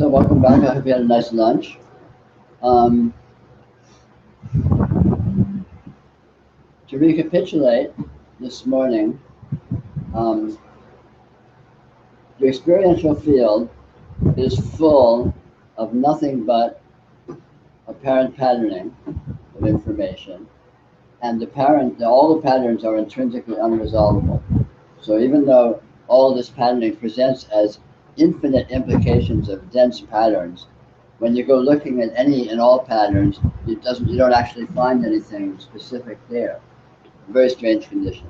So welcome back. I hope you had a nice lunch. To recapitulate this morning, the experiential field is full of nothing but apparent patterning of information, and all the patterns are intrinsically unresolvable. So even though all this patterning presents as infinite implications of dense patterns, when you go looking at any and all patterns, you don't actually find anything specific there. Very strange condition.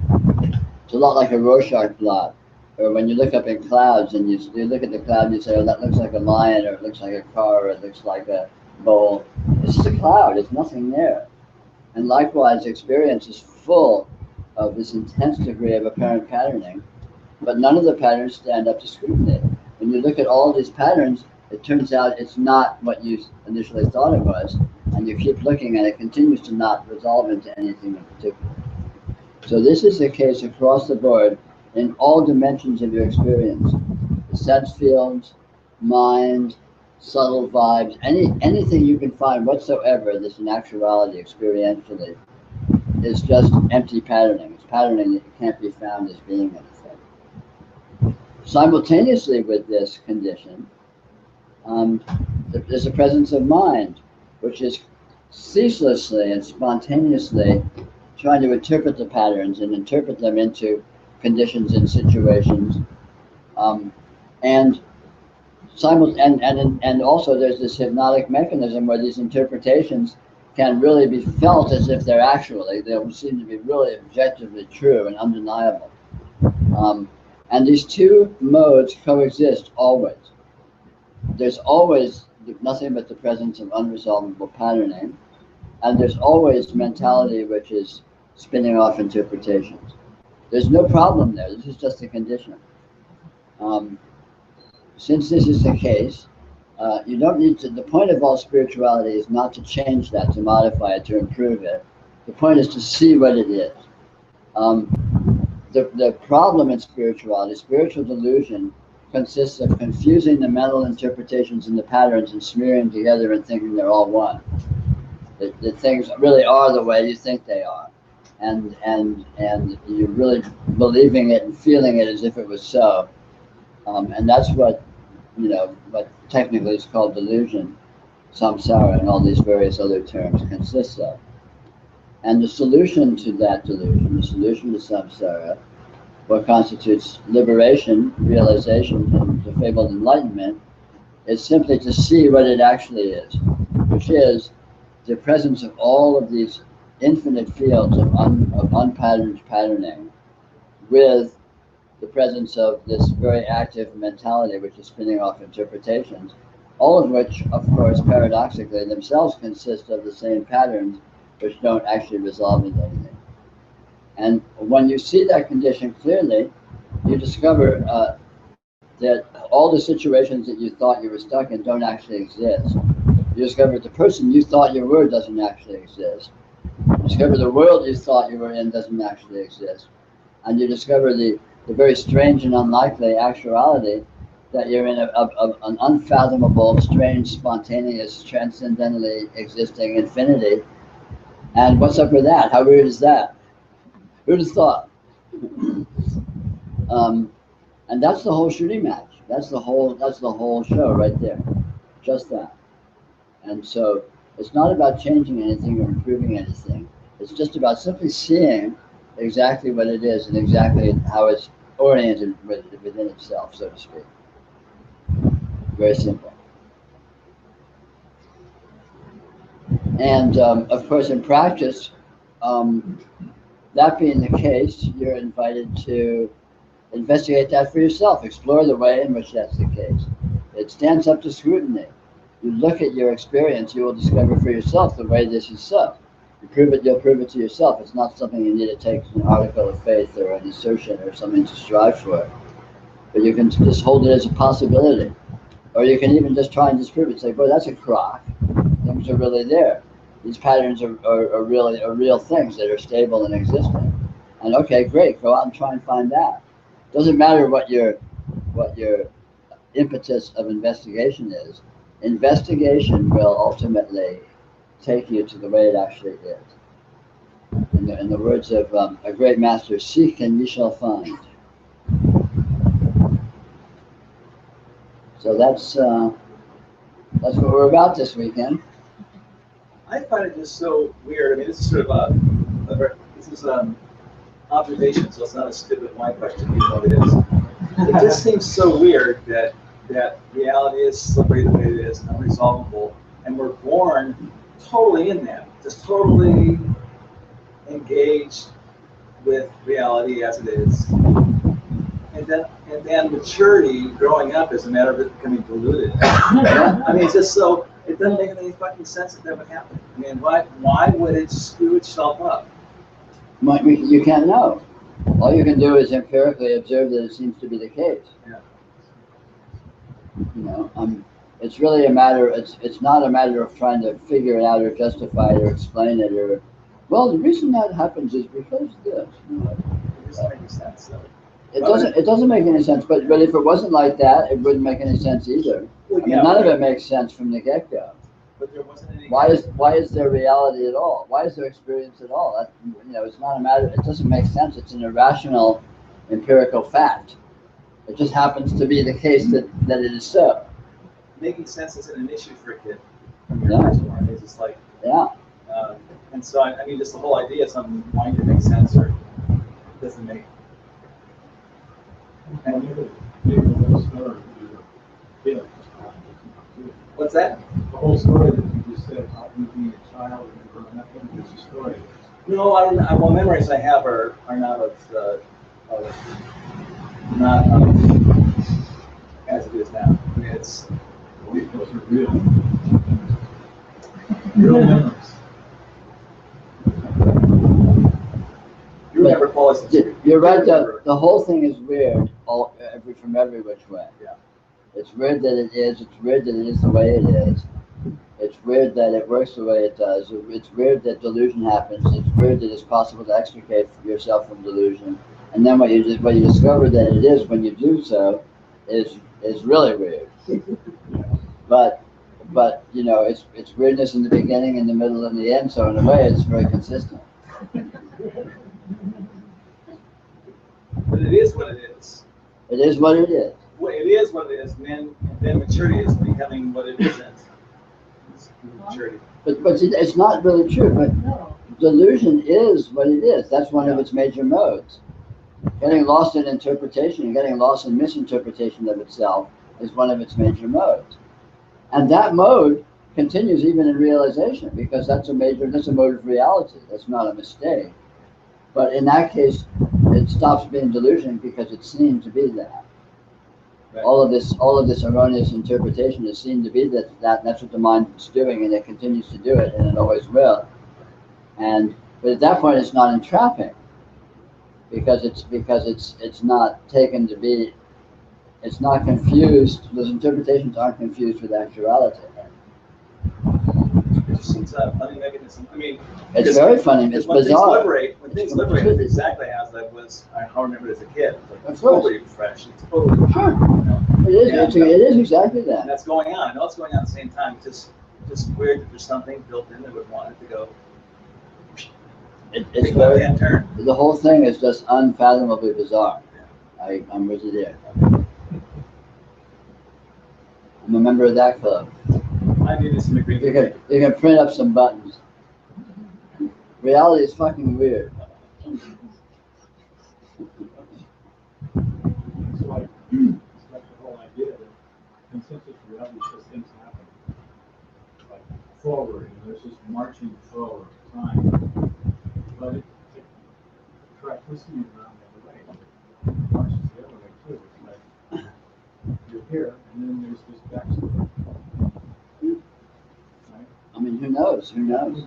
It's a lot like a Rorschach blot, or when you look up in clouds and you look at the cloud and you say, oh, that looks like a lion, or it looks like a car, or it looks like a bowl. It's just a cloud. There's nothing there. And likewise, experience is full of this intense degree of apparent patterning, but none of the patterns stand up to scrutiny. When you look at all these patterns, it turns out it's not what you initially thought it was, and you keep looking and it continues to not resolve into anything in particular. So this is the case across the board in all dimensions of your experience. The sense fields, mind, subtle vibes, anything you can find whatsoever that's in actuality experientially is just empty patterning. It's patterning that can't be found as being anything. Simultaneously with this condition, there's a presence of mind, which is ceaselessly and spontaneously trying to interpret the patterns and interpret them into conditions and situations. And also there's this hypnotic mechanism where these interpretations can really be felt as if they seem to be really objectively true and undeniable. And these two modes coexist always. There's always nothing but the presence of unresolvable patterning, and there's always mentality which is spinning off interpretations. There's no problem there. This is just a condition. Since this is the case, you don't need to. The point of all spirituality is not to change that, to modify it, to improve it. The point is to see what it is. The problem in spirituality, spiritual delusion, consists of confusing the mental interpretations and the patterns and smearing together and thinking they're all one. That things really are the way you think they are, and you're really believing it and feeling it as if it was so, and that's what technically is called delusion, samsara, and all these various other terms consists of. And the solution to that delusion, the solution to samsara, what constitutes liberation, realization, and the fabled enlightenment, is simply to see what it actually is, which is the presence of all of these infinite fields of unpatterned patterning, with the presence of this very active mentality which is spinning off interpretations, all of which, of course, paradoxically, themselves consist of the same patterns which don't actually resolve into anything. And when you see that condition clearly, you discover that all the situations that you thought you were stuck in don't actually exist. You discover the person you thought you were doesn't actually exist. You discover the world you thought you were in doesn't actually exist. And you discover the very strange and unlikely actuality that you're in an unfathomable, strange, spontaneous, transcendently existing infinity. And what's up with that? How weird is that? Who'd have thought? And that's the whole shooting match. That's the whole show right there. Just that. And so it's not about changing anything or improving anything. It's just about simply seeing exactly what it is and exactly how it's oriented within itself, so to speak. Very simple. And of course, in practice, that being the case, you're invited to investigate that for yourself. Explore the way in which that's the case. It stands up to scrutiny. You look at your experience, you will discover for yourself the way this is so. You'll prove it to yourself. It's not something you need to take as an article of faith or an assertion or something to strive for. But you can just hold it as a possibility. Or you can even just try and disprove it. Say, boy, that's a crock. Things are really there. These patterns are real things that are stable and existing. And okay, great, go out and try and find that. Doesn't matter what your impetus of investigation is. Investigation will ultimately take you to the way it actually is. In the words of a great master, seek and ye shall find. So that's what we're about this weekend. I find it just so weird. I mean, this is sort of observation, so it's not a stupid why question, even though it is. It just seems so weird that reality is slippery the way it is, unresolvable, and we're born totally in that, just totally engaged with reality as it is. And then maturity, growing up, is a matter of it becoming diluted. I mean, it's just so, it doesn't make any fucking sense that would happen. I mean, why would it screw itself up? You can't know. All you can do is empirically observe that it seems to be the case. Yeah. You know, it's really a matter. It's not a matter of trying to figure it out or justify it or explain it or. Well, the reason that happens is because this. You know, It doesn't make any sense. So. It doesn't make any sense. But if it wasn't like that, it wouldn't make any sense either. Well, I mean, none of it makes sense from the get-go. But there wasn't any. Why is there reality at all? Why is there experience at all? That, you know, it's not a matter. It doesn't make sense. It's an irrational, empirical fact. It just happens to be the case that it is so. Making sense isn't an issue for a kid. Yeah. It's just like. Yeah. And so I mean, just the whole idea of something wanting to make sense or doesn't make. And what's that? The whole story that you just said about you being a child and growing up, it's a story. No, I don't. Well, memories I have are not not as it is now. I mean, it's Those are real memories. you remember Paul's. You're right. The whole thing is weird. From every which way. Yeah. It's weird that it is. It's weird that it is the way it is. It's weird that it works the way it does. It's weird that delusion happens. It's weird that it's possible to extricate yourself from delusion. And then what you discover that it is when you do so is really weird. But you know, it's weirdness in the beginning, in the middle, and the end. So in a way, it's very consistent. But it is what it is. It is what it is. Well, it is what it is, and then maturity is becoming what it isn't. Maturity. But see, it's not really true. But delusion is what it is. That's one of its major modes. Getting lost in interpretation and getting lost in misinterpretation of itself is one of its major modes. And that mode continues even in realization, because that's a mode of reality. That's not a mistake. But in that case, it stops being delusion because it's seen to be that. Right. All of this erroneous interpretation is seen to be that that's what the mind is doing, and it continues to do it, and it always will. But at that point, it's not entrapping, because it's not taken to be. It's not confused. Those interpretations aren't confused with actuality. It just seems a funny mechanism. I mean, It's very funny. It's bizarre. When things liberate, it's exactly as I remember it as a kid. Like, Of it's course. totally fresh. It's totally Sure. you know? It is exactly And that. that's going on. I know it's going on at the same time. It's just weird that there's something built in that would want it to go. It's Take very. that turn. The whole thing is just unfathomably bizarre. I'm with you there. I'm a member of that club. I need some agreement. You can print up some buttons. Reality is fucking weird. It's like the whole idea that consensus reality is just things happen. Like forward, and there's just marching forward time. But it practicing around the other way. It marches the other way too. It's like you're here, and then there's this backstory. Right? I mean, who knows? Who knows?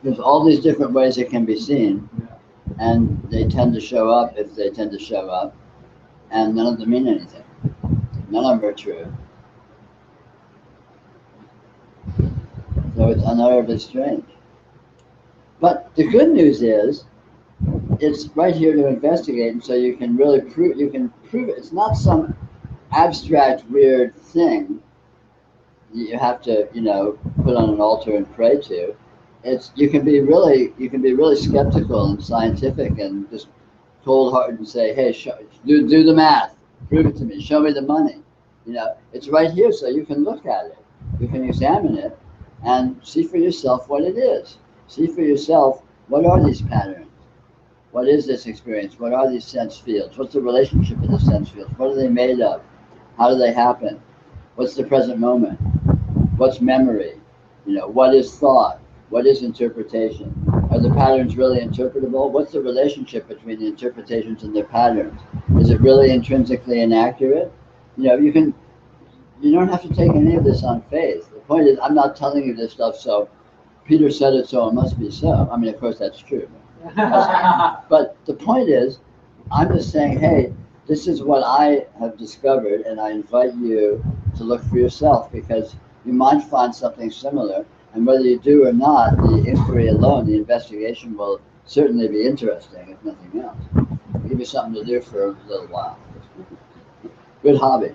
There's all these different ways it can be seen, and they tend to show up if they tend to show up, and none of them mean anything. None of them are true. So it's unutterably strange. But the good news is it's right here to investigate, and so you can really prove. You can prove it. It's not some abstract weird thing that you have to, put on an altar and pray to. It's you can be really skeptical and scientific and just cold-hearted and say, hey, do the math, prove it to me, show me the money. It's right here, so you can look at it, you can examine it, and see for yourself what it is. See for yourself, what are these patterns? What is this experience? What are these sense fields? What's the relationship of the sense fields? What are they made of? How do they happen? What's the present moment? What's memory? What is thought? What is interpretation? Are the patterns really interpretable? What's the relationship between the interpretations and the patterns? Is it really intrinsically inaccurate? You don't have to take any of this on faith. The point is, I'm not telling you this stuff, so Peter said it, so it must be so. I mean, of course, that's true. But the point is, I'm just saying, hey, this is what I have discovered, and I invite you to look for yourself, because you might find something similar, and whether you do or not, the inquiry alone, the investigation will certainly be interesting, if nothing else. It'll give you something to do for a little while. Good hobby.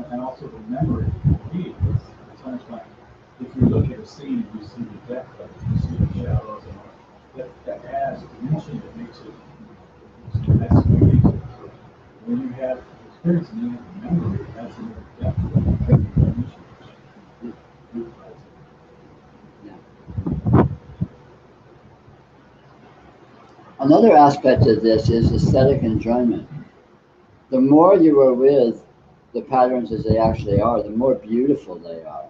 And also the memory, for me, it's almost like if you look at a scene and you see the depth of it, you see the shadows and all that adds dimension that makes it, that's what makes it. When you have experience and you have the memory, it adds a little depth to the dimension. Another aspect of this is aesthetic enjoyment. The more you are with the patterns as they actually are, the more beautiful they are.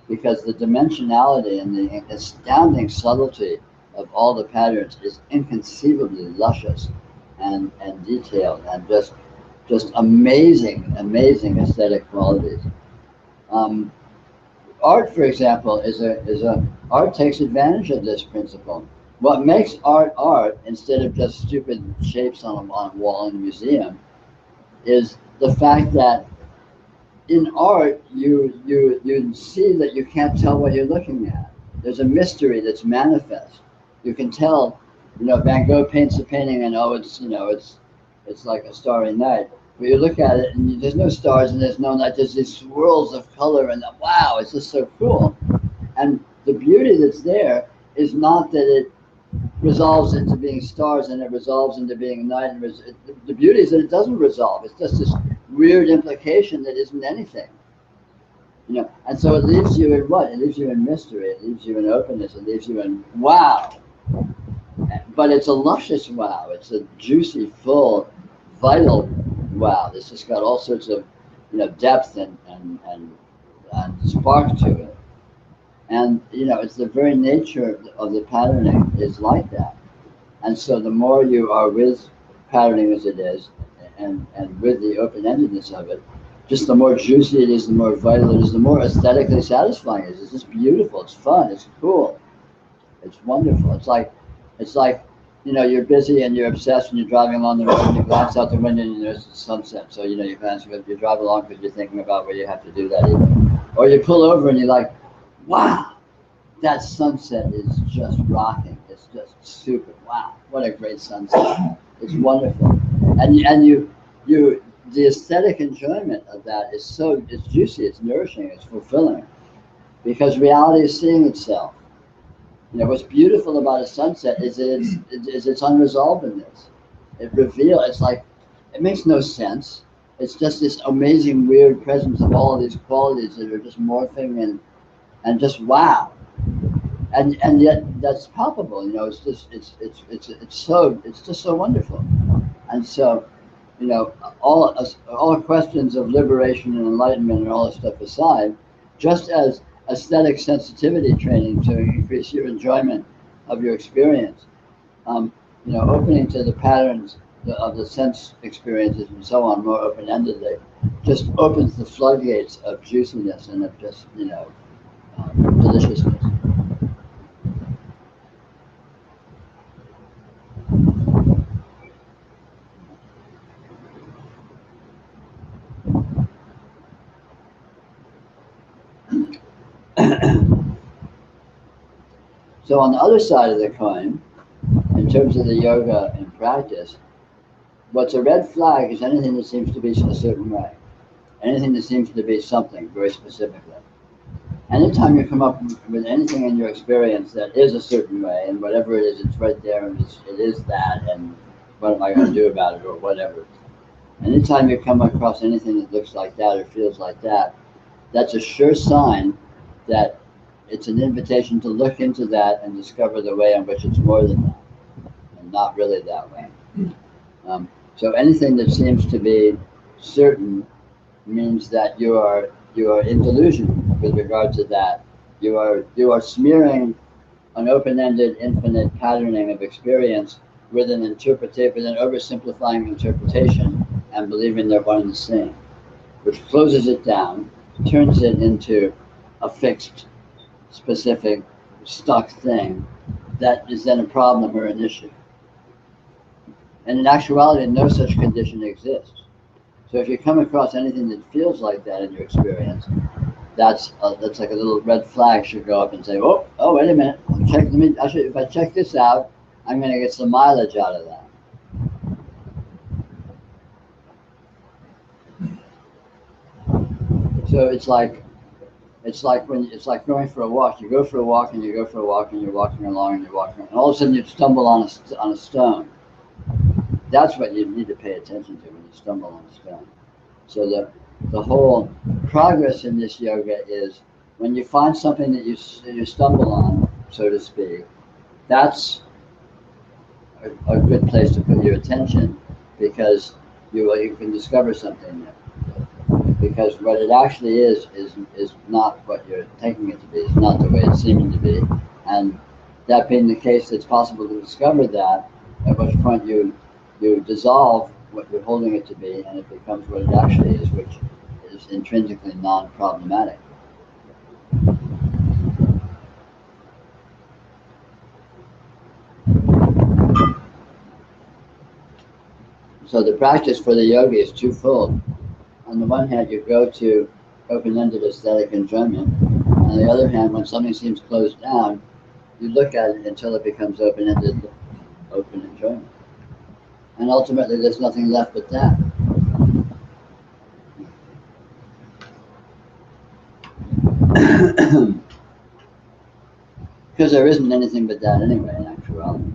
Because the dimensionality and the astounding subtlety of all the patterns is inconceivably luscious and detailed and just amazing aesthetic qualities. Art, for example, art takes advantage of this principle. What makes art instead of just stupid shapes on a wall in a museum is the fact that in art you see that you can't tell what you're looking at. There's a mystery that's manifest. You can tell, Van Gogh paints a painting and it's like a starry night. But you look at it and there's no stars and there's no night. There's these swirls of color and wow, it's just so cool. And the beauty that's there is not that it resolves into being stars and it resolves into being night. And the beauty is that it doesn't resolve. It's just this weird implication that isn't anything. And so it leaves you in what? It leaves you in mystery. It leaves you in openness. It leaves you in wow. But it's a luscious wow. It's a juicy, full, vital wow. This has got all sorts of, depth and spark to it. And it's the very nature of the patterning is like that. And so the more you are with patterning as it is, and with the open-endedness of it, just the more juicy it is, the more vital it is, the more aesthetically satisfying it is. It's just beautiful. It's fun. It's cool. It's wonderful. It's like you're busy and you're obsessed and you're driving along the road and you glance out the window and there's the sunset. So you glance, you drive along because you're thinking about what you have to do that evening. Or you pull over and you're like, wow, that sunset is just rocking. It's just super. Wow, what a great sunset. It's wonderful. And the aesthetic enjoyment of that it's juicy, it's nourishing, it's fulfilling. Because reality is seeing itself. What's beautiful about a sunset is it's unresolvedness. It's like, it makes no sense. It's just this amazing, weird presence of all of these qualities that are just morphing and just wow. And yet that's palpable, it's just so wonderful. And so, all questions of liberation and enlightenment and all this stuff aside, just as aesthetic sensitivity training to increase your enjoyment of your experience, opening to the patterns of the sense experiences and so on more open-endedly, just opens the floodgates of juiciness and of just, deliciousness. So on the other side of the coin, in terms of the yoga in practice, what's a red flag is anything that seems to be a certain way. Anything that seems to be something very specifically. Anytime you come up with anything in your experience that is a certain way, and whatever it is, it's right there, and it is that, and what am I going to do about it, or whatever. Anytime you come across anything that looks like that or feels like that, that's a sure sign that it's an invitation to look into that and discover the way in which it's more than that, and not really that way. So anything that seems to be certain means that you are in delusion with regard to that. You are smearing an open-ended, infinite patterning of experience with an oversimplifying interpretation and believing they're one and the same, which closes it down, turns it into a fixed, specific, stuck thing that is then a problem or an issue. And in actuality, no such condition exists. So if you come across anything that feels like that in your experience, that's like a little red flag should go up and say, oh, wait a minute, if I check this out, I'm going to get some mileage out of that. So it's like going for a walk. You go for a walk and you go for a walk and you're walking along and you're walking, and all of a sudden you stumble on a stone. That's what you need to pay attention to when you stumble on a stone. So the whole progress in this yoga is when you find something that you stumble on, so to speak, that's a good place to put your attention, because you can discover something there. Because what it actually is not what you're taking it to be. It's not the way it's seeming to be. And that being the case, it's possible to discover that, at which point you dissolve what you're holding it to be, and it becomes what it actually is, which is intrinsically non-problematic. So the practice for the yogi is twofold. On the one hand, you go to open-ended aesthetic enjoyment. On the other hand, when something seems closed down, you look at it until it becomes open-ended, open enjoyment. And ultimately, there's nothing left but that. Because there isn't anything but that anyway, in actuality.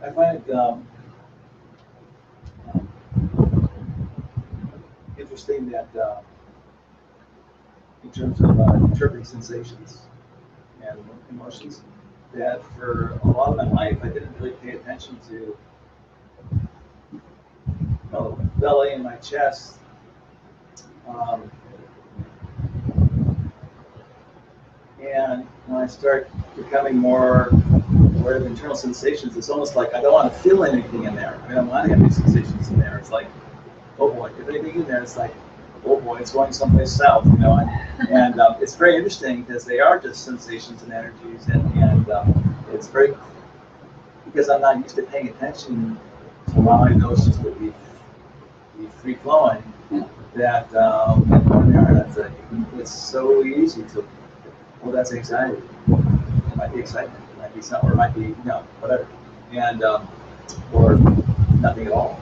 I find it interesting that in terms of interpreting sensations and emotions, that for a lot of my life I didn't really pay attention to my belly and my chest. And when I start becoming more aware of internal sensations, it's almost like I don't want to feel anything in there. I don't want to have any sensations in there. It's like, oh boy, if anything in there, it's like, oh boy, it's going someplace south, you know. And it's very interesting because they are just sensations and energies, and it's very, because I'm not used to paying attention to allowing those just to be free flowing. That it's so easy to. Well, that's anxiety. It might be excitement. It might be something, or it might be, whatever. And, or nothing at all.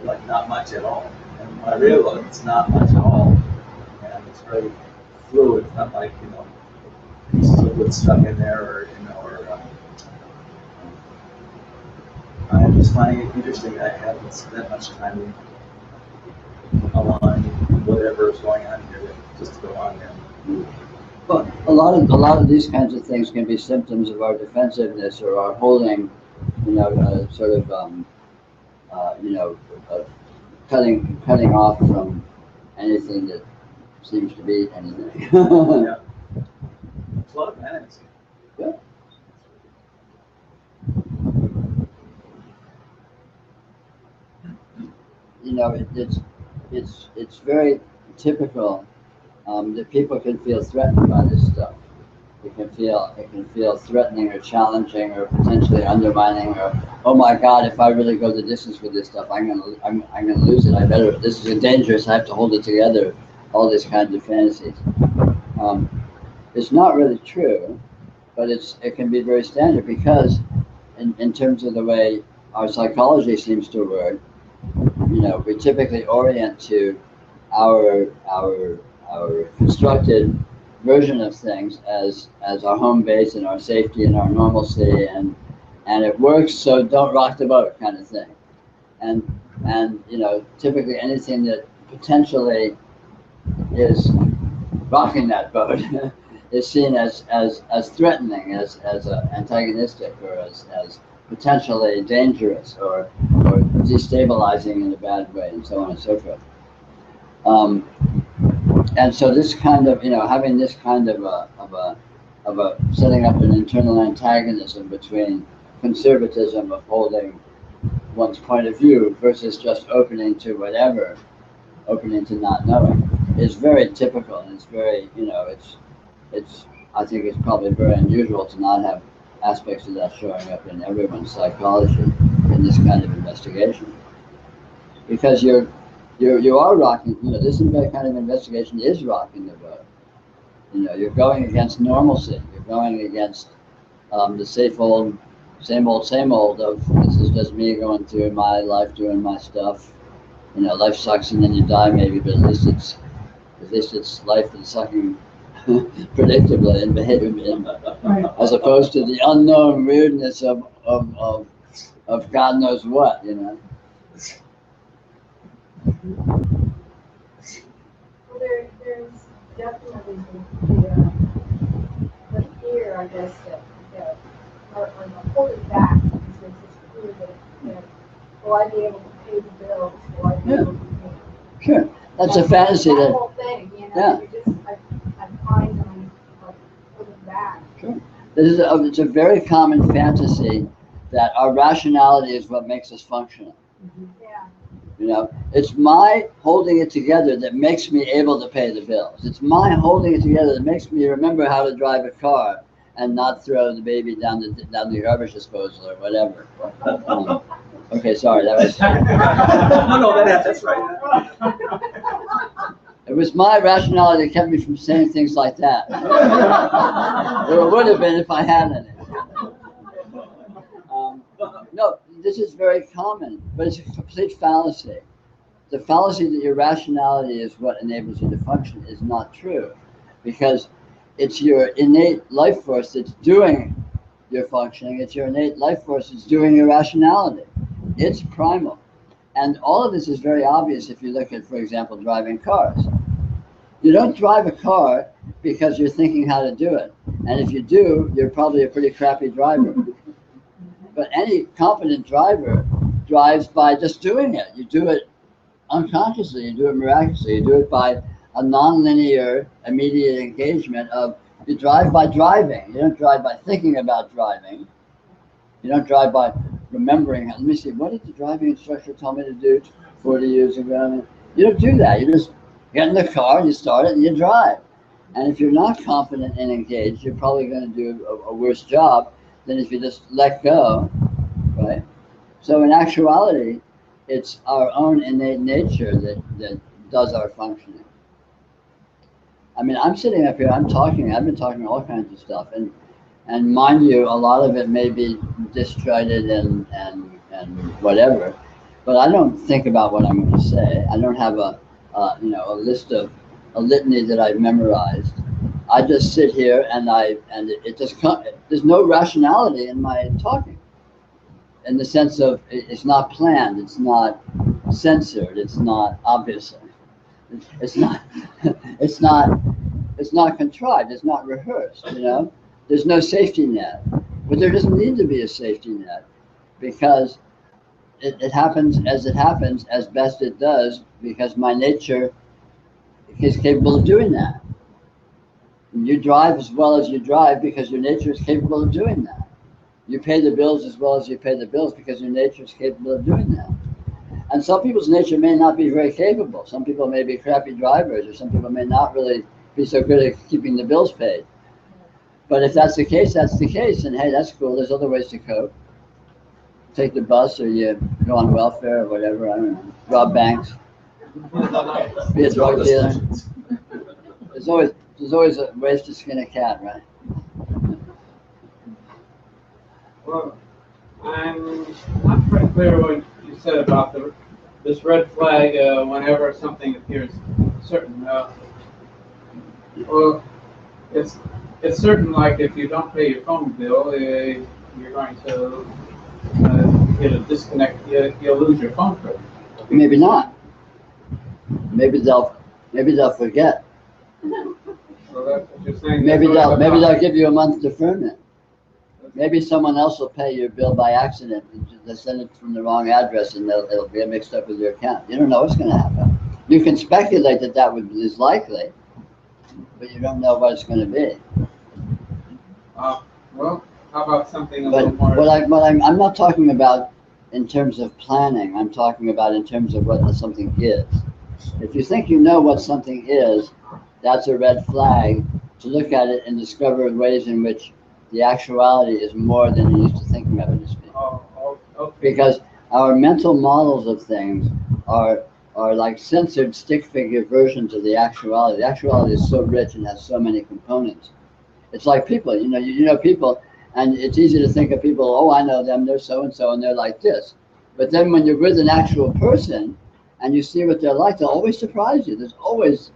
Like, not much at all. And when I realize it's not much at all, and it's very fluid, it's not like, pieces of wood stuck in there, or I'm just finding it interesting that I haven't spent much time allowing whatever is going on here just to go on there. But a lot of these kinds of things can be symptoms of our defensiveness or our holding sort of, cutting off from anything that seems to be anything. Yeah. It's a lot of fantasy. Yeah. It's very typical that people can feel threatened by this stuff. It can feel threatening or challenging or potentially undermining, or, oh my God, if I really go the distance with this stuff, I'm gonna lose it. This is dangerous. I have to hold it together. All these kinds of fantasies. It's not really true, but it can be very standard because, in terms of the way our psychology seems to work, we typically orient to our constructed version of things as our home base and our safety and our normalcy, and it works, so don't rock the boat kind of thing. And typically anything that potentially is rocking that boat is seen as threatening, as antagonistic, or as potentially dangerous, or destabilizing in a bad way, and so on and so forth. And so this kind of, having this kind of a setting up an internal antagonism between conservatism of holding one's point of view versus just opening to whatever, opening to not knowing, is very typical, and it's very, I think it's probably very unusual to not have aspects of that showing up in everyone's psychology in this kind of investigation, because you are rocking. This kind of investigation is rocking the boat. You're going against normalcy. You're going against the same old of, this is just me going through my life, doing my stuff. Life sucks and then you die maybe, but at least it's life that's sucking predictably and behaving, as opposed to the unknown weirdness of God knows what. Well, there's definitely the fear, I guess, that or holding back, because there's this fear that will I be able to pay the bills? Will I be able to pay? Sure, that's a fantasy. That whole thing, Yeah. I'm finally putting back. Sure. It's a very common fantasy that our rationality is what makes us functional. Yeah. It's my holding it together that makes me able to pay the bills. It's my holding it together that makes me remember how to drive a car and not throw the baby down the garbage disposal or whatever. Okay, sorry, that was. No, that's right. It was my rationality that kept me from saying things like that. Or it would have been if I hadn't. No, this is very common, but it's a complete fallacy. The fallacy that your rationality is what enables you to function is not true, because it's your innate life force that's doing your functioning. It's your innate life force that's doing your rationality. It's primal. And all of this is very obvious if you look at, for example, driving cars. You don't drive a car because you're thinking how to do it. And if you do, you're probably a pretty crappy driver. But any competent driver drives by just doing it. You do it unconsciously, you do it miraculously, you do it by a nonlinear, immediate engagement of, you drive by driving. You don't drive by thinking about driving. You don't drive by remembering, let me see, what did the driving instructor tell me to do 40 years ago? You don't do that. You just get in the car and you start it and you drive. And if you're not confident and engaged, you're probably going to do a worse job than if you just let go, right? So in actuality, it's our own innate nature that does our functioning. I mean, I'm sitting up here, I'm talking, I've been talking all kinds of stuff, and mind you, a lot of it may be disjointed and whatever, but I don't think about what I'm going to say. I don't have a litany that I've memorized. I just sit here and it just comes. There's no rationality in my talking, in the sense of it's not planned, it's not censored, it's not obvious, it's not contrived, it's not rehearsed. There's no safety net, but there doesn't need to be a safety net. because it happens as best it does, because my nature is capable of doing that. And you drive as well as you drive because your nature is capable of doing that. You pay the bills as well as you pay the bills because your nature is capable of doing that. And some people's nature may not be very capable. Some people may be crappy drivers, or some people may not really be so good at keeping the bills paid. But if that's the case, that's the case. And hey, that's cool. There's other ways to cope. Take the bus, or you go on welfare, or whatever. I don't know. Rob banks. Be a drug dealer. There's always ways to skin a cat, right? Well, I'm not quite clear what you said about this red flag whenever something appears certain. Well, it's certain, like if you don't pay your phone bill, you're going to get a disconnect. You'll lose your phone call. Maybe not. Maybe they'll forget. So that's what you're saying. Maybe they'll give you a month's deferment. Maybe someone else will pay your bill by accident. They send it from the wrong address, and it'll get mixed up with your account. You don't know what's going to happen. You can speculate that is likely, but you don't know what it's going to be. Well, how about something a But little more? I'm not talking about in terms of planning. I'm talking about in terms of what something is. If you think you know what something is, that's a red flag to look at it and discover ways in which the actuality is more than you're used to thinking of it as being. Okay. Because our mental models of things are like censored stick figure versions of the actuality. The actuality is so rich and has so many components. It's like people, you know people, and it's easy to think of people, oh, I know them, they're so and so, and they're like this. But then when you're with an actual person and you see what they're like, they'll always surprise you. There's always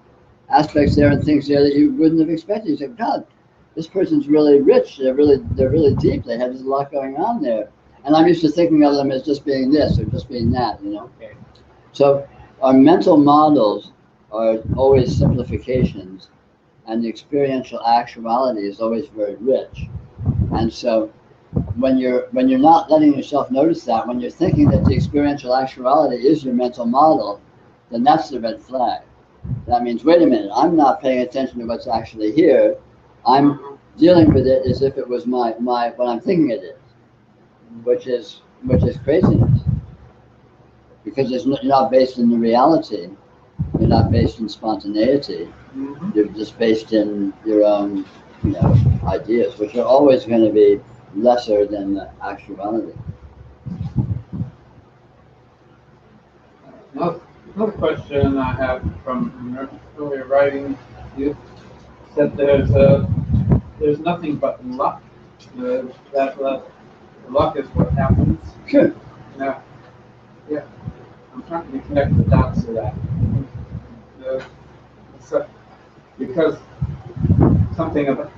aspects there and things there that you wouldn't have expected. You say, God, this person's really rich. They're really deep. They have a lot going on there. And I'm used to thinking of them as just being this or just being that, Okay. So our mental models are always simplifications, and the experiential actuality is always very rich. And so when you're not letting yourself notice that, when you're thinking that the experiential actuality is your mental model, then that's the red flag. That means, wait a minute, I'm not paying attention to what's actually here. I'm dealing with it as if it was my what I'm thinking it is, which is craziness. Because you're not based in the reality. You're not based in spontaneity. Mm-hmm. You're just based in your own, ideas, which are always going to be lesser than the actuality. Another question I have from earlier writing, you said there's nothing but luck. That luck is what happens. Sure. Now, yeah, I'm trying to connect the dots to that. Because something about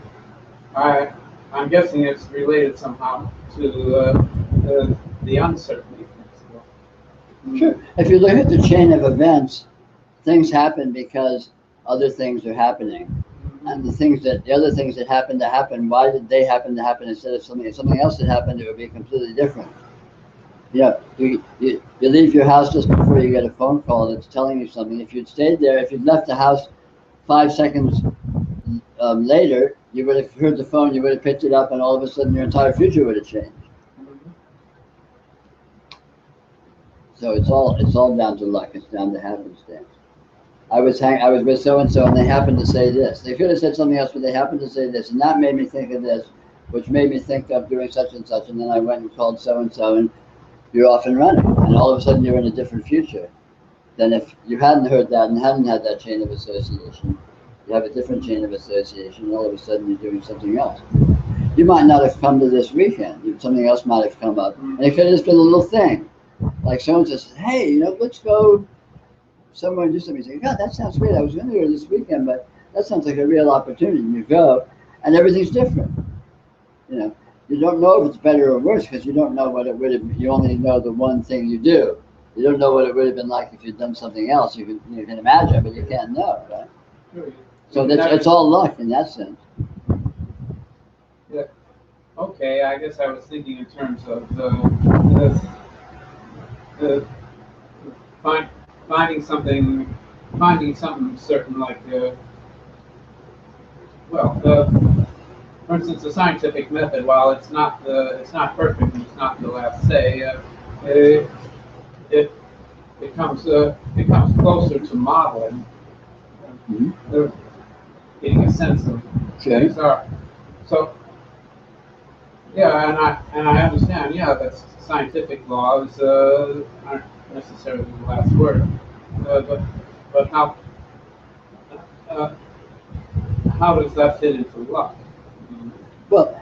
I'm guessing it's related somehow to the uncertainty principle. Sure. If you look at the chain of events, things happen because other things are happening. And the other things that happen to happen, why did they happen to happen instead of something else that happened? It would be completely different. You leave your house just before you get a phone call that's telling you something. If you'd stayed there, if you'd left the house 5 seconds later, you would have heard the phone, you would have picked it up, and all of a sudden your entire future would have changed. So it's all down to luck. It's down to happenstance. I was with so and so, and they happened to say this. They could have said something else, but they happened to say this, and that made me think of this, which made me think of doing such and such. And then I went and called so and so, and you're off and running. And all of a sudden, you're in a different future than if you hadn't heard that and hadn't had that chain of association. You have a different chain of association, and all of a sudden, you're doing something else. You might not have come to this weekend. Something else might have come up, and it could have just been a little thing, like so and so says, "Hey, let's go somewhere and do something." You say, God, that sounds great. I was going to go this weekend, but that sounds like a real opportunity. And you go, and everything's different. You don't know if it's better or worse because you don't know what it would have. You only know the one thing you do. You don't know what it would have been like if you'd done something else. You can imagine, but you can't know, right? Sure. So it's all luck in that sense. Yeah. Okay, I guess I was thinking in terms of the find, finding something, finding something certain, like well, for instance, the scientific method. While it's not perfect and it's not the last say, it, it it comes closer to modeling, uh, getting a sense of Okay. things are. So yeah, and I understand. Yeah, that scientific laws aren't necessarily the last word, but uh, how does that fit into luck? Well,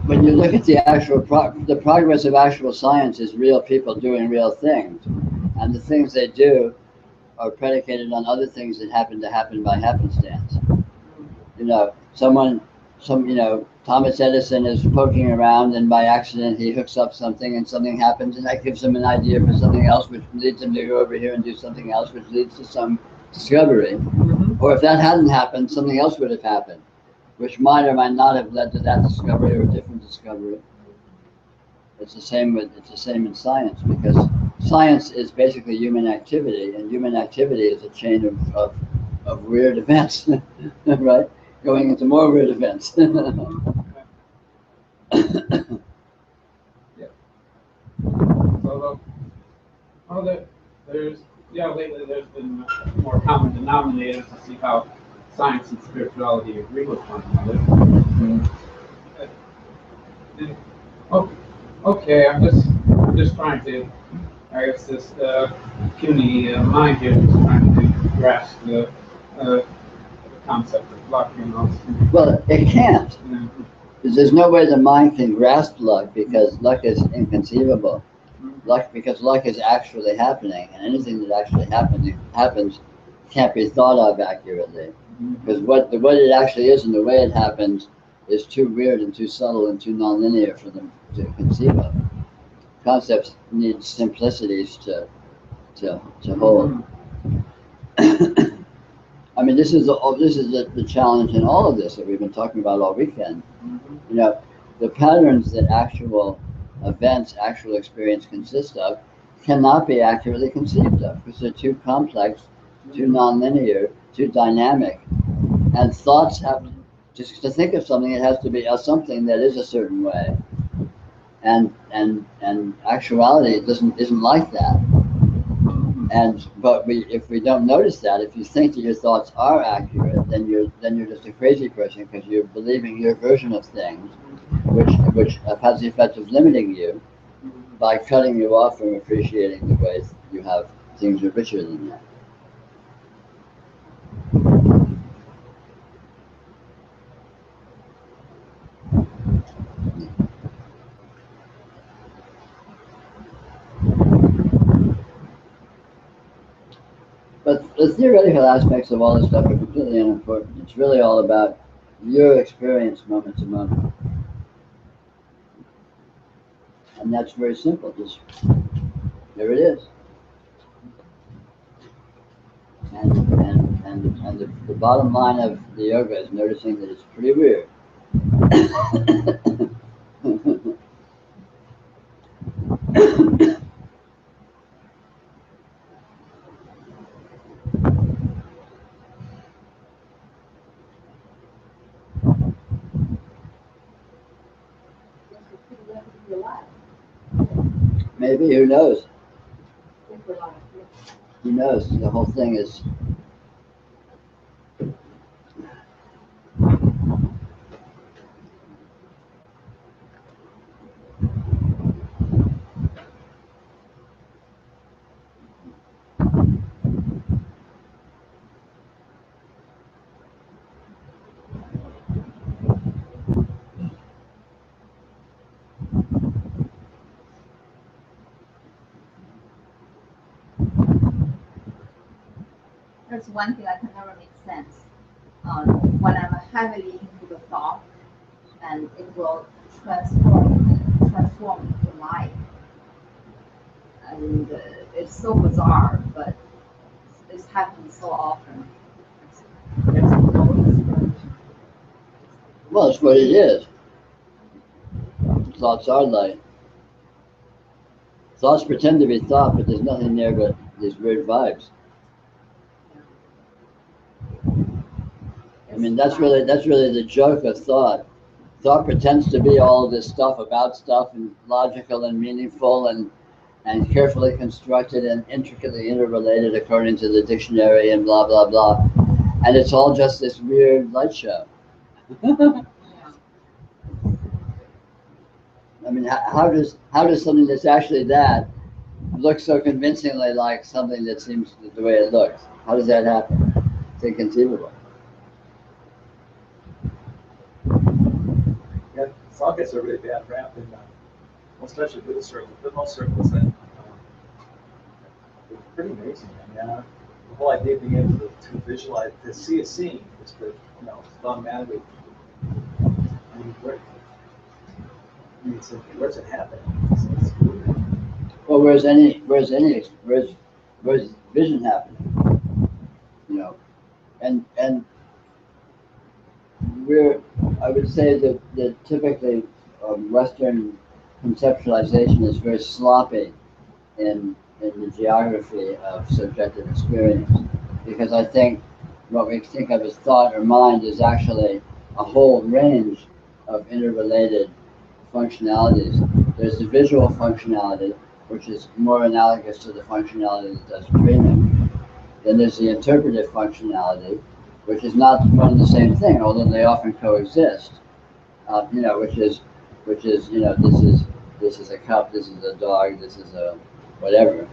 when you look at the actual the progress of actual science is real people doing real things, and the things they do are predicated on other things that happen by happenstance. You know, Thomas Edison is poking around, and by accident he hooks up something, and something happens, and that gives him an idea for something else, which leads him to go over here and do something else, which leads to some discovery. Mm-hmm. Or if that hadn't happened, something else would have happened, which might or might not have led to that discovery or a different discovery. It's the same in science, because science is basically human activity, and human activity is a chain of weird events, right? Going into more weird events. Yeah. So, well, there's yeah, lately there's been more common denominators to see how science and spirituality agree with one another. Oh, okay, I'm just trying to, I guess this puny mind here is trying to grasp the concept of luck, you know. Well, it can't. Yeah. Because there's no way the mind can grasp luck, because luck is inconceivable. Because luck is actually happening, and anything that actually happens can't be thought of accurately. Because what it actually is and the way it happens is too weird and too subtle and too nonlinear for them to conceive of. Concepts need simplicities to hold. I mean, this is the challenge in all of this that we've been talking about all weekend. You know, the patterns that actual events, actual experience consist of, cannot be accurately conceived of, because they're too complex, too nonlinear, too dynamic, and thoughts have just to think of something. It has to be something that is a certain way, and actuality isn't like that. But if we don't notice that, if you think that your thoughts are accurate, then you're just a crazy person, because you're believing your version of things, which has the effect of limiting you by cutting you off from appreciating the ways you have things are richer than that. But the theoretical aspects of all this stuff are completely unimportant. It's really all about your experience moment to moment. And that's very simple. Just there it is. And the bottom line of the yoga is noticing that it's pretty weird. Pretty lucky to be alive. Maybe, who knows? If we're alive, yeah. Who knows? The whole thing is. There's one thing that can never make sense. When I'm heavily into the thought, and it will transform into life. And it's so bizarre, but it's happened so often. Well, it's what it is. thoughts are light. Thoughts pretend to be thought, but there's nothing there but these weird vibes. I mean, that's really the joke of thought. Thought pretends to be all of this stuff about stuff and logical and meaningful and carefully constructed and intricately interrelated according to the dictionary and blah blah blah. And it's all just this weird light show. I mean, how does something that's actually that look so convincingly like something that seems the way it looks? How does that happen? It's inconceivable. Yeah, thought gets a really bad rap in especially Buddhist circles, but most circles that it's pretty amazing. I mean, the whole idea of being able to visualize, to see a scene, is to, it's automatically. I mean, where's it happening? It's weird. Well, where's vision happening? And I would say that typically Western conceptualization is very sloppy in the geography of subjective experience, because I think what we think of as thought or mind is actually a whole range of interrelated functionalities. There's the visual functionality, which is more analogous to the functionality that does dreaming. Then there's the interpretive functionality, which is not one and the same thing, although they often coexist. Which is this is a cup, this is a dog, this is a whatever.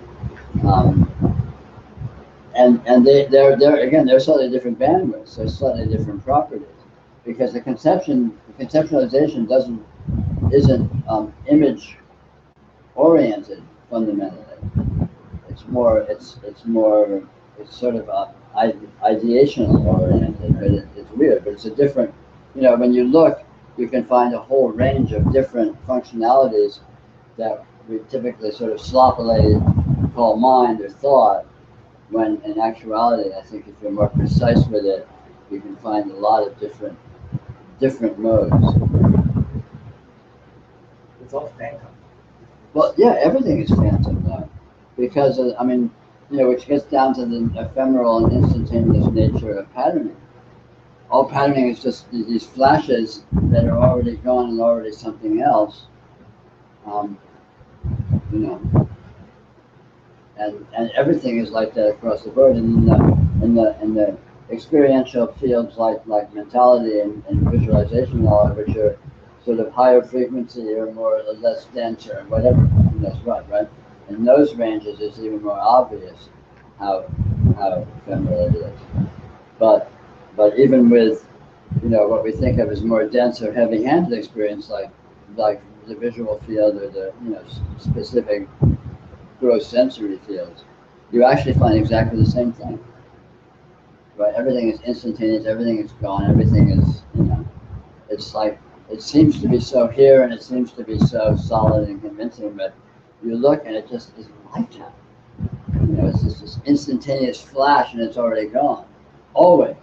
And they're slightly different bandwidths, they're slightly different properties, because the conceptualization isn't image oriented fundamentally. It's sort of ideational oriented, but it's weird. But it's a different, when you look, you can find a whole range of different functionalities that we typically sort of sloppily call mind or thought, when in actuality, I think if you're more precise with it, you can find a lot of different modes. It's all phantom. Well, yeah, everything is phantom though, because which gets down to the ephemeral and instantaneous nature of patterning. All patterning is just these flashes that are already gone and already something else. And everything is like that across the board. And in the experiential fields like mentality and visualization, which are sort of higher frequency or more or less dense or whatever, who knows what, right? In those ranges, it's even more obvious how ephemeral it is. But even with what we think of as more dense or heavy-handed experience, like the visual field or the specific gross sensory fields, you actually find exactly the same thing. Right? Everything is instantaneous. Everything is gone. Everything is It's like it seems to be so here and it seems to be so solid and convincing, but you look and it just is lifetime. It's just this instantaneous flash and it's already gone, always.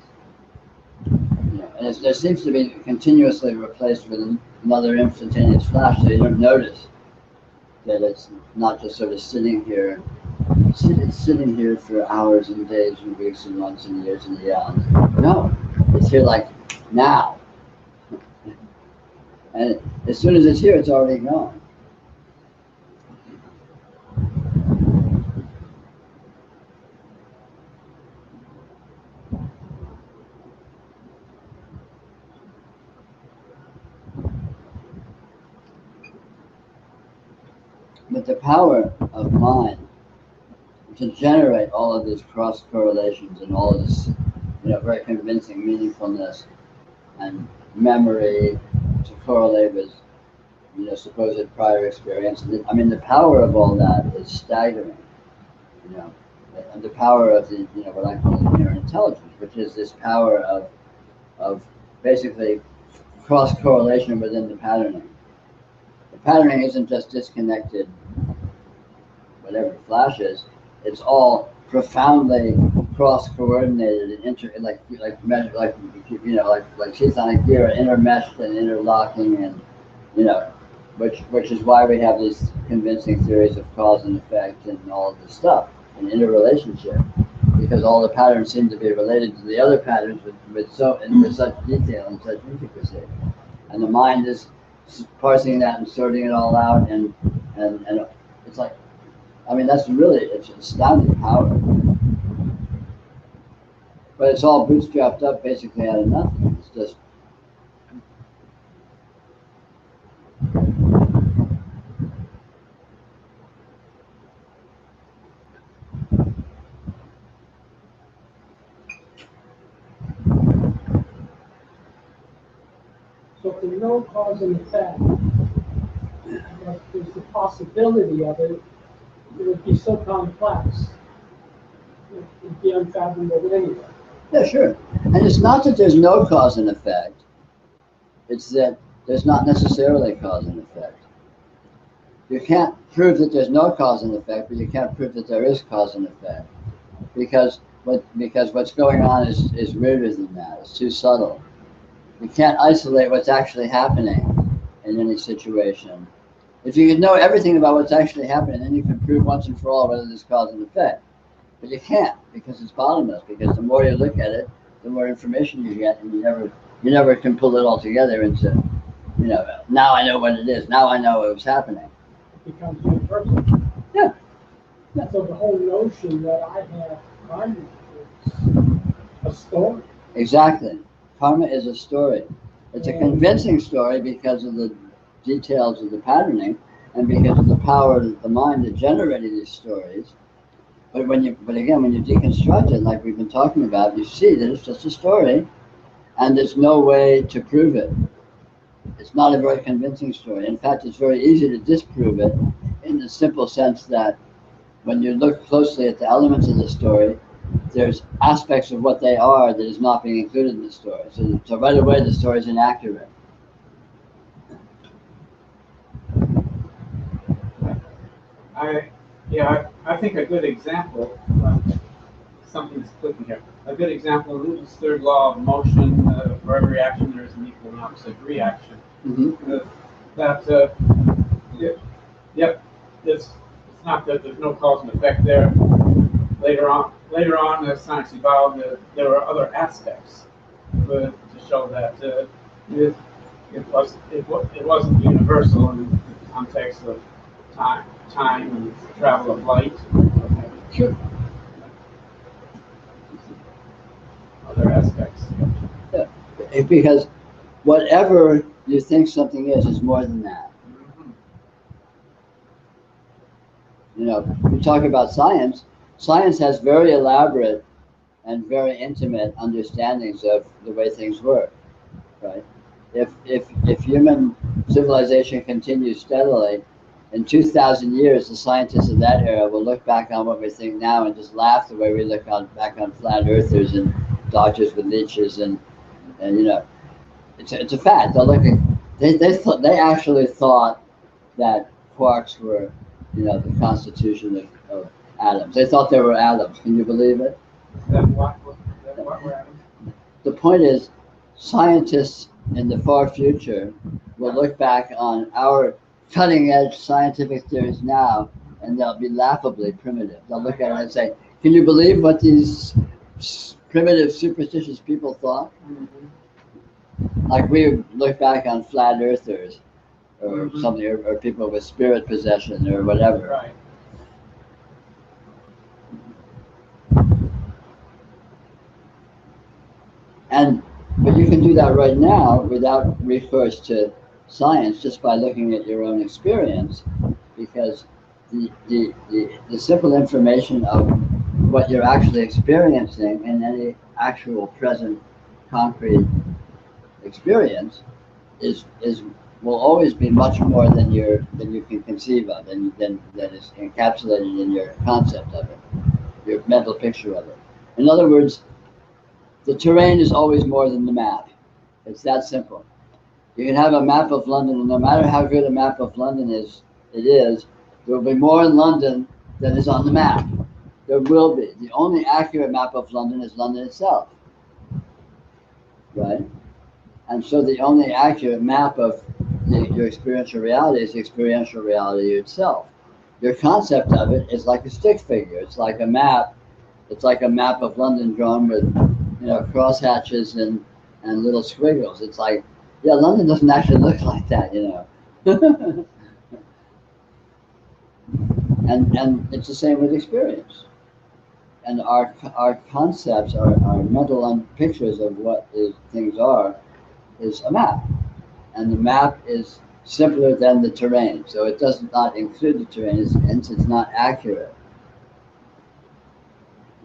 And there seems to be continuously replaced with another instantaneous flash, so you don't notice that it's not just sort of sitting here for hours and days and weeks and months and years and eons. No, it's here like now. And as soon as it's here, it's already gone. But the power of mind to generate all of these cross correlations and all of this, very convincing meaningfulness and memory to correlate with, supposed prior experience. And the power of all that is staggering. And the power of the, what I call inherent intelligence, which is this power of basically cross correlation within the patterning. The patterning isn't just disconnected, whatever flashes. It's all profoundly cross-coordinated and like chthonic gear, intermeshed and interlocking, and which is why we have these convincing theories of cause and effect and all of this stuff, and interrelationship, because all the patterns seem to be related to the other patterns with such detail and such intricacy. And the mind is parsing that and sorting it all out, and it's like, I mean, it's astounding power. But it's all bootstrapped up basically out of nothing. It's just, So if there's no cause and effect, but there's the possibility of it, it would be so complex. It'd be unfathomable anyway. yeah, sure. And it's not that there's no cause and effect. It's that there's not necessarily cause and effect. You can't prove that there's no cause and effect, but you can't prove that there is cause and effect. Because what's going on is weirder than that. It's too subtle. You can't isolate what's actually happening in any situation. If you could know everything about what's actually happening, then you can prove once and for all whether there's cause and effect. But you can't, because it's bottomless. Because the more you look at it, the more information you get, and you never can pull it all together into, now I know what it is. Now I know what was happening. It becomes universal. Yeah. So the whole notion that I have karma is a story. Exactly. Karma is a story. It's a convincing story because of the details of the patterning and because of the power of the mind that generated these stories. But again, when you deconstruct it, like we've been talking about, you see that it's just a story, and there's no way to prove it. It's not a very convincing story. In fact, it's very easy to disprove it in the simple sense that when you look closely at the elements of the story, there's aspects of what they are that is not being included in the story. So right away, the story is inaccurate. I think a good example, something's clicking here. A good example of Newton's third law of motion: for every action, there is an equal and opposite reaction. Mm-hmm. It's not that there's no cause and effect there. Later on, as science evolved, there were other aspects to show that it wasn't universal in the context of time and travel of light. Sure. Other aspects. Yeah. Because whatever you think something is more than that. We talk about science. Science has very elaborate and very intimate understandings of the way things work, right? If human civilization continues steadily, in 2,000 years, the scientists of that era will look back on what we think now and just laugh the way we look back on flat earthers and doctors with leeches and it's a fact. They're looking. They actually thought that quarks were, the constitution of atoms. They thought they were atoms. Can you believe it? The point is, scientists in the far future will look back on our cutting-edge scientific theories now, and they'll be laughably primitive. They'll look at it and say, "Can you believe what these primitive, superstitious people thought?" Like we look back on flat earthers, or something, or people with spirit possession, or whatever. Right. But you can do that right now without recourse to science, just by looking at your own experience, because the simple information of what you're actually experiencing in any actual present concrete experience will always be much more than you can conceive of, and than is encapsulated in your concept of it, your mental picture of it. In other words, the terrain is always more than the map. It's that simple. You can have a map of London, and no matter how good a map of London is, there will be more in London than is on the map. There will be. The only accurate map of London is London itself, right? And so the only accurate map of your experiential reality is the experiential reality itself. Your concept of it is like a stick figure. It's like a map. It's like a map of London drawn with, crosshatches and little squiggles. It's like, yeah, London doesn't actually look like that, and it's the same with experience. And our concepts, our mental pictures of what things are, is a map. And the map is simpler than the terrain. So it does not include the terrain, hence it's not accurate.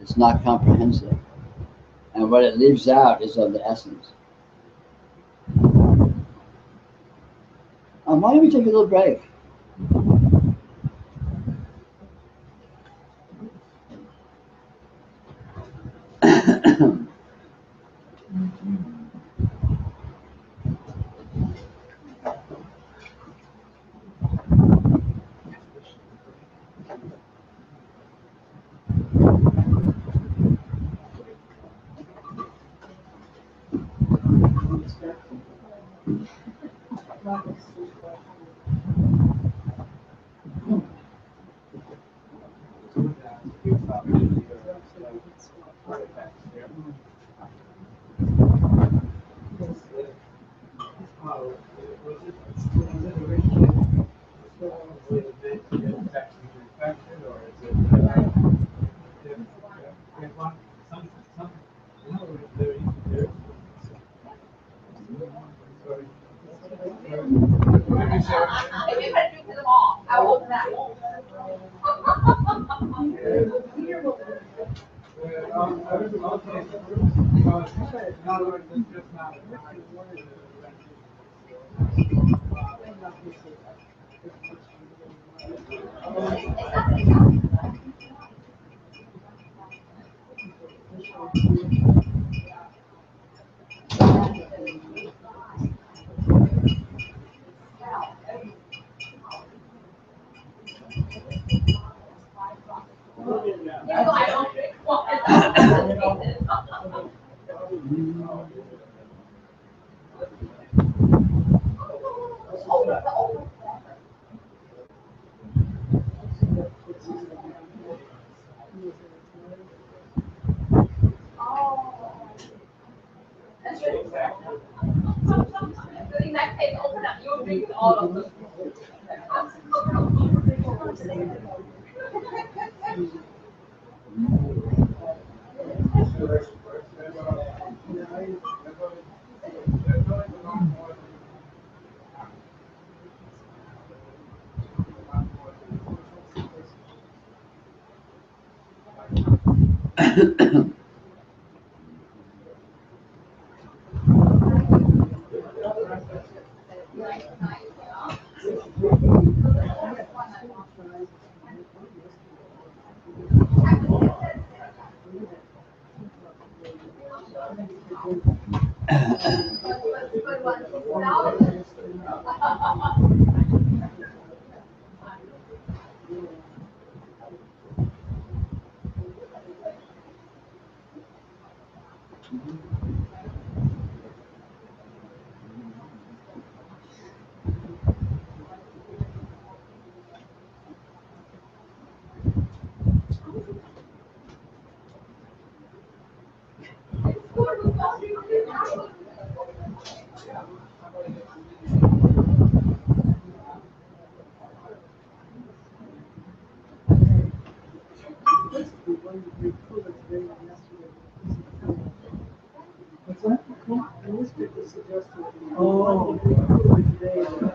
It's not comprehensive. And what it leaves out is of the essence. Why don't we take a little break?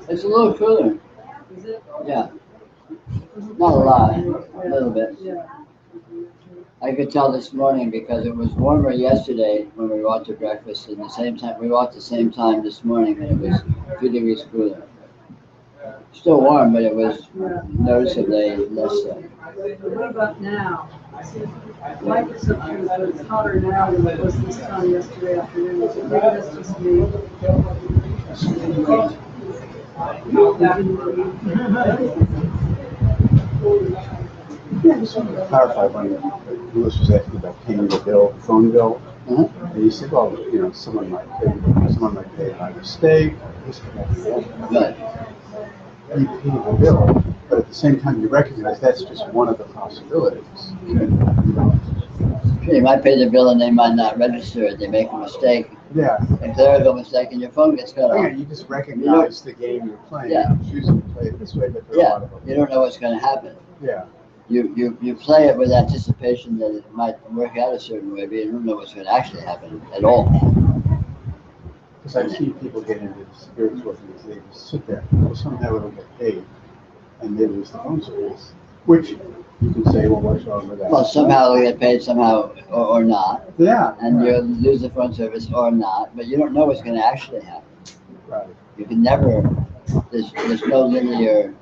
It's a little cooler. Yeah. Not a lot, a little bit. I could tell this morning because it was warmer yesterday when we walked to breakfast, and we walked the same time this morning, and it was 2 degrees cooler. Still warm, but it was noticeably less so. What about now? My perception is that it's hotter now than it was this time yesterday afternoon. So maybe that's just me. Clarify when Lewis was asking about paying the bill, phone bill. And you say, well, you know, someone might pay by mistake. This could happen. Right. You pay the bill, but at the same time, you recognize that's just one of the possibilities. You know? Sure, you might pay the bill and they might not register it. They make a mistake, Yeah. a clerical mistake, and your phone gets cut Yeah, off. you just recognize the game you're playing. Yeah. You're choosing to play it this way, but there are a Yeah, lot of them. you don't know what's going to happen. Yeah. You play it with anticipation that it might work out a certain way, but you don't know what's going to actually happen at all. Because I've seen people get into spiritual things, they just sit there, well, somehow it'll get paid, and they lose the phone service. Which you can say, well, what's wrong with that? Well, somehow we get paid, somehow or not, Yeah. and yeah. you lose the phone service or not, but you don't know what's going to actually happen. Right. You can never. There's no linear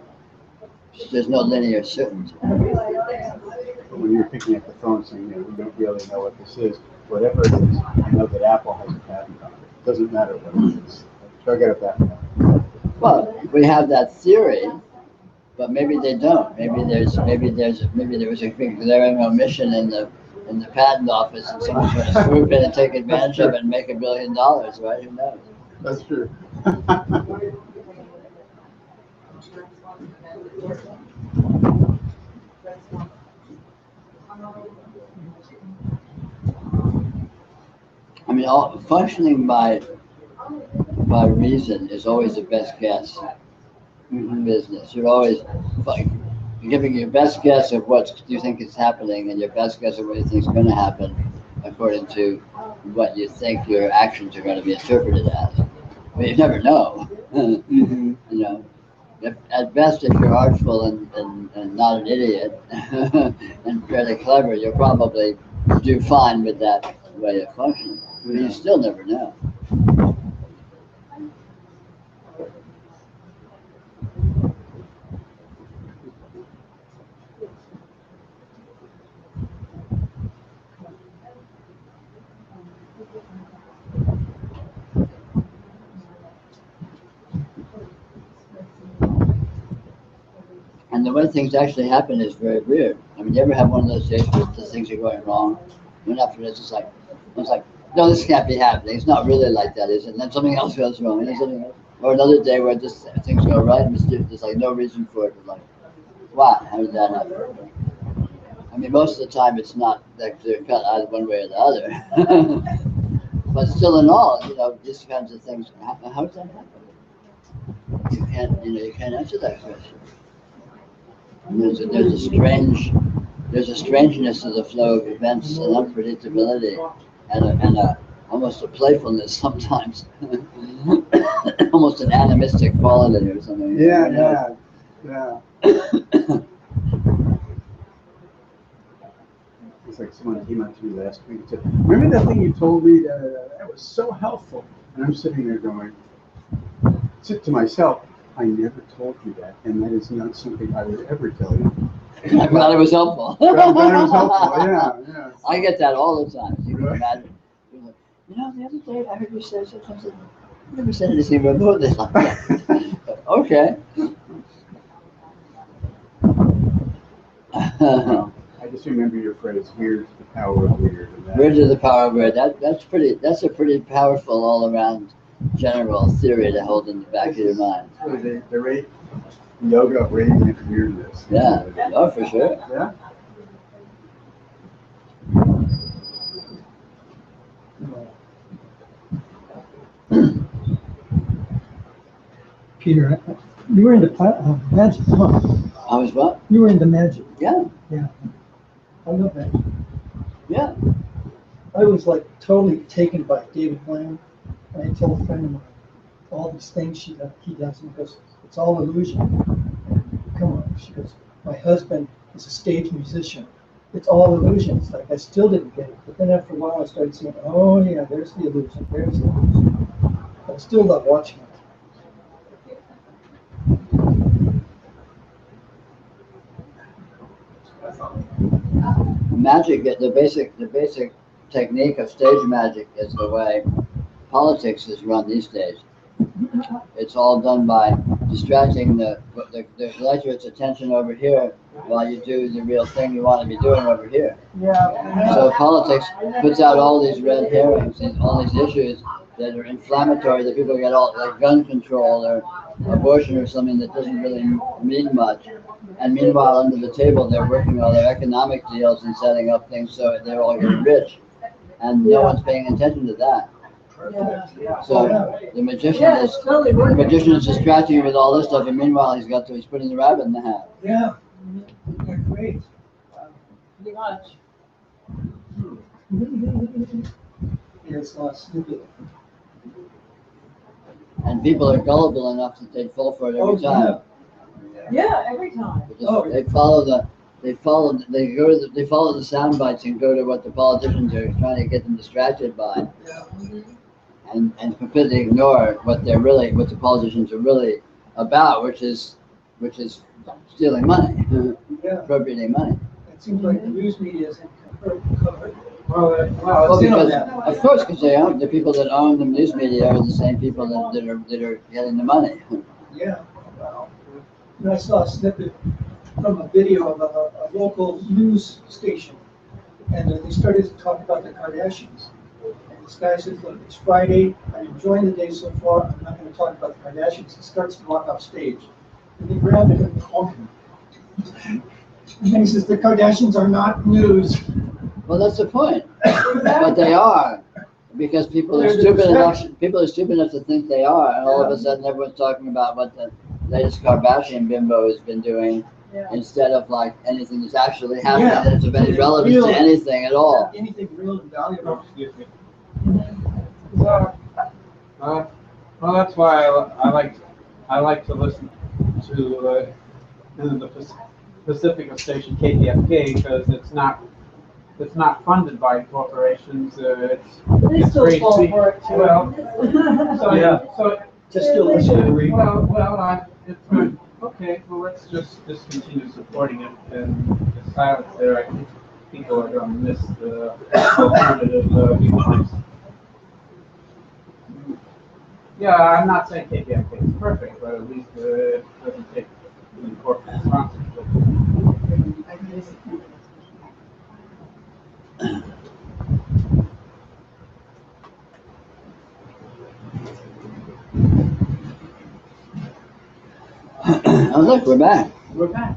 certainty. But when you're picking up the phone saying, you know, we don't really know what this is, whatever it is, I know that Apple has a patent on it. It doesn't matter what it is. So I get a patent on it. Well, we have that theory, but maybe they don't. Maybe there was a big glaring omission in the patent office, and someone's going to swoop in and take advantage of it and make $1 billion, right? Who knows? That's true. I mean, functioning by reason is always the best guess in business. You're always giving your best guess of what you think is happening and your best guess of what you think is going to happen according to what you think your actions are going to be interpreted as. But you never know. You know, at best, if you're artful and not an idiot and fairly clever, you'll probably do fine with that way of functioning. But you still never know. And the way things actually happen is very weird. I mean, you ever have one of those days where the things are going wrong? And after it's like, no, this can't be happening. It's not really like that, is it? And then something else goes wrong, and then something else. Or another day where just things go right, and there's like no reason for it. It's like, wow, how did that happen? I mean, most of the time it's not that they're cut either one way or the other. But still, in all, you know, these kinds of things. How does that happen? You can't answer that question. And there's a strangeness to the flow of events, an unpredictability, and almost a playfulness sometimes, almost an animistic quality or something. Yeah. It's like someone came up to me last week and said, remember that thing you told me that was so helpful? And I'm sitting there going, to myself, I never told you that, and that is not something I would ever tell you. I'm glad it was helpful. I'm glad it was helpful, yeah. I get that all the time. You can imagine. You know, the other day I heard you say something. I never said anything remotely like that. Okay. I just remember your phrase, weird to the power of weird. Weird to the power of weird. That's a pretty powerful all around general theory to hold in the back of your mind. Really the yoga of radiant weirdness. Yeah, oh, for sure. Yeah. Peter, you were into magic, huh? I was what? You were into magic. Yeah. I love magic. Yeah. I was like totally taken by David Blaine. And I told a friend of mine all these things he does, and he goes, it's all illusion. Come on, she goes, my husband is a stage musician. It's all illusion. It's like I still didn't get it. But then after a while I started seeing, oh yeah, there's the illusion, there's the illusion. But I still love watching it. Magic, the basic technique of stage magic is the way politics is run these days. It's all done by distracting the electorate's attention over here while you do the real thing you want to be doing over here. Yeah. So politics puts out all these red herrings and all these issues that are inflammatory, that people get all, like gun control or abortion or something that doesn't really mean much. And meanwhile, under the table, they're working all their economic deals and setting up things so they're all getting rich. And no one's paying attention to that. So the magician is distracting you with all this stuff, and meanwhile he's putting the rabbit in the hat. Yeah. They're great. Pretty much. It's not stupid. And people are gullible enough that they'd fall for it every time. Yeah, every time. They follow the sound bites and go to what the politicians are trying to get them distracted by. And completely ignore what the politicians are really about, which is stealing money, appropriating money. It seems like the news media is covered. Well, because, of course, because the people that own the news media are the same people that are getting the money. Yeah. Well, I saw a snippet from a video of a local news station, and they started to talk about the Kardashians. And this guy says, "Look, it's Friday. I'm enjoying the day so far. I'm not going to talk about the Kardashians." He starts to walk off stage, and they grab him and call him. And he says, "The Kardashians are not news." Well, that's the point. But they are, because people are stupid enough to think they are, and all of a sudden everyone's talking about what the latest Kardashian bimbo has been doing, instead of like anything that's actually happening that's of any relevance to anything at all. Anything real and valuable. Well, that's why I like to listen to the Pacifica station KPFK, because it's not funded by corporations. It's still free fall speech. for it too. Well, so Just still listen to read. it's good. Okay, well, let's just continue supporting it, and the silence there, I think people are going to miss the alternative viewpoints. Yeah, I'm not saying KPFK is perfect, but at least it doesn't take the corporate sponsorship. Oh, look, we're back. We're back.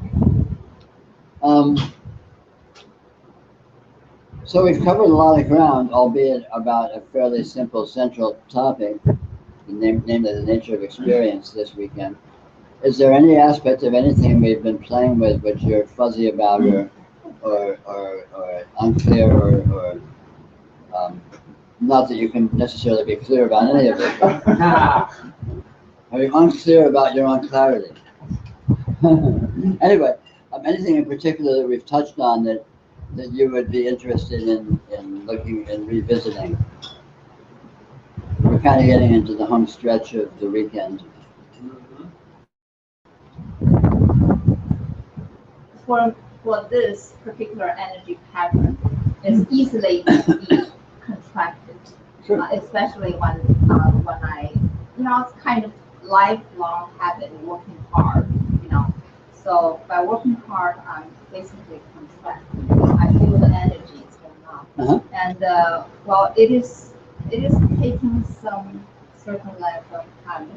So we've covered a lot of ground, albeit about a fairly simple central topic, namely the nature of experience this weekend. Is there any aspect of anything we've been playing with which you're fuzzy about or unclear or not that you can necessarily be clear about any of it? Are you unclear about your own clarity? Anyway, anything in particular that we've touched on that you would be interested in looking and revisiting? We're kind of getting into the home stretch of the weekend. For this particular energy pattern, it's easily to be contracted, especially when I, it's kind of lifelong habit working hard, So by working hard, I'm basically contracting. I feel the energy is going up, and it is taking some certain level of time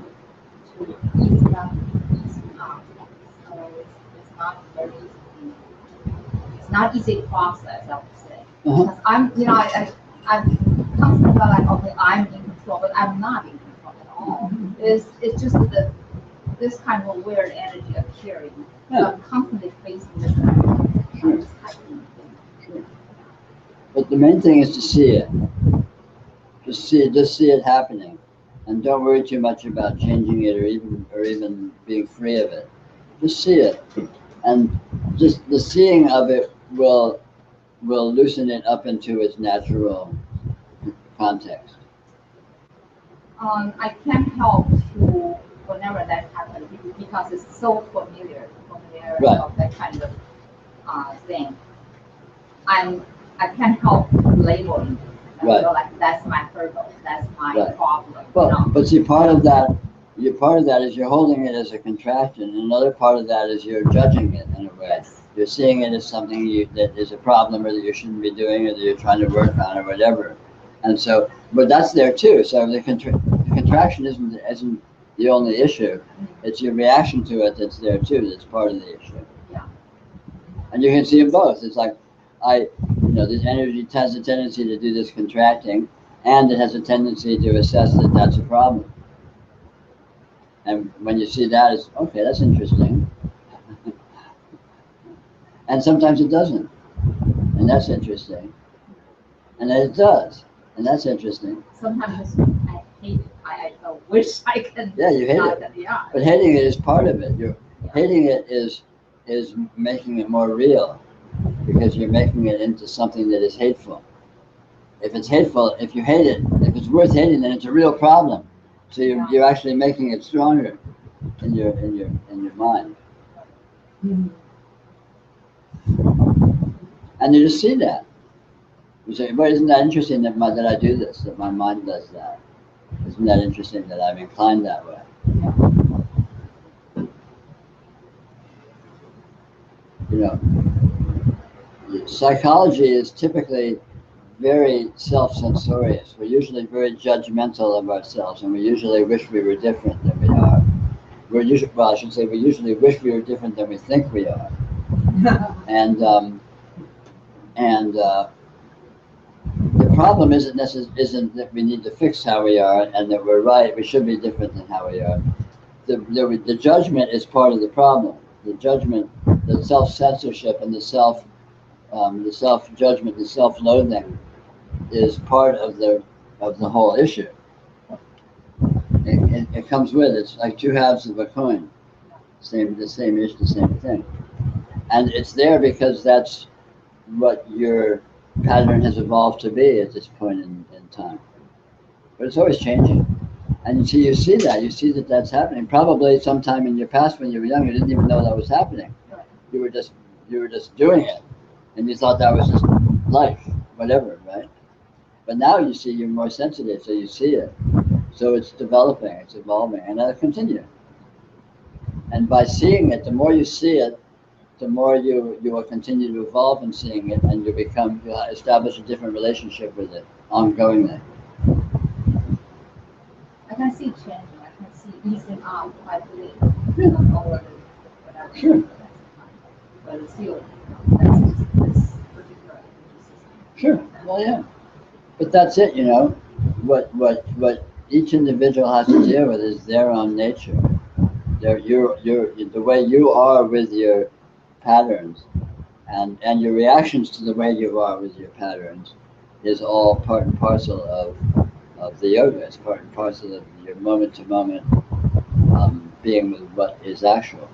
to ease it up, ease it up. So it's not very easy. It's not easy process, I would say. Because I'm constantly like, okay, I'm in control, but I'm not in control at all. It's just this kind of a weird energy appearing. I'm constantly facing this kind of thing. But the main thing is to see it. Just see it happening, and don't worry too much about changing it or even being free of it. Just see it, and just the seeing of it will loosen it up into its natural context. I can't help to whenever that happens because it's so familiar of that kind of thing. I can't help labeling it. Right. So like that's my hurdle, that's my problem. Well, but see, part of that part of that is you're holding it as a contraction, and another part of that is you're judging it in a way. Yes. You're seeing it as something that is a problem, or that you shouldn't be doing, or that you're trying to work on, or whatever. And so, but that's there too. So the contraction isn't the only issue. It's your reaction to it that's there too. That's part of the issue. Yeah. And you can see them both. It's like this energy has a tendency to do this contracting, and it has a tendency to assess that that's a problem. And when you see that, it's okay. That's interesting. And sometimes it doesn't, and that's interesting. And then it does, and that's interesting. Sometimes I hate it. I wish I can. Yeah, you hate it. Yeah. But hating it is part of it. Hating it is making it more real, because you're making it into something that is hateful. If it's hateful, if you hate it, if it's worth hating, then it's a real problem. So you're actually making it stronger in your mind. Mm-hmm. And you just see that. You say, "Well, isn't that interesting that I do this? That my mind does that? Isn't that interesting that I'm inclined that way?" Psychology is typically very self-censorious. We're usually very judgmental of ourselves, and we usually wish we were different than we are. We usually wish we were different than we think we are. And the problem isn't that we need to fix how we are and that we're right. We should be different than how we are. The judgment is part of the problem. The judgment, the self-censorship, and the self-judgment, the self-loathing is part of the whole issue. It comes with it. It's like two halves of a coin. The same thing. And it's there because that's what your pattern has evolved to be at this point in time. But it's always changing. And you see that. You see that that's happening. Probably sometime in your past when you were young, you didn't even know that was happening. You were just doing it. And you thought that was just life, whatever, right? But now you see you're more sensitive, so you see it. So it's developing, it's evolving, and that'll continue. And by seeing it, the more you see it, the more you will continue to evolve in seeing it, and you'll establish a different relationship with it ongoingly. I can see changing. I can see easing out quite a bit over whatever. Sure. But it's still, that's this particular system. Sure. Well, yeah. But that's it. What each individual has to deal with is their own nature. The way you are with your patterns, and your reactions to the way you are with your patterns, is all part and parcel of the yoga. It's part and parcel of your moment to moment being with what is actual.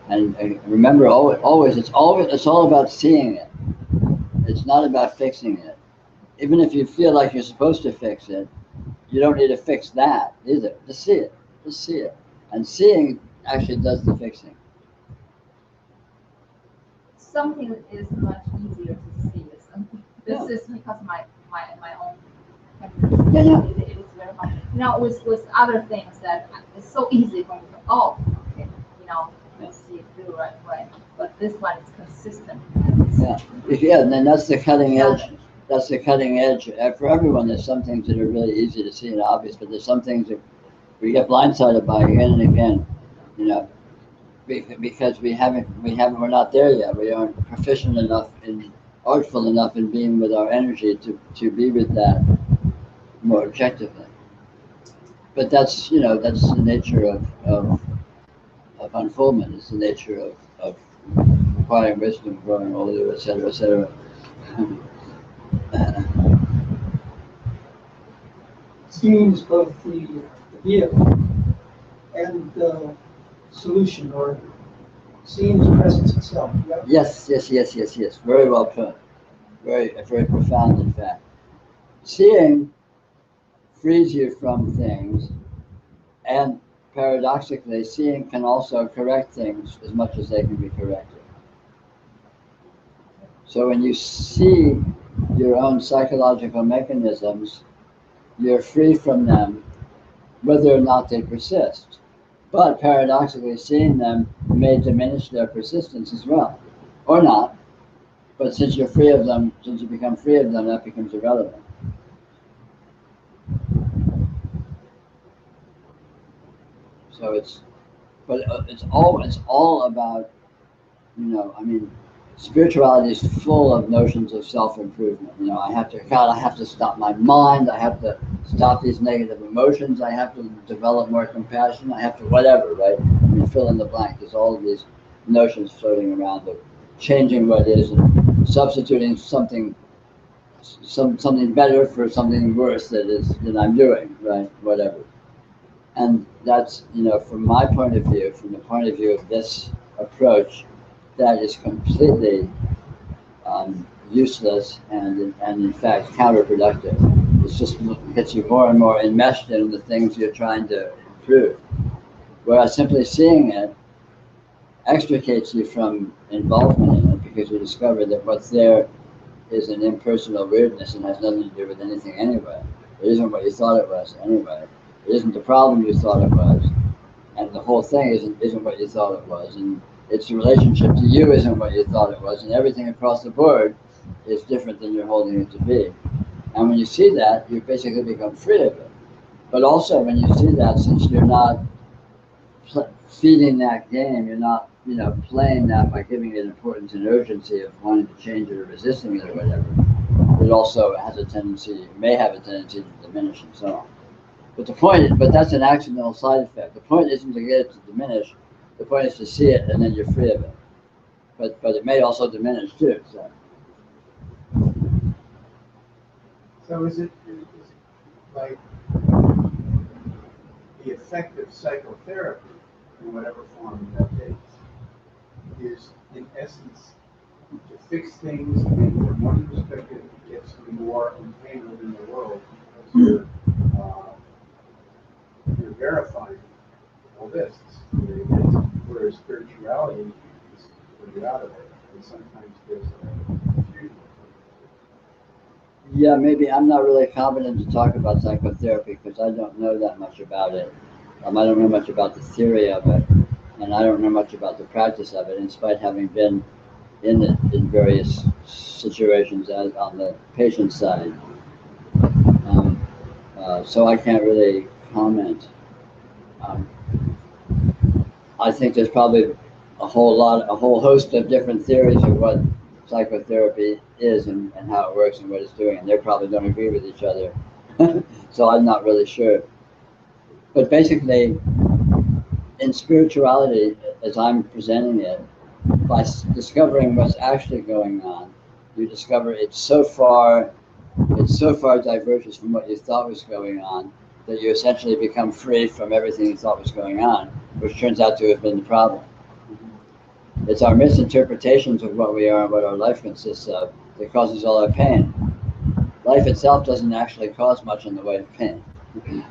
And remember, always, it's all about seeing it. It's not about fixing it. Even if you feel like you're supposed to fix it, you don't need to fix that either. Just see it. Just see it. And seeing actually does the fixing. Something is much easier to see. This is because my own. Yeah. It is very hard. With other things that it's so easy for me to okay, let's see it through right away. But this one is consistent. Yeah, and then that's the cutting edge. That's the cutting edge. For everyone, there's some things that are really easy to see and obvious, but there's some things that we get blindsided by again and again, because we're not there yet. We aren't proficient enough artful enough in being with our energy to be with that more objectively. But that's the nature of unfoldment. It's the nature of acquiring wisdom, growing older, etc., etc. Seeing is both the vehicle and the solution, or seeing is presence itself. Right? Yes. Very well put. Very profound, in fact. Seeing frees you from things, and paradoxically, seeing can also correct things as much as they can be corrected. So when you see your own psychological mechanisms, you're free from them, whether or not they persist. But paradoxically, seeing them may diminish their persistence as well, or not. But since you're free of them, since you become free of them, that becomes irrelevant. So it's all about, I mean, spirituality is full of notions of self-improvement. I have to stop my mind. I have to stop these negative emotions. I have to develop more compassion. I have to whatever, right? I mean, fill in the blank. There's all of these notions floating around of changing what is and substituting something better for something worse that I'm doing, right? Whatever. And that's, from my point of view, from the point of view of this approach, that is completely useless and in fact counterproductive. It's just gets you more and more enmeshed in the things you're trying to improve. Whereas simply seeing it extricates you from involvement in it, because you discover that what's there is an impersonal weirdness and has nothing to do with anything anyway. It isn't what you thought it was anyway. It isn't the problem you thought it was, and the whole thing isn't what you thought it was, and its relationship to you isn't what you thought it was, and everything across the board is different than you're holding it to be. And when you see that, you basically become free of it. But also, when you see that, since you're not feeding that game, you're not playing that by giving it importance and urgency of wanting to change it or resisting it or whatever, it also may have a tendency to diminish and so on. But that's an accidental side effect. The point isn't to get it to diminish. The point is to see it, and then you're free of it. But it may also diminish too. So is it like the effect of psychotherapy, in whatever form that takes, is in essence to fix things, and from one perspective it gets you more entangled in the world because you're verifying all this. Whereas spirituality is when you're out of it, and sometimes there's a confusion. Yeah, maybe I'm not really competent to talk about psychotherapy because I don't know that much about it. I don't know much about the theory of it, and I don't know much about the practice of it, in spite of having been in it in various situations as on the patient side. So I can't really comment. I think there's probably a whole host of different theories of what psychotherapy is and how it works and what it's doing, and they probably don't agree with each other. So I'm not really sure. But basically, in spirituality, as I'm presenting it, by discovering what's actually going on, you discover it's so far diverges from what you thought was going on that you essentially become free from everything you thought was going on, which turns out to have been the problem. It's our misinterpretations of what we are and what our life consists of that causes all our pain. Life itself doesn't actually cause much in the way of pain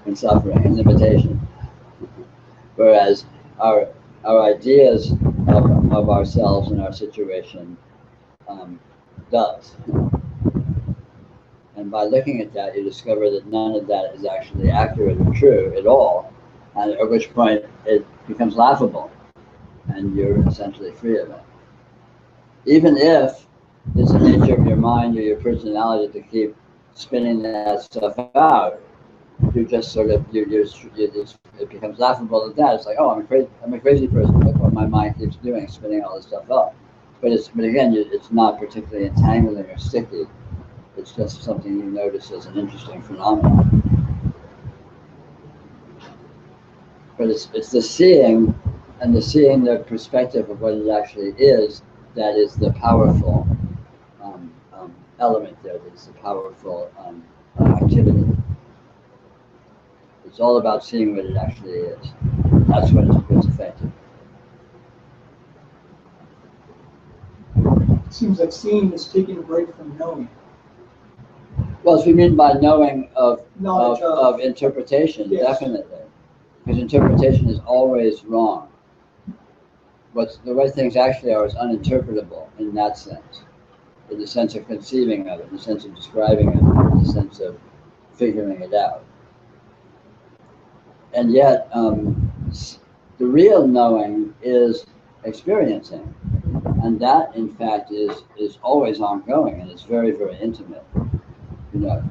and suffering and limitation. Whereas our ideas of ourselves and our situation does. And by looking at that, you discover that none of that is actually accurate or true at all, and at which point it becomes laughable, and you're essentially free of it. Even if it's the nature of your mind or your personality to keep spinning that stuff out, you just sort of it becomes laughable at that. It's like, oh, I'm a crazy person. Look what my mind keeps doing, spinning all this stuff up. But again, it's not particularly entangling or sticky. It's just something you notice as an interesting phenomenon. But it's the seeing, and the perspective of what it actually is, that is the powerful element there. That's the powerful activity. It's all about seeing what it actually is. That's what's effective. It seems like seeing is taking a break from knowing. Well, if you mean by knowing of Knowledge interpretation, yes. Definitely. Because interpretation is always wrong. The way things actually are is uninterpretable in that sense. In the sense of conceiving of it, in the sense of describing it, in the sense of figuring it out. And yet, the real knowing is experiencing. And that, in fact, is always ongoing, and it's very, very intimate. You know,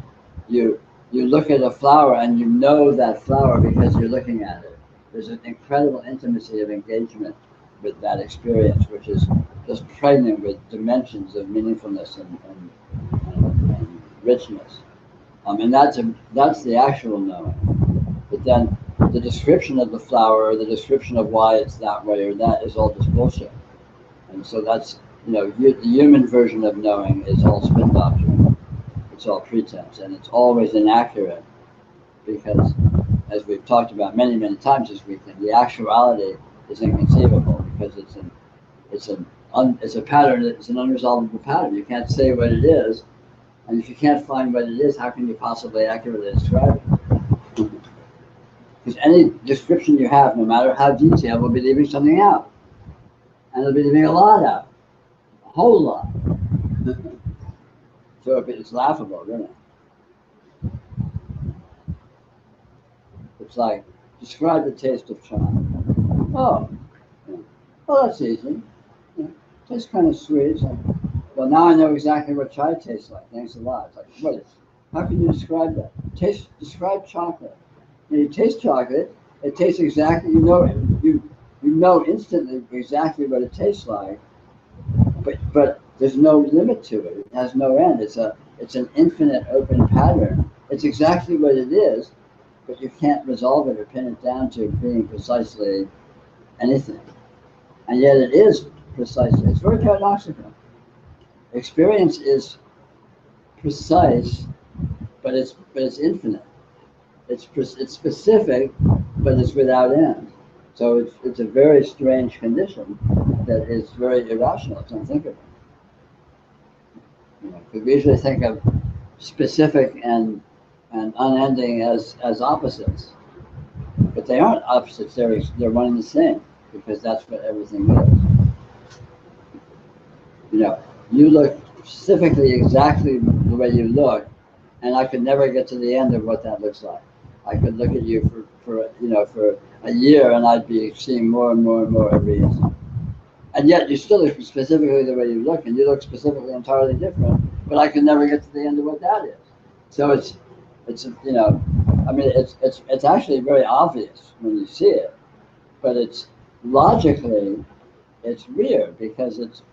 you look at a flower and you know that flower because you're looking at it. There's an incredible intimacy of engagement with that experience, which is just pregnant with dimensions of meaningfulness and richness. And that's the actual knowing. But then the description of the flower, or the description of why it's that way or that, is all just bullshit. And so that's, the human version of knowing is all spin doctrine. It's all pretense, and it's always inaccurate because, as we've talked about many, many times this weekend, the actuality is inconceivable because it's a pattern. It's an unresolvable pattern. You can't say what it is, and if you can't find what it is, how can you possibly accurately describe it? Because any description you have, no matter how detailed, will be leaving something out, and it'll be leaving a lot out, a whole lot. So it's laughable, isn't it? It's like, describe the taste of chai. Oh, well, that's easy. Tastes kind of sweet. So, well, now I know exactly what chai tastes like. Thanks a lot. It's like, how can you describe that? Describe chocolate. When you taste chocolate, it tastes exactly, you know instantly exactly what it tastes like, but there's no limit to it. It has no end. It's an infinite open pattern. It's exactly what it is, but you can't resolve it or pin it down to being precisely anything. And yet it is precisely. It's very paradoxical. Experience is precise, but it's infinite. It's specific, but it's without end. So it's a very strange condition that is very irrational. It's unthinkable. We usually think of specific and unending as opposites, but they aren't opposites. They're one and the same because that's what everything is. You look specifically exactly the way you look, and I could never get to the end of what that looks like. I could look at you for a year, and I'd be seeing more and more and more every instant. And yet you still look specifically the way you look, and you look specifically entirely different, but I could never get to the end of what that is. So it's actually very obvious when you see it, but it's logically, it's weird because it's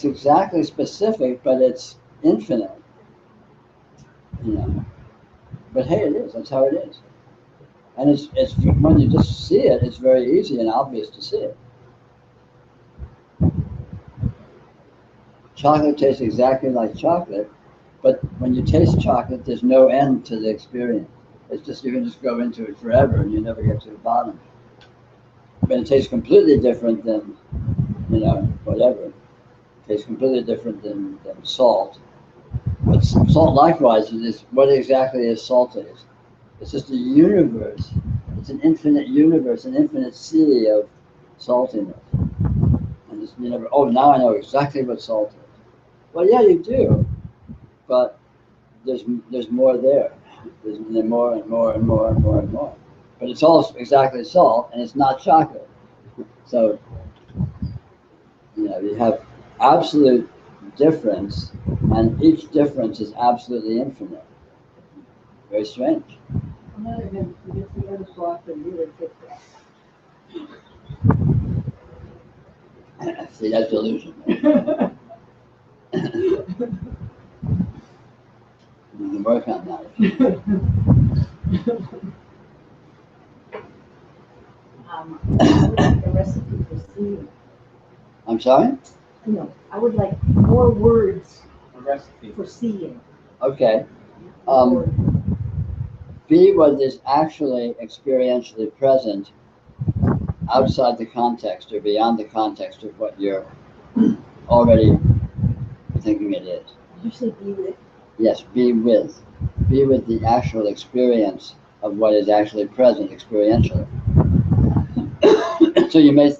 exactly specific, but it's infinite. But hey, it is. That's how it is. And it's when you just see it, it's very easy and obvious to see it. Chocolate tastes exactly like chocolate, but when you taste chocolate, there's no end to the experience. It's just, you can just go into it forever and you never get to the bottom. But it tastes completely different than, whatever. It tastes completely different than salt. But salt likewise is what exactly is salt is. It's just a universe. It's an infinite universe, an infinite sea of saltiness. And just, now I know exactly what salt is. Well, yeah, you do, but there's more there. There's more and more and more and more and more. But it's all exactly salt, and it's not chocolate. So, you have absolute difference, and each difference is absolutely infinite. Very strange. See, that's delusion. You can work on that. I would like a recipe for seeing. I'm sorry? I would like more words A recipe. for seeing. Okay. Be what is actually experientially present outside the context or beyond the context of what you're already thinking it is. Did you say be with? Yes, be with. Be with the actual experience of what is actually present experientially. So you may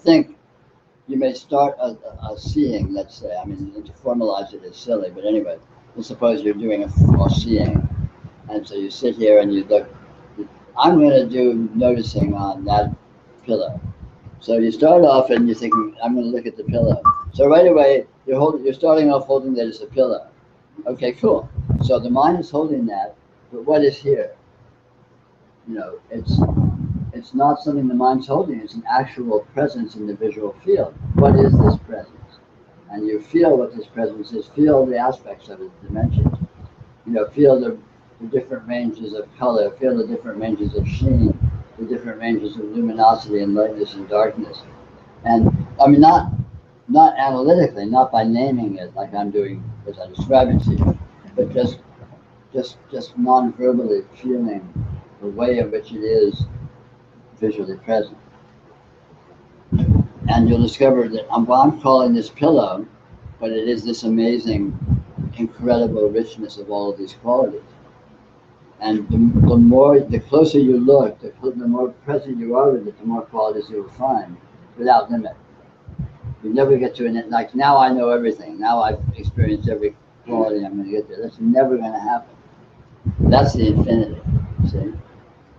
start a seeing, let's say. I mean, to formalize it is silly, but anyway, let's suppose you're doing a seeing, and so you sit here and you look. I'm going to do noticing on that pillow. So you start off and you're thinking, I'm going to look at the pillow. So right away, you're starting off holding that as a pillow. Okay, cool. So the mind is holding that, but what is here? You know, it's not something the mind's holding. It's an actual presence in the visual field. What is this presence? And you feel what this presence is. Feel the aspects of it, the dimensions. You know, feel the different ranges of color. Feel the different ranges of sheen, the different ranges of luminosity and lightness and darkness. And I mean, not analytically, not by naming it like I'm doing as I describe it to you, but just non-verbally feeling the way in which it is visually present. And you'll discover that I'm calling this pillow, but it is this amazing, incredible richness of all of these qualities. And the closer you look, the more present you are with it, the more qualities you will find, without limit. You never get to an, like, now I know everything. Now I've experienced every quality I'm going to get there. That's never going to happen. That's the infinity. See? Do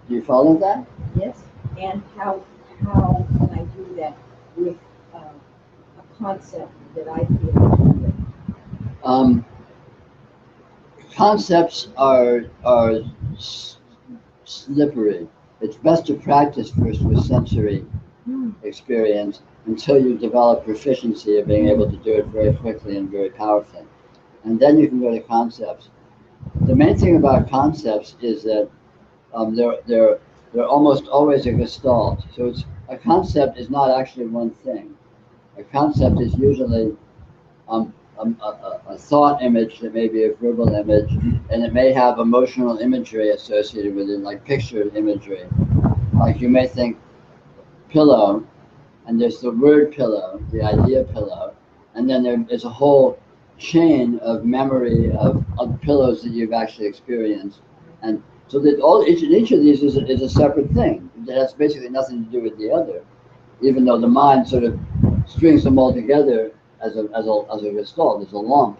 you follow that? Yes. And how can I do that with a concept that I feel? Concepts are slippery. It's best to practice first with sensory experience until you develop proficiency of being able to do it very quickly and very powerfully. And then you can go to concepts. The main thing about concepts is that they're almost always a gestalt. So a concept is not actually one thing. A concept is usually a thought image that may be a verbal image, and it may have emotional imagery associated with it, like picture imagery. Like you may think pillow, and there's the word pillow, the idea pillow, and then there is a whole chain of memory of pillows that you've actually experienced. And so that each of these is a separate thing. That has basically nothing to do with the other, even though the mind sort of strings them all together as a gestalt, as a lump,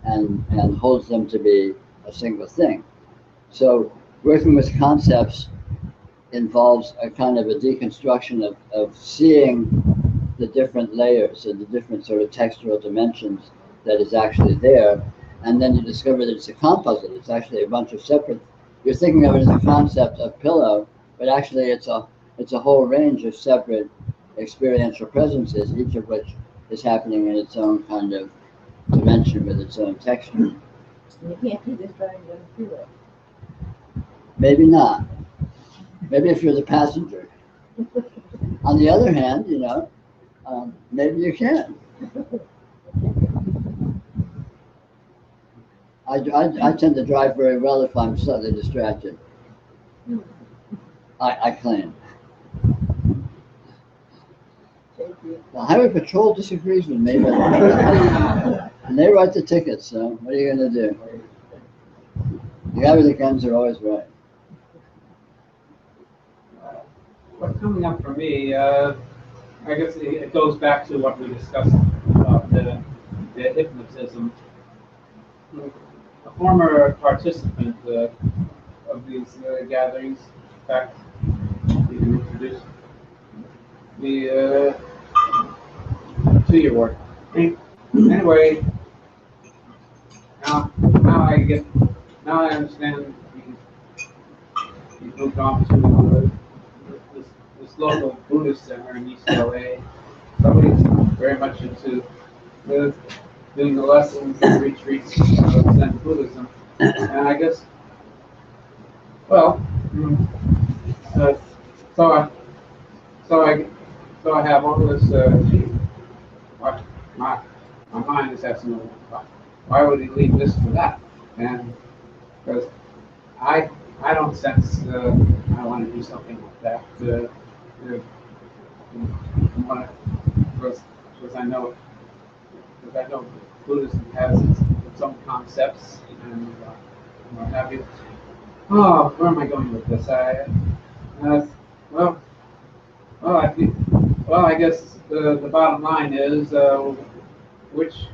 and holds them to be a single thing. So working with concepts involves a kind of a deconstruction of seeing the different layers and the different sort of textural dimensions that is actually there. And then you discover that it's a composite. It's actually a bunch of separate, you're thinking of it as a concept of pillow, but actually it's a whole range of separate experiential presences, each of which is happening in its own kind of dimension with its own texture. You can't do this driving down the freeway. Maybe not. Maybe if you're the passenger. On the other hand, you know, maybe you can. I tend to drive very well if I'm slightly distracted. I claim. The highway patrol disagrees with me, but and they write the tickets, so what are you going to do? The guy with the guns are always right. What's coming up for me, I guess it goes back to what we discussed about the hypnotism. A former participant of these gatherings, in fact, you can introduce the to your work. Anyway, now I understand you moved on to this local Buddhist center in East LA. Somebody's very much into doing the lessons and retreats of Zen Buddhism, and I guess, well, so I have all this. My mind is asking, why would he leave this for that? And because I don't sense I want to do something like that. Because I know Buddhism has its own concepts and what have you. Oh, where am I going with this? I guess the bottom line is which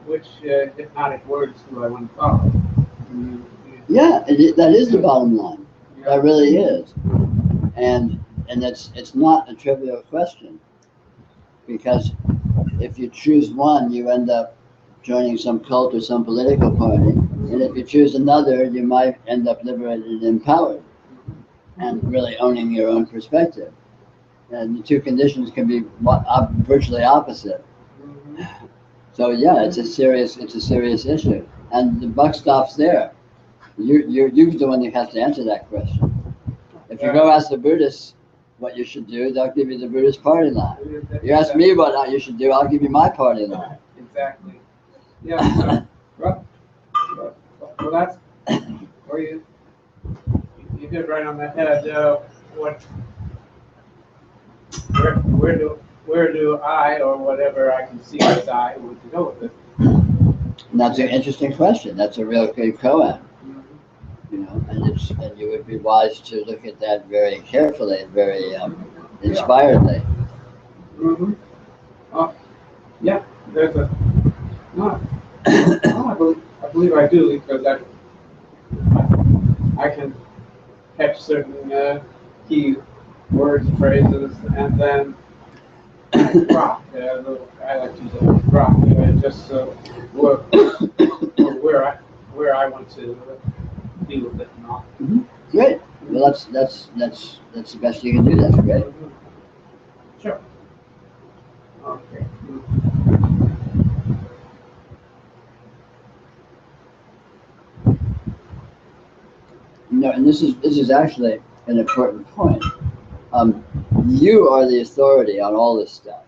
which hypnotic words do I want to follow? Mm, Yeah, that is the bottom line. yeah. That really is. And it's not a trivial question, because if you choose one, you end up joining some cult or some political party, and if you choose another, you might end up liberated and empowered, and really owning your own perspective. And the two conditions can be virtually opposite. So yeah, it's a serious issue, and the buck stops there. You're the one that has to answer that question. If you go ask the Buddhists what you should do, they'll give you the Buddhist party line. You ask me what you should do, I'll give you my party line. Exactly. Yeah. So, well, that's where you hit right on the head. Where do I, or whatever I can see as I, would go with it? And that's an interesting question. That's a real good koan. You know, and you would be wise to look at that very carefully and very inspiredly. Mm-hmm. Yeah, there's a. No, I believe I do, because I can catch certain key words and phrases, and then I drop. I like to use the word drop, just where I want to be with it and all. Mm-hmm. Great. Well, that's the best you can do. That's great. Sure. Okay. No, and this is actually an important point. You are the authority on all this stuff.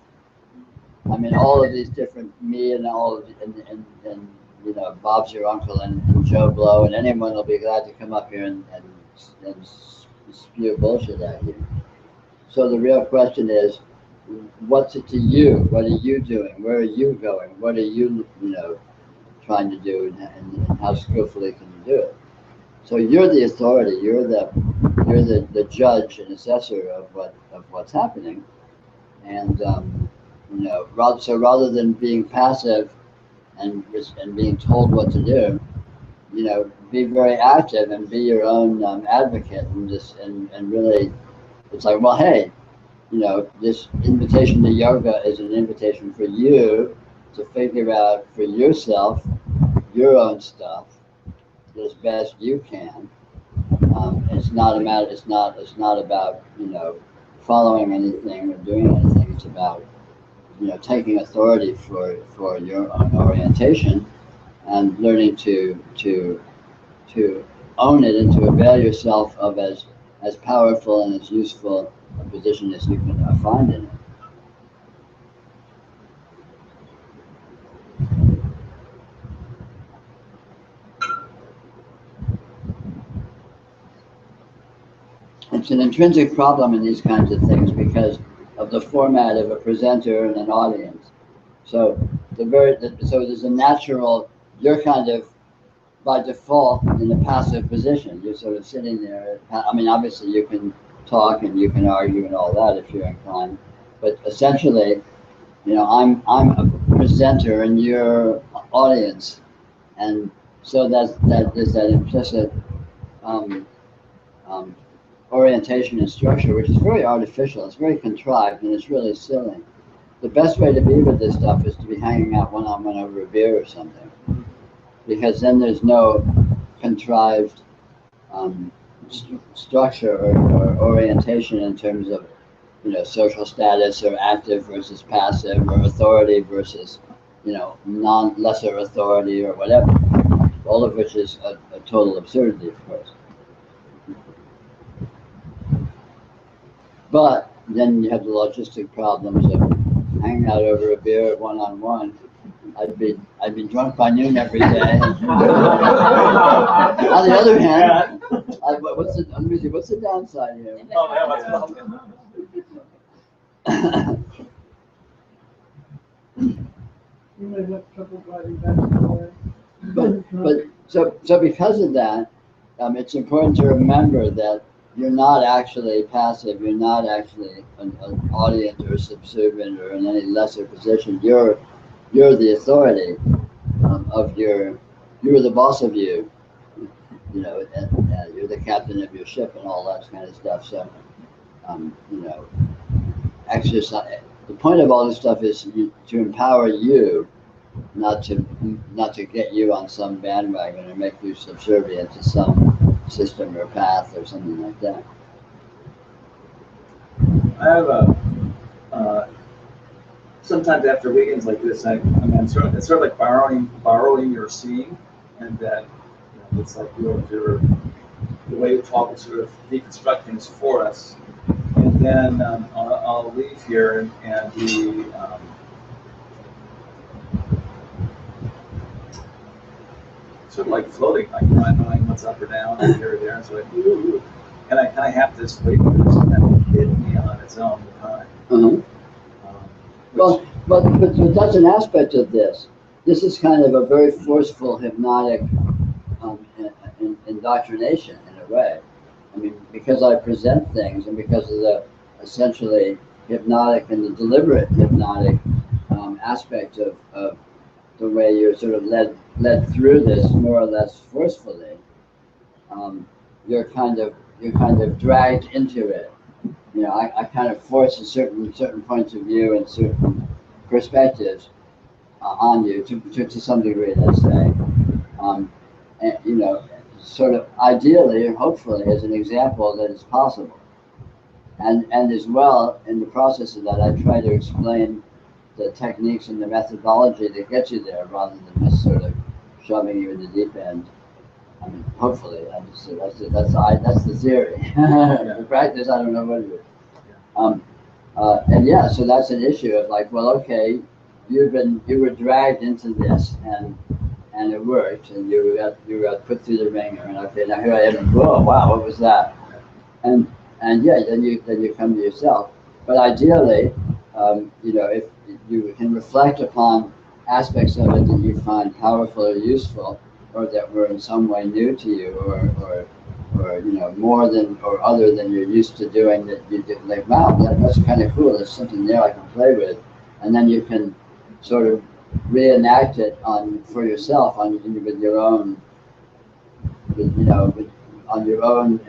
I mean, all of these different, me and all of, and you know, Bob's your uncle and Joe Blow, and anyone will be glad to come up here and spew bullshit at you. So the real question is, what's it to you? What are you doing? Where are you going? What are you trying to do, and how skillfully can you do it? So you're the authority. You're the judge and assessor of what's happening, and rather than being passive and being told what to do, be very active and be your own advocate, and really, it's like, well, hey, this invitation to yoga is an invitation for you to figure out for yourself your own stuff as best you can. It's not about following anything or doing anything. It's about taking authority for your own orientation and learning to own it and to avail yourself of as powerful and as useful a position as you can find in it. It's an intrinsic problem in these kinds of things because of the format of a presenter and an audience. So there's a natural, you're kind of by default in a passive position. You're sort of sitting there. I mean, obviously you can talk and you can argue and all that if you're inclined, but essentially, I'm a presenter and you're audience, and so there's that implicit orientation and structure, which is very artificial. It's very contrived and it's really silly. The best way to be with this stuff is to be hanging out one-on-one over a beer or something, because then there's no contrived structure or orientation in terms of social status or active versus passive or authority versus lesser authority or whatever, all of which is a total absurdity, of course. But then you have the logistic problems of hanging out over a beer one-on-one. I'd be drunk by noon every day. On the other hand, what's the downside here? You may have trouble driving back to the But so because of that, it's important to remember that you're not actually passive. You're not actually an audience or subservient or in any lesser position. You're the authority, of your, you are the boss of you, you know, and you're the captain of your ship and all that kind of stuff. So, you know, exercise. The point of all this stuff is to empower you, not to get you on some bandwagon or make you subservient to some system or path or something like that. I have sometimes after weekends like this, I mean, it's sort of like borrowing your seeing, and that, you know, it's like the way you talk is sort of deconstruct things for us, and then I'll leave here and be sort of like floating, like not knowing what's up or down, and here or there, and so like, ooh, and I kind of have this wait for this to kind of hit me on its own time. Well, but that's an aspect of this. This is kind of a very forceful hypnotic indoctrination in a way. I mean, because I present things and because of the essentially hypnotic and the deliberate hypnotic aspect of the way you're sort of led through this more or less forcefully, you're kind of dragged into it. You know, I kind of force certain points of view and certain perspectives on you to some degree, let's say. And, you know, sort of ideally or hopefully as an example that it's possible. And as well, in the process of that, I try to explain the techniques and the methodology that get you there rather than just sort of shoving you in the deep end. I mean, hopefully, that's the theory. The practice, I don't know what it is. And yeah, so that's an issue of like, well, okay, you were dragged into this, and it worked, and you got put through the ringer, and okay, now here I am, and whoa, wow, what was that? And yeah, then you come to yourself. But ideally, you know, if you can reflect upon aspects of it that you find powerful or useful, or that were in some way new to you, or you know, more than or other than you're used to doing, that you did, like, wow, that's kind of cool. There's something there I can play with, and then you can sort of reenact it for yourself with your own, on your own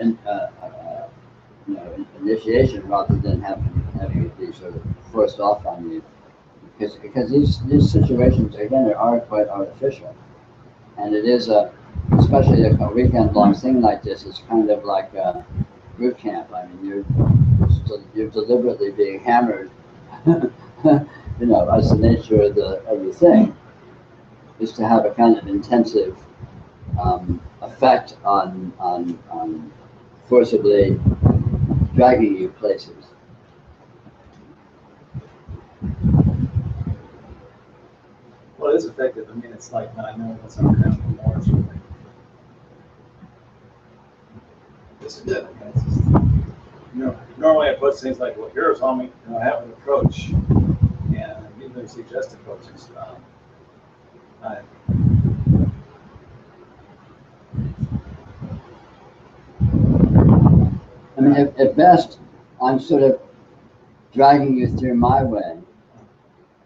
you know, initiation, rather than having it be sort of forced off on you, because these situations again are quite artificial. And it is especially a weekend-long thing like this, is kind of like a boot camp. I mean, you're deliberately being hammered. You know, as the nature of the thing is to have a kind of intensive effect on forcibly dragging you places. Well, it is effective. I mean, it's like when I know what's up down the more, sort of like, this is it. It's just, you know, normally I put things like, well, here's how I have an approach, and even suggest approaches. I mean, at best, I'm sort of dragging you through my way,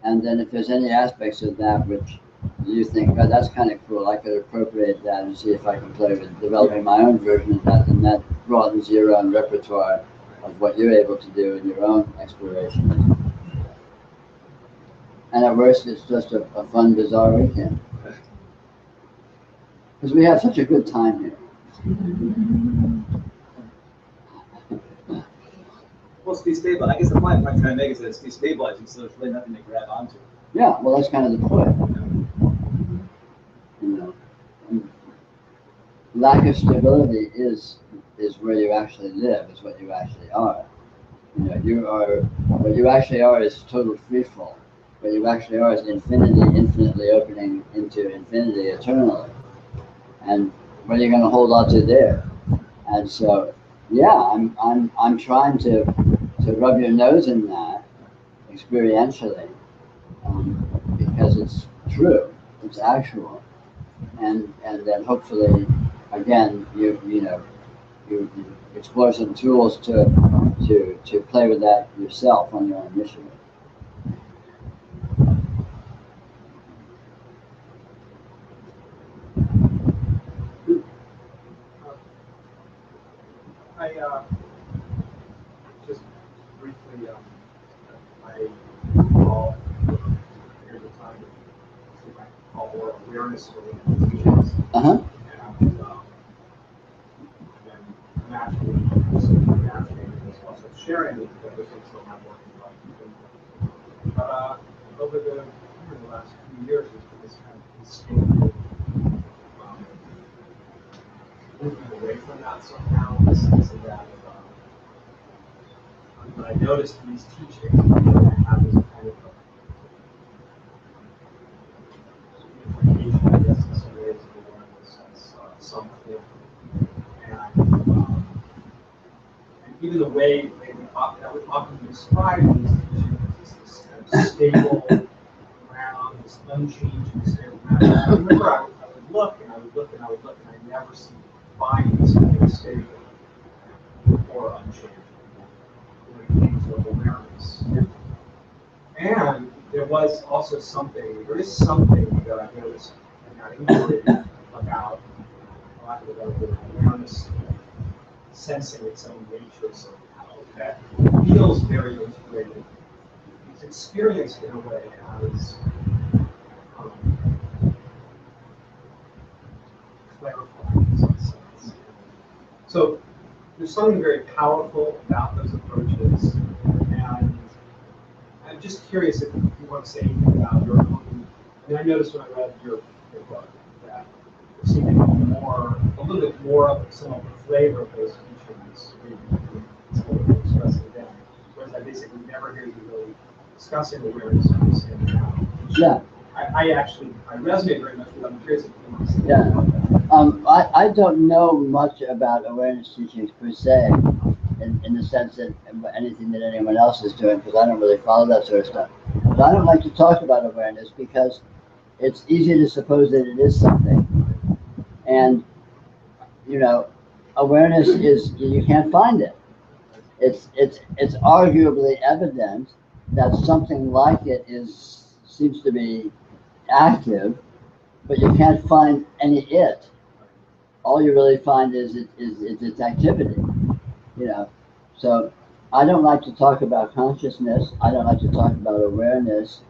and then if there's any aspects of that which you think, oh, that's kind of cool, I could appropriate that and see if I can play with developing my own version of that, and that broadens your own repertoire of what you're able to do in your own exploration. And at worst, it's just a fun, bizarre weekend. Because we have such a good time here. Well, it's destabilizing. I guess the point I'm trying to make is that it's destabilizing, so there's really nothing to grab onto. Yeah, well, that's kind of the point. You know, lack of stability is where you actually live, is what you actually are. You know, what you actually are is total freefall. What you actually are is infinity, infinitely opening into infinity eternally. And what are you going to hold on to there? And so, yeah, I'm trying to rub your nose in that experientially, because it's true, it's actual, and then hopefully, again, you explore some tools to play with that yourself on your own initiative. I recall here's a time to call more awareness related teachings. Uh-huh. And naturally was also sharing with the other things that I'm working on. But over the last few years, there's been this kind of instinctive movement away from that somehow. This sense of that. But I noticed these teachings I have this kind of implication, I guess, in some ways of awareness as something. And even the way that would often be described in these teachings as this kind of stable ground, this unchanging stable ground. I remember I would look and I would look and I would look and I never seemed to find something stable or unchanging when it came to awareness. And there was also there is something that I noticed in that inquiry about, for lack of a better word, awareness sensing its own nature somehow that feels very integrated. It's experienced in a way as clarifying in some sense. So there's something very powerful about those approaches, and I'm just curious if you want to say anything about your own. I mean, I noticed when I read your book that there seemed to be a little bit more of some of the flavor of those teachings being expressed then, whereas I basically never hear you really discussing awareness and understanding now. Yeah. I resonate very much with that. I'm curious if you want to say Yeah. anything about that. I don't know much about awareness teachings per se, in the sense that anything that anyone else is doing, because I don't really follow that sort of stuff. But I don't like to talk about awareness because it's easy to suppose that it is something. And, awareness is, you can't find it. It's arguably evident that something like it seems to be active, but you can't find any it. All you really find is its activity, So I don't like to talk about consciousness. I don't like to talk about awareness,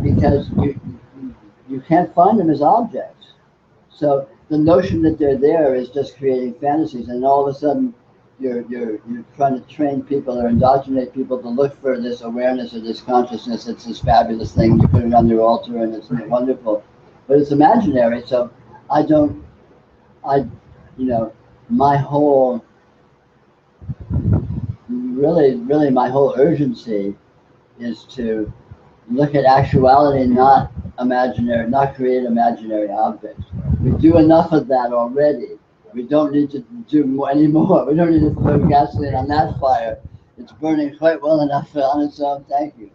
because you can't find them as objects. So the notion that they're there is just creating fantasies, and all of a sudden you're trying to train people or indoctrinate people to look for this awareness or this consciousness. It's this fabulous thing. You put it on your altar and it's wonderful, but it's imaginary. So my whole my whole urgency is to look at actuality, not create imaginary objects. We do enough of that already. We don't need to do any more. We don't need to throw gasoline on that fire. It's burning quite well enough on its own. Thank you.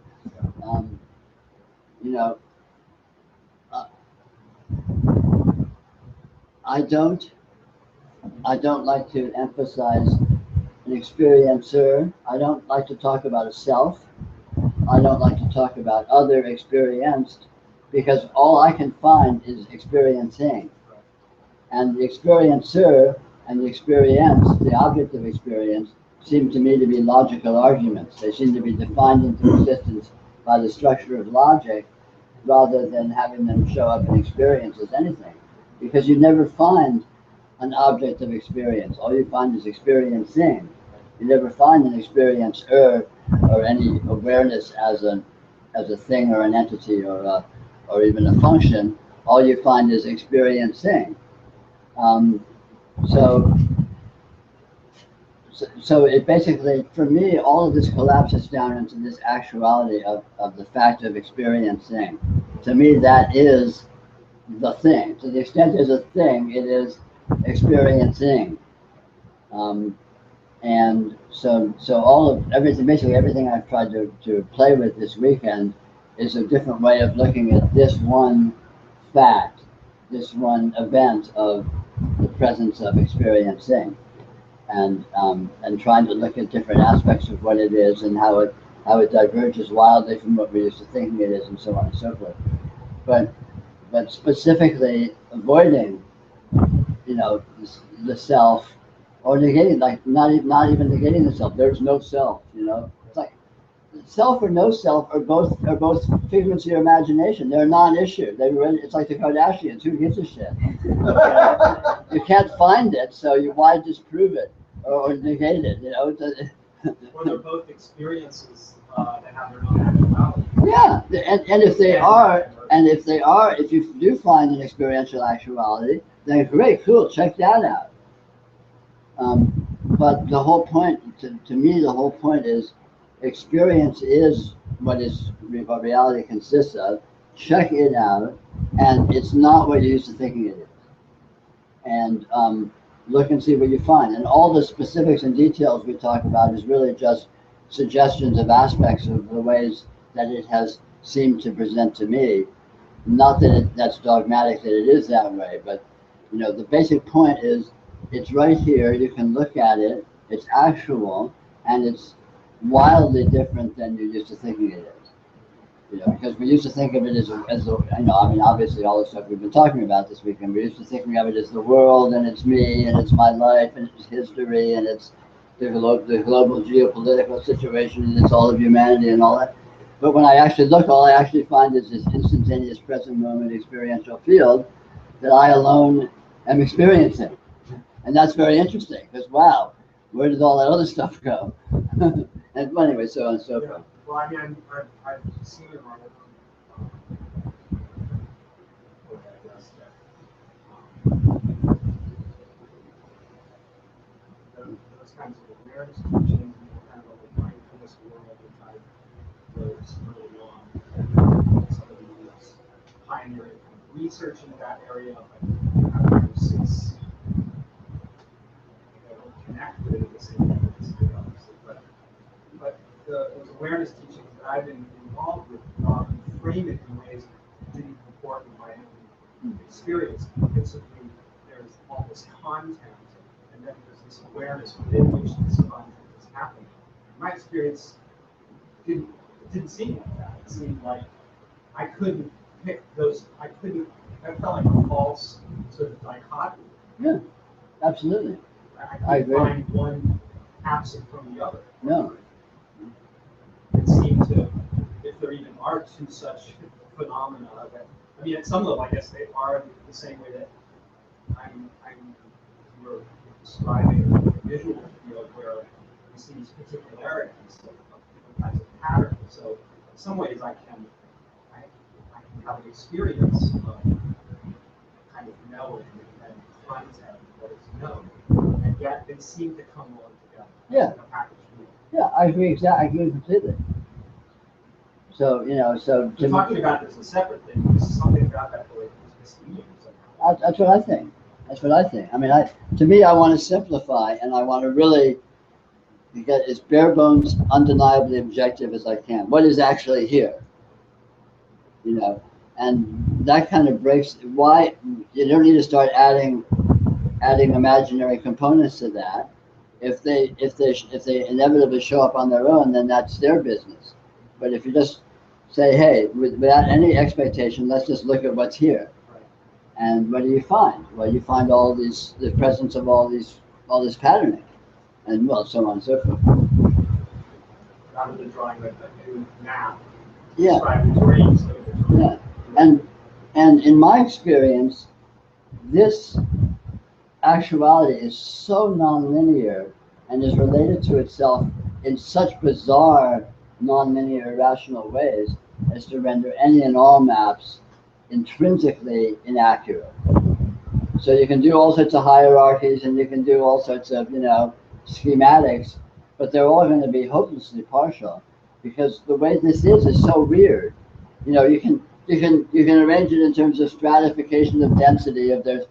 I don't like to emphasize an experiencer. I don't like to talk about a self. I don't like to talk about other experienced, because all I can find is experiencing. And the experiencer and the experience, the object of experience, seem to me to be logical arguments. They seem to be defined into existence by the structure of logic, rather than having them show up in experience as anything. Because you never find an object of experience. All you find is experiencing. You never find an experiencer or any awareness as a thing or an entity or even a function. All you find is experiencing. So it basically, for me, all of this collapses down into this actuality of the fact of experiencing. To me, that is the thing. To the extent there's a thing, it is experiencing. And so basically everything I've tried to play with this weekend is a different way of looking at this one fact, this one event of the presence of experiencing, and trying to look at different aspects of what it is and how it diverges wildly from what we're used to thinking it is, and so on and so forth. But specifically avoiding, the self or negating, like not even negating the self. There's no self, you know. It's like self or no self are both figments of your imagination. They're non-issue. It's like the Kardashians. Who gives a shit? You can't find it, so why disprove it or negate it? You know. Or they're both experiences that have their own actuality. Yeah, and if they are, if you do find an experiential actuality, then great, cool, check that out. But the whole point, to me, the whole point is experience is what reality consists of. Check it out, and it's not what you're used to thinking it is. And look and see what you find. And all the specifics and details we talk about is really just suggestions of aspects of the ways that it has seemed to present to me. Not that that's dogmatic that it is that way, but you know, the basic point is it's right here. You can look at it. It's actual, and it's wildly different than you're used to thinking it is. You know, because we used to think of it as you know, I mean, obviously all the stuff we've been talking about this weekend, we're used to thinking of it as the world, and it's me, and it's my life, and it's history, and it's the global geopolitical situation, and it's all of humanity and all that. But when I actually look, all I actually find is this instantaneous present moment experiential field that I alone am experiencing. And that's very interesting, because wow, where did all that other stuff go? And anyway, so on and so forth. Well, I mean, I've seen it on I guess that those kinds of awareness teachings and kind of like mindfulness world that I was early on. Somebody who was pioneering research in that area, but I don't know, since I don't connect with it at the same level as they obviously, but those awareness teachings that I've been involved with often frame it in ways that didn't comport with my own experience. Principally, there's all this content, and then there's this awareness within which this content is happening. My experience didn't seem like that. It seemed like I couldn't pick those. I felt like a false sort of dichotomy. Yeah, absolutely. I couldn't find one absent from the other. No. It seemed to, if there even are two such phenomena, that I mean, at some level, I guess they are the same way that we're describing a visual field where we see these particularities of different kinds of patterns. So in some ways, I can have an experience of kind of knowing and content what is known, and yet they seem to come along together. Yeah. In a package deal. Yeah, I agree. I agree completely. So you know, We're talking about this as a separate thing. This is something about that way is misleading. That's what I think. That's what I think. I mean, to me, I want to simplify, and I want to really get as bare bones, undeniably objective as I can. What is actually here? You know, and that kind of breaks. Why you don't need to start adding imaginary components to that. If they inevitably show up on their own, then that's their business. But if you just say, hey, without any expectation, let's just look at what's here. And what do you find? Well, you find the presence of all this patterning, and well, so on and so forth. Rather than drawing a new map, Yeah. describing terrains. Yeah, and in my experience, this actuality is so nonlinear and is related to itself in such bizarre, nonlinear, irrational ways as to render any and all maps intrinsically inaccurate. So you can do all sorts of hierarchies and you can do all sorts of, you know, schematics, but they're all going to be hopelessly partial because the way this is so weird. You know, you can arrange it in terms of stratification of density of their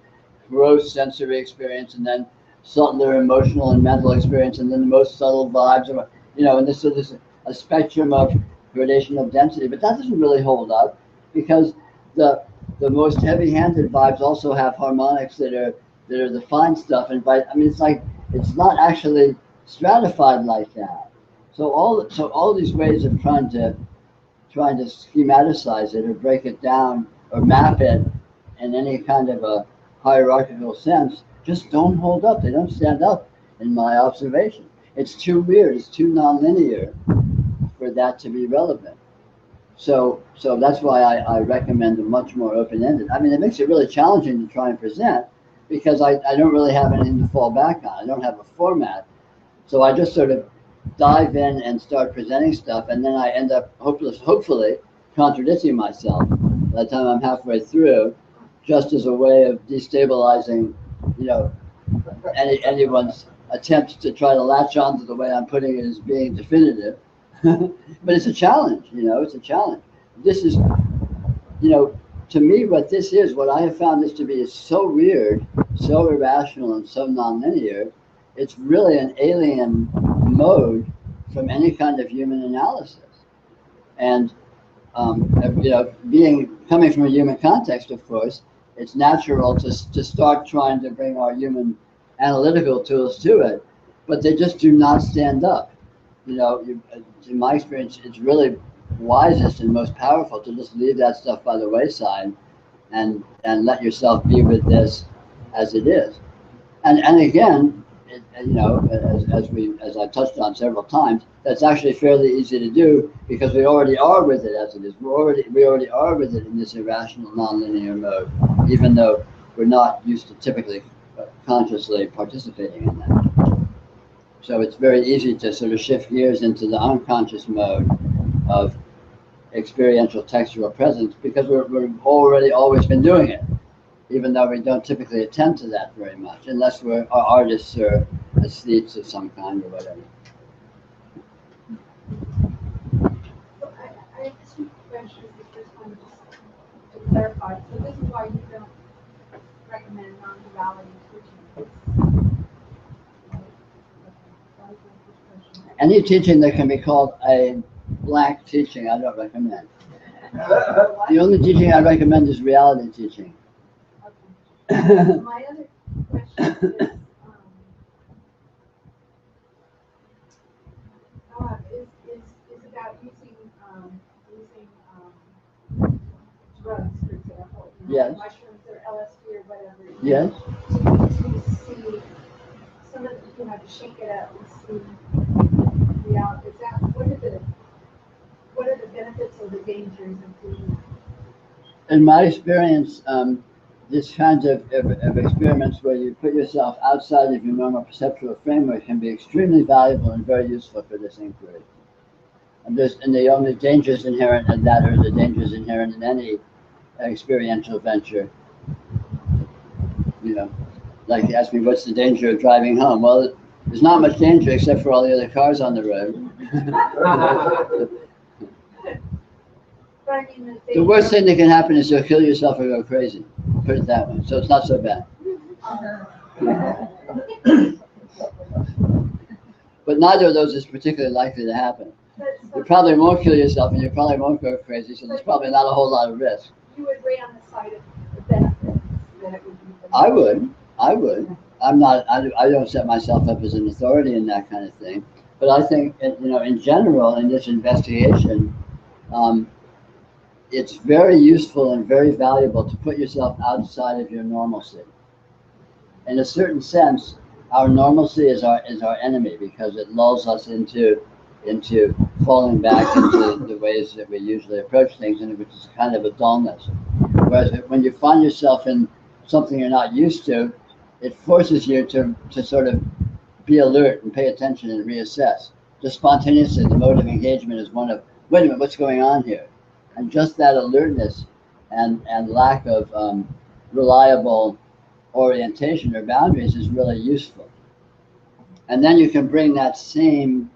gross sensory experience and then subtler emotional and mental experience and then the most subtle vibes, or, you know, and this is a spectrum of gradation of density, but that doesn't really hold up because the most heavy-handed vibes also have harmonics that are the fine stuff, and I mean it's not actually stratified like that. So all these ways of trying to schematicize it or break it down or map it in any kind of a hierarchical sense just don't hold up. They don't stand up. in my observation. It's too weird, it's too nonlinear for that to be relevant. So that's why I recommend a much more open-ended. I mean, it makes it really challenging to try and present because I don't really have anything to fall back on. I don't have a format. So I just sort of dive in and start presenting stuff, and then I end up hopefully contradicting myself by the time I'm halfway through, just as a way of destabilizing, you know, anyone's attempt to try to latch on to the way I'm putting it as being definitive. But it's a challenge, you know, it's a challenge. This is, you know, to me, what I have found this to be is so weird, so irrational, and so nonlinear. It's really an alien mode from any kind of human analysis. And, you know, coming from a human context, of course, it's natural to start trying to bring our human analytical tools to it, but they just do not stand up. You know, in my experience, it's really wisest and most powerful to just leave that stuff by the wayside and let yourself be with this as it is. And again, you know, as I touched on several times, that's actually fairly easy to do because we already are with it as it is. We already are with it in this irrational, nonlinear mode, even though we're not used to typically consciously participating in that. So it's very easy to sort of shift gears into the unconscious mode of experiential textual presence because we've already always been doing it, even though we don't typically attend to that very much, unless we're artists or aesthetes of some kind or whatever. So I have two questions. The first one, just to clarify. So this is why you don't recommend non-duality teaching. Any teaching that can be called a blank teaching, I don't recommend. The only teaching I recommend is reality teaching. Okay. My other question is about using drugs, for example, Yes. mushrooms or LSD or whatever. Yes. To see some of the, to shake it up and see reality. Is that what are the benefits or the dangers of doing that? In my experience, this kind of experiments where you put yourself outside of your normal perceptual framework can be extremely valuable and very useful for this inquiry. And the only dangers inherent in that are the dangers inherent in any experiential venture. You know, like you ask me, what's the danger of driving home? Well, there's not much danger except for all the other cars on the road. But I mean, The worst thing that can happen is you'll kill yourself or go crazy. Put it that way. So it's not so bad. But neither of those is particularly likely to happen. You probably won't kill yourself and you probably won't go crazy, so there's probably not a whole lot of risk. You would weigh on the side of the benefits that it would be. I would. I don't set myself up as an authority in that kind of thing. But I think, you know, in general, in this investigation, it's very useful and very valuable to put yourself outside of your normalcy. In a certain sense, our normalcy is our enemy because it lulls us into falling back into the ways that we usually approach things, and which is kind of a dullness. Whereas when you find yourself in something you're not used to, it forces you to sort of be alert and pay attention and reassess. Just spontaneously, the mode of engagement is one of, wait a minute, what's going on here? And just that alertness and lack of reliable orientation or boundaries is really useful. And then you can bring that same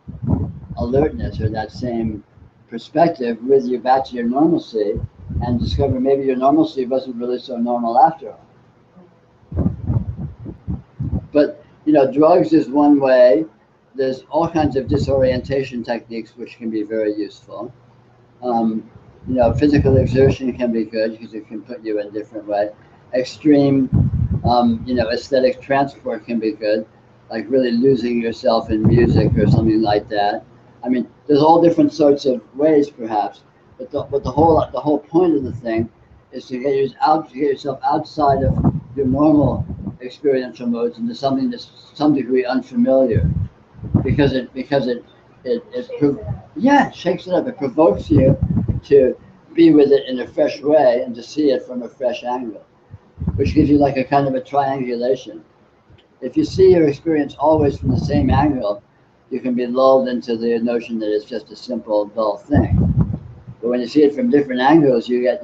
alertness or that same perspective with you back to your normalcy and discover maybe your normalcy wasn't really so normal after all. But, you know, drugs is one way. There's all kinds of disorientation techniques which can be very useful. You know, physical exertion can be good because it can put you in a different way. Extreme, you know, aesthetic transport can be good, like really losing yourself in music or something like that. I mean, there's all different sorts of ways, perhaps, but the whole point of the thing is to get yourself outside of your normal experiential modes into something that's some degree unfamiliar, because it shakes it up. It provokes you to be with it in a fresh way and to see it from a fresh angle, which gives you like a kind of a triangulation. If you see your experience always from the same angle, you can be lulled into the notion that it's just a simple, dull thing. But when you see it from different angles, you get,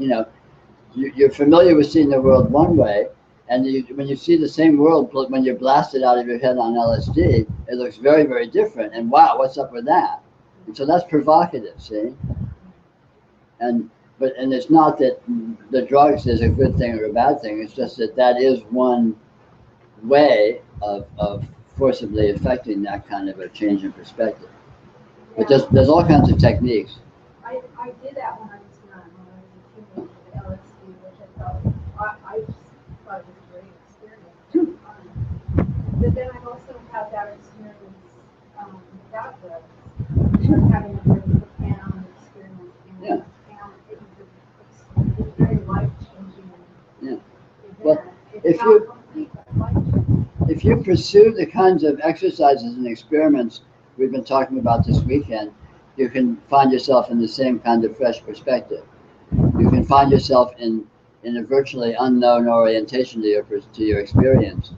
you're familiar with seeing the world one way, and when you see the same world, when you're blasted out of your head on LSD, it looks very, very different. And wow, what's up with that? And so that's provocative, see? And it's not that the drugs is a good thing or a bad thing. It's just that is one way of forcibly affecting that kind of a change in perspective. But there's all kinds of techniques. I did that when I was young, when I was a teenager, the LSD, which I thought it was a great experience. But then I've also had that experience without drugs, having a very profound experience. And it was very life-changing. Yeah. Well, if you pursue the kinds of exercises and experiments we've been talking about this weekend, you can find yourself in the same kind of fresh perspective. You can find yourself in a virtually unknown orientation to your experience,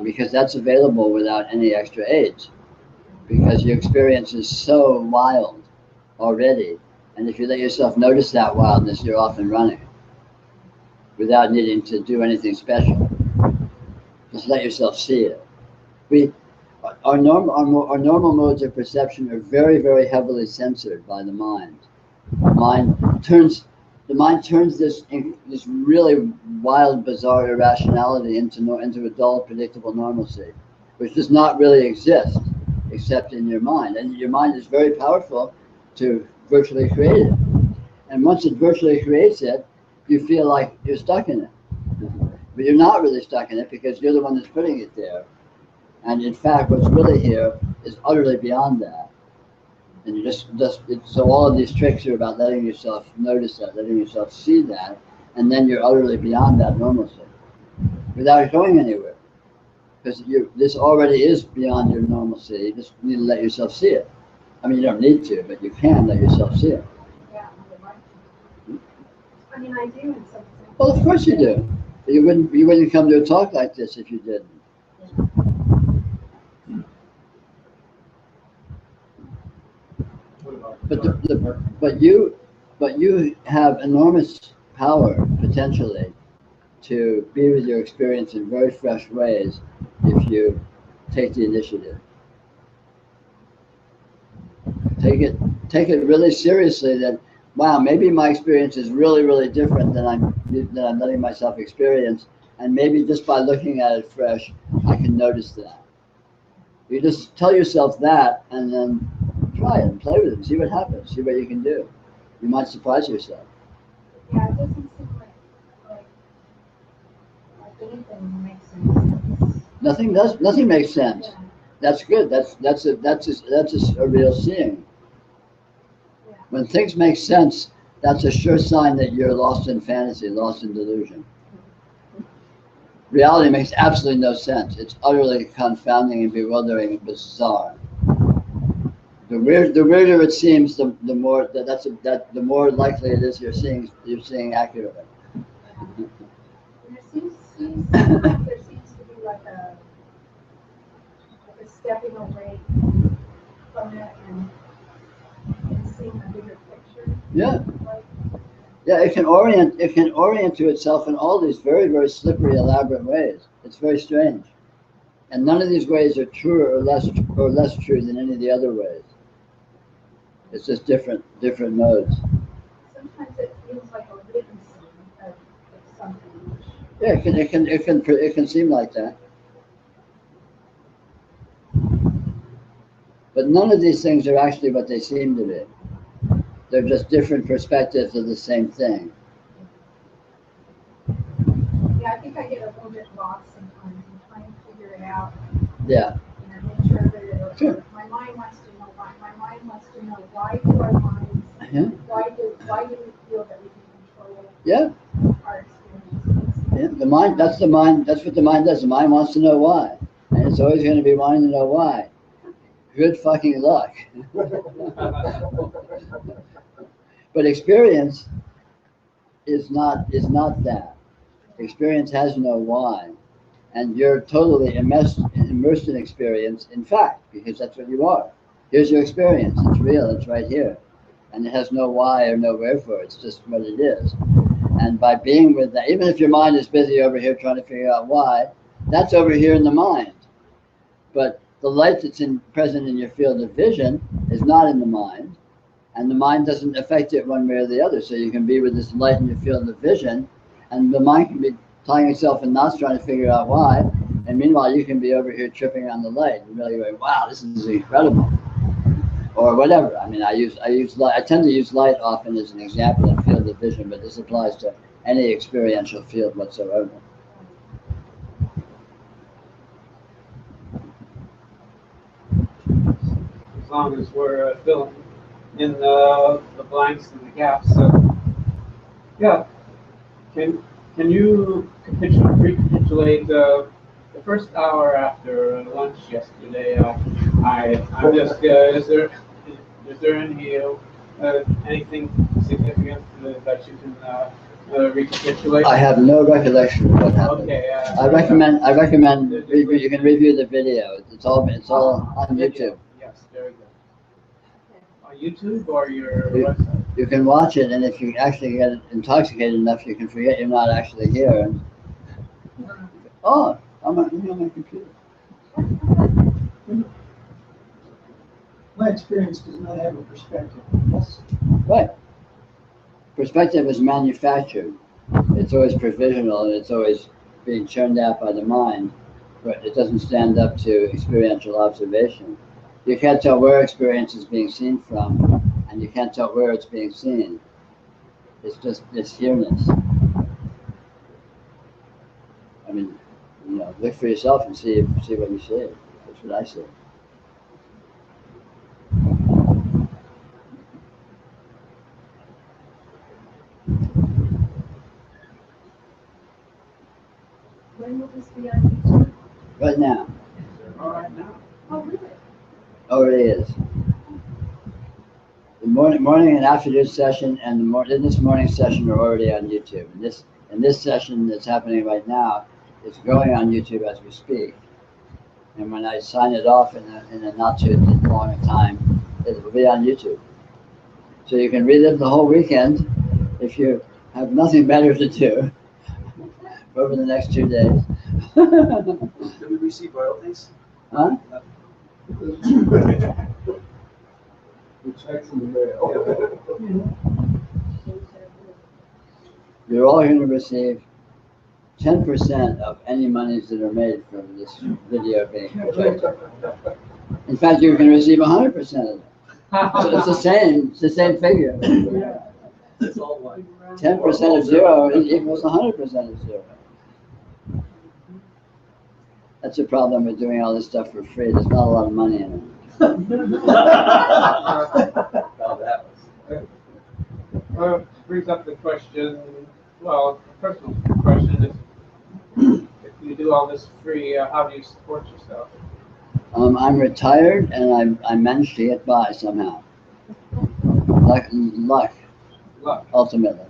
because that's available without any extra aids, because your experience is so wild already, and if you let yourself notice that wildness, you're off and running without needing to do anything special. Just let yourself see it. Our normal modes of perception are very, very heavily censored by the mind. The mind turns this really wild, bizarre irrationality into a dull, predictable normalcy, which does not really exist except in your mind. And your mind is very powerful to virtually create it. And once it virtually creates it, you feel like you're stuck in it. But you're not really stuck in it, because you're the one that's putting it there. And in fact, what's really here is utterly beyond that. And you so all of these tricks are about letting yourself notice that, letting yourself see that, and then you're utterly beyond that normalcy, without going anywhere. Because this already is beyond your normalcy. You just need to let yourself see it. I mean, you don't need to, but you can let yourself see it. Yeah, I would like to. I mean, I do in some sense. Well, of course you do. You wouldn't come to a talk like this if you didn't. But you have enormous power potentially to be with your experience in very fresh ways if you take the initiative. Take it really seriously that, wow, maybe my experience is really, really different than I'm letting myself experience, and maybe just by looking at it fresh, I can notice that. You just tell yourself that, and then try it and play with it, see what happens, see what you can do. You might surprise yourself. Yeah, it doesn't seem like anything makes sense. Nothing makes sense. Yeah. That's good. That's a real seeing. Yeah. When things make sense, that's a sure sign that you're lost in fantasy, lost in delusion. Reality makes absolutely no sense. It's utterly confounding and bewildering and bizarre. The weirder it seems, the more likely it is you're seeing accurately. And there seems to be like a stepping away from it and seeing a bigger picture. Yeah. Yeah, it can orient to itself in all these very, very slippery, elaborate ways. It's very strange. And none of these ways are truer or less true than any of the other ways. It's just different modes. Sometimes it feels like a witnessing of something. Yeah, it can seem like that. But none of these things are actually what they seem to be. They're just different perspectives of the same thing. Yeah, I think I get a little bit lost sometimes in trying to figure it out. Yeah. Interpret it. Sure. My mind wants to know why. My mind wants to know why do our minds, why do we feel that we can control our experiences? Yeah, the mind, that's the mind, that's what the mind does. The mind wants to know why. And it's always going to be wanting to know why. Good fucking luck. But experience is not that. Experience has no why. And you're totally immersed in experience, in fact, because that's what you are. Here's your experience. It's real. It's right here. And it has no why or no wherefore. It's just what it is. And by being with that, even if your mind is busy over here trying to figure out why, that's over here in the mind. But the light that's present in your field of vision is not in the mind. And the mind doesn't affect it one way or the other. So you can be with this light in your field of vision, and the mind can be tying itself in knots trying to figure out why. And meanwhile, you can be over here tripping on the light and really going, wow, this is incredible. Or whatever. I mean, I tend to use light often as an example in field of vision, but this applies to any experiential field whatsoever. As long as we're filling in the blanks and the gaps. So, yeah. Can you recapitulate the first hour after lunch yesterday? I'm just is there anything significant that you can recapitulate? I have no recollection of what happened. Okay. I recommend you can review the video. It's all on YouTube. Yes, very good. On YouTube or your website? You can watch it, and if you actually get intoxicated enough, you can forget you're not actually here. And, oh, I'm on my computer. My experience does not have a perspective. Right. Perspective is manufactured. It's always provisional, and it's always being churned out by the mind, but it doesn't stand up to experiential observation. You can't tell where experience is being seen from, and you can't tell where it's being seen. It's just this here-ness. I mean, look for yourself and see what you see. That's what I see. When will this be on YouTube? Right now. All right now. Oh, really? Oh, it is. The morning and afternoon session and this morning session are already on YouTube. And this session that's happening right now is going on YouTube as we speak. And when I sign it off in a not too long time, it will be on YouTube. So you can relive the whole weekend if you have nothing better to do over the next 2 days. Do we receive royalties? Huh? Checks in the mail. You're all going to receive 10% of any monies that are made from this video being projected. In fact, you can receive 100% of it. So it's the same figure. It's all one. 10% of zero equals 100% of zero. That's the problem with doing all this stuff for free. There's not a lot of money in it. Brings up the question, well, the personal question is, if you do all this free, how do you support yourself? I'm retired, and I managed to get by somehow. Luck, ultimately.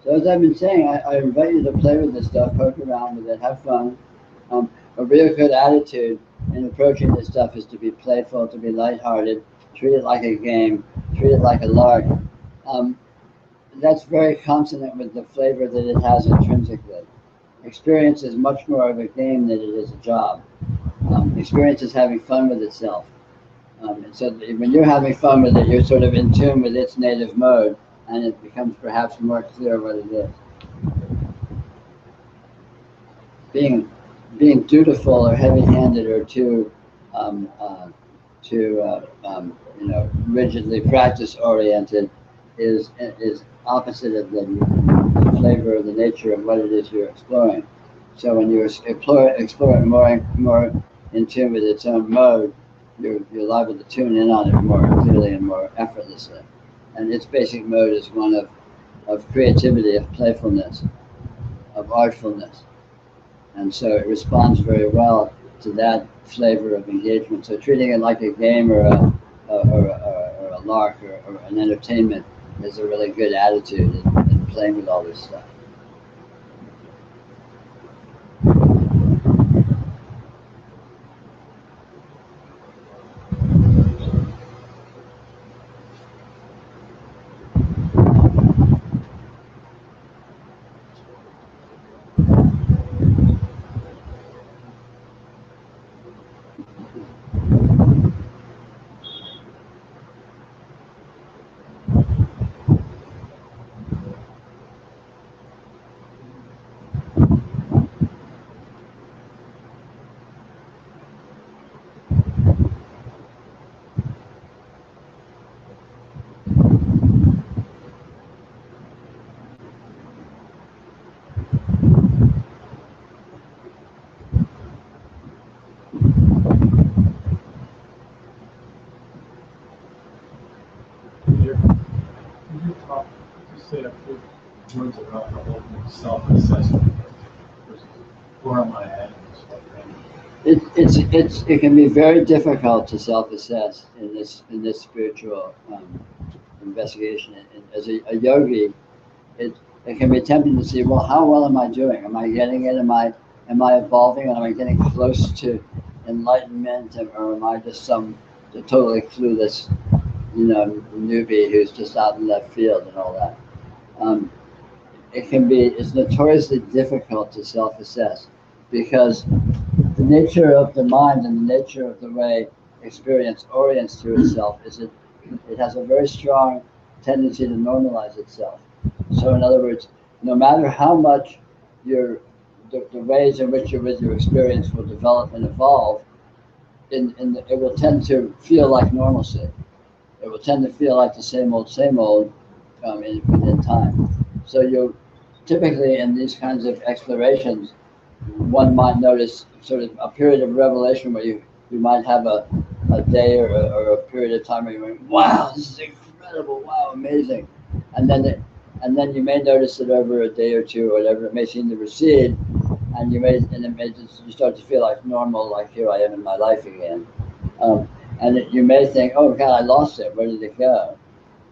So as I've been saying, I invite you to play with this stuff, poke around with it, have fun. A real good attitude in approaching this stuff is to be playful, to be lighthearted, treat it like a game, treat it like a lark. that's very consonant with the flavor that it has intrinsically. Experience is much more of a game than it is a job. Experience is having fun with itself. And so when you're having fun with it, you're sort of in tune with its native mode, and it becomes perhaps more clear what it is. Being dutiful or heavy-handed or too rigidly practice-oriented is opposite of the flavor or the nature of what it is you're exploring. So when you explore it more in tune with its own mode, you're liable to tune in on it more clearly and more effortlessly. And its basic mode is one of creativity, of playfulness, of artfulness. And so it responds very well to that flavor of engagement. So treating it like a game or a lark or an entertainment is a really good attitude in playing with all this stuff. Say a few words about the whole self-assessment versus where am I at and stuff like that. It can be very difficult to self-assess in this spiritual investigation. And as a yogi, it can be tempting to see, well, how well am I doing? Am I getting it? Am I evolving? Am I getting close to enlightenment, or am I just some totally clueless, newbie who's just out in left field and all that? It's notoriously difficult to self-assess because the nature of the mind and the nature of the way experience orients to itself is it has a very strong tendency to normalize itself. So in other words, no matter how much the ways in which you're with your experience will develop and evolve, it will tend to feel like normalcy. It will tend to feel like the same old within time. So you typically in these kinds of explorations, one might notice sort of a period of revelation where you might have a day or a period of time where you're going, wow, this is incredible, wow, amazing. And then you may notice that over a day or two or whatever, it may seem to recede, and you start to feel like normal, like here I am in my life again. You may think, oh God, I lost it, where did it go?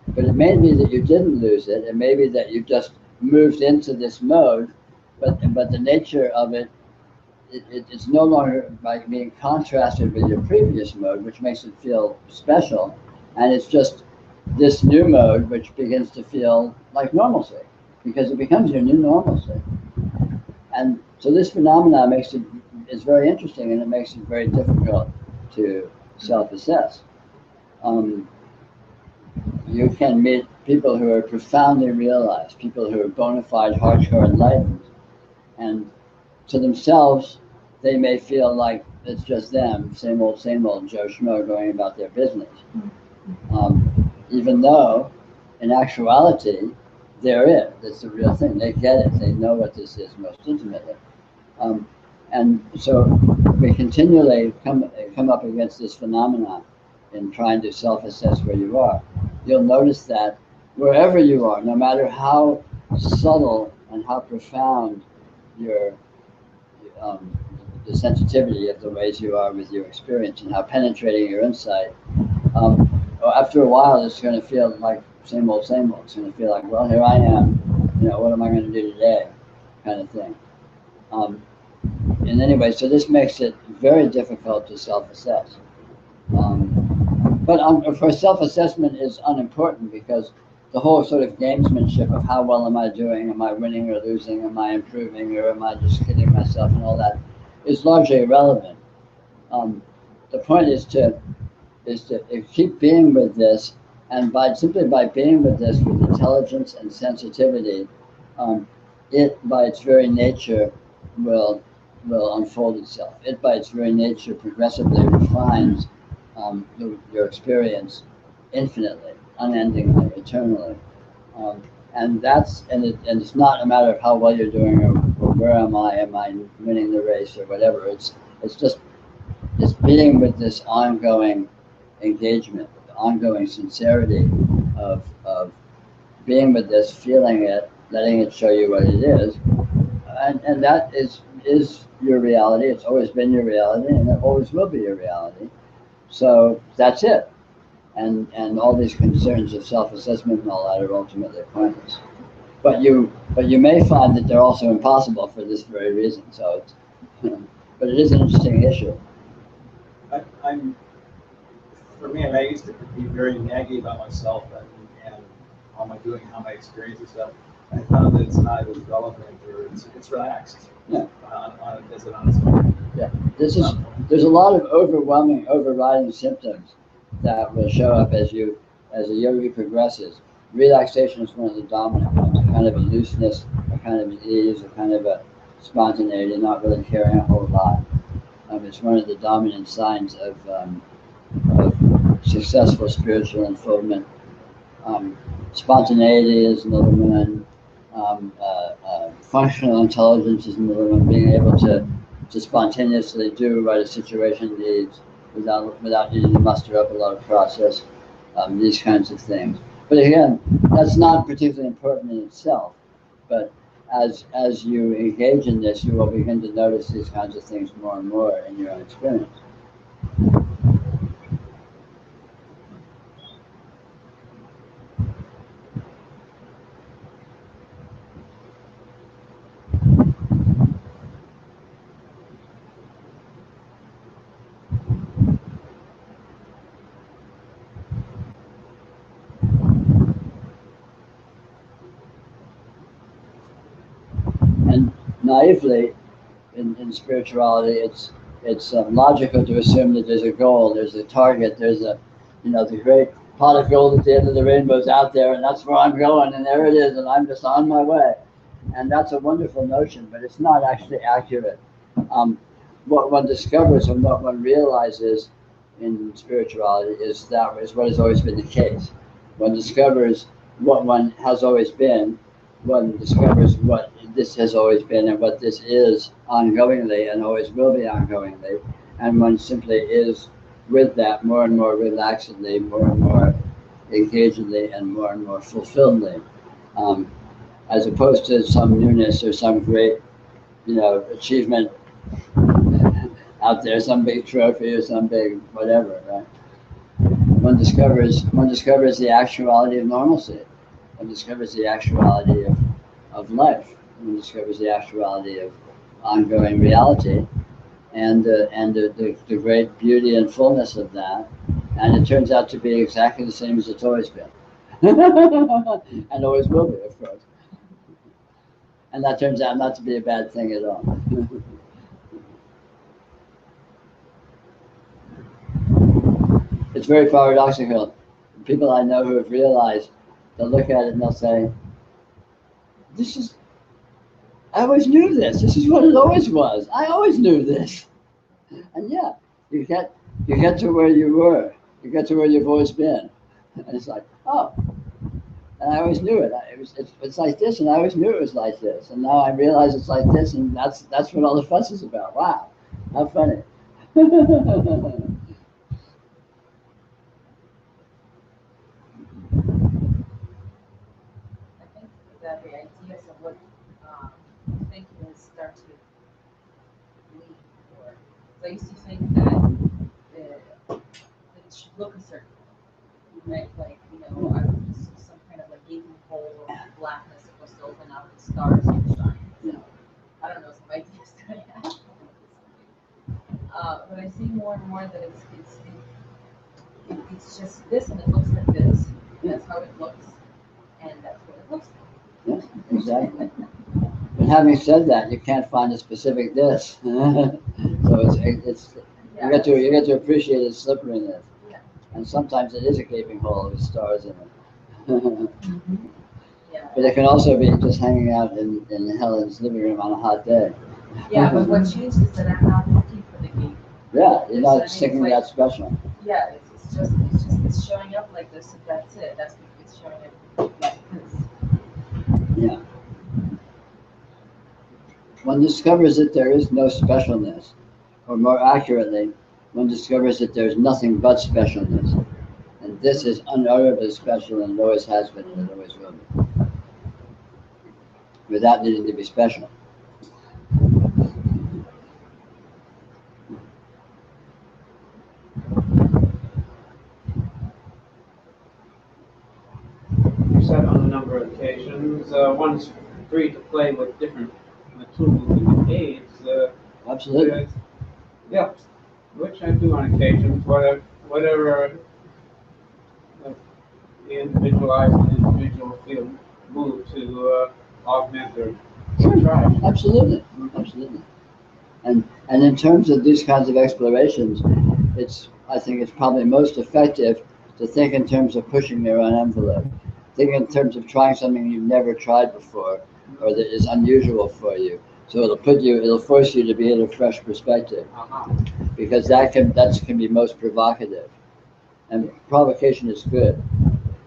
But it may be that you didn't lose it. It may be that you just moved into this mode, but the nature of it's no longer like being contrasted with your previous mode, which makes it feel special, and it's just this new mode which begins to feel like normalcy, because it becomes your new normalcy. And so this phenomena is very interesting, and it makes it very difficult to self-assess. You can meet people who are profoundly realized, people who are bona fide hardcore enlightened, and to themselves, they may feel like it's just them, same old Joe Schmo going about their business. Even though, in actuality, they're it. That's the real thing. They get it. They know what this is most intimately. And so we continually come up against this phenomenon in trying to self-assess where you are. You'll notice that wherever you are, no matter how subtle and how profound the sensitivity of the ways you are with your experience and how penetrating your insight, after a while it's going to feel like same old. It's going to feel like, well, here I am, what am I going to do today, kind of thing. And anyway, so this makes it very difficult to self-assess. But for self-assessment is unimportant because the whole sort of gamesmanship of how well am I doing? Am I winning or losing? Am I improving or am I just kidding myself and all that is largely irrelevant. The point is to keep being with this, and simply by being with this with intelligence and sensitivity, it by its very nature will unfold itself. It by its very nature progressively refines your experience infinitely, unendingly, eternally. And it's not a matter of how well you're doing or where am I winning the race or whatever. It's just being with this ongoing engagement, the ongoing sincerity of being with this, feeling it, letting it show you what it is, and that is your reality. It's always been your reality, and it always will be your reality. So that's it. And all these concerns of self-assessment and all that are ultimately pointless. But you may find that they're also impossible for this very reason. So it's, but it is an interesting issue. For me, I used to be very naggy about myself and how am I doing, how am I experiencing stuff. I found that it's not as relevant or it's relaxed. Yeah. As an honest moment. Yeah. There's a lot of overriding symptoms that will show up as a yogi progresses. Relaxation is one of the dominant ones, a kind of a looseness, a kind of an ease, a kind of a spontaneity, not really caring a whole lot. It's one of the dominant signs of successful spiritual unfoldment. Spontaneity is another one. Functional intelligence is another one. Being able to spontaneously do what a situation needs without needing to muster up a lot of process. These kinds of things. But again, that's not particularly important in itself. But as you engage in this, you will begin to notice these kinds of things more and more in your own experience. And naively, in spirituality, it's logical to assume that there's a goal, there's a target, there's the great pot of gold at the end of the rainbow is out there, and that's where I'm going, and there it is, and I'm just on my way. And that's a wonderful notion, but it's not actually accurate. What one discovers and what one realizes in spirituality is what has always been the case. One discovers what one has always been. One discovers what this has always been and what this is ongoingly and always will be ongoingly. And one simply is with that more and more relaxedly, more and more engagedly, and more fulfilledly. As opposed to some newness or some great, achievement out there, some big trophy or some big whatever, right? One discovers the actuality of normalcy. One discovers the actuality of life. One discovers the actuality of ongoing reality, and the great beauty and fullness of that. And it turns out to be exactly the same as it's always been, and always will be, of course. And that turns out not to be a bad thing at all. It's very paradoxical. People I know who have realized, they'll look at it and they'll say, I always knew this. This is what it always was. I always knew this. And yeah, you get to where you were. You get to where you've always been. And it's like, oh, and I always knew it. It's like this, and I always knew it was like this. And now I realize it's like this, and that's what all the fuss is about. Wow, how funny. That the ideas of what thinking start to lead for. So I used to think that it should look a certain way, right? Like, I was some kind of like gaping hole of blackness supposed to open up and stars would shine. Yeah. I don't know, some ideas that I have. But I see more and more that it's just this and it looks like this. That's how it looks. and that's what it looks like. Yeah, exactly. But having said that, you can't find a specific this. So it's Yeah, you get to appreciate its slipperiness. Yeah. And sometimes it is a gaping hole with stars in it. Yeah. But it can also be just hanging out in Helen's living room on a hot day. Yeah, but what changed is that I'm not looking for the gate. Yeah, you're I not mean, sticking it's that special. Yeah, it's showing up like this, and that's it. That's it's showing up like this. Yeah. One discovers that there is no specialness, or more accurately, one discovers that there's nothing but specialness. And this is unutterably special, and it always has been, and it always will be. Without needing to be special. You said on a number of occasions, one's free to play with different tools and aids. Absolutely. Yeah, which I do on occasions, whatever the individual feel moved to augment or try. Absolutely. Absolutely. And in terms of these kinds of explorations, I think it's probably most effective to think in terms of pushing your own envelope. Think in terms of trying something you've never tried before, or that is unusual for you. So it'll force you to be in a fresh perspective, because that can be most provocative. And provocation is good,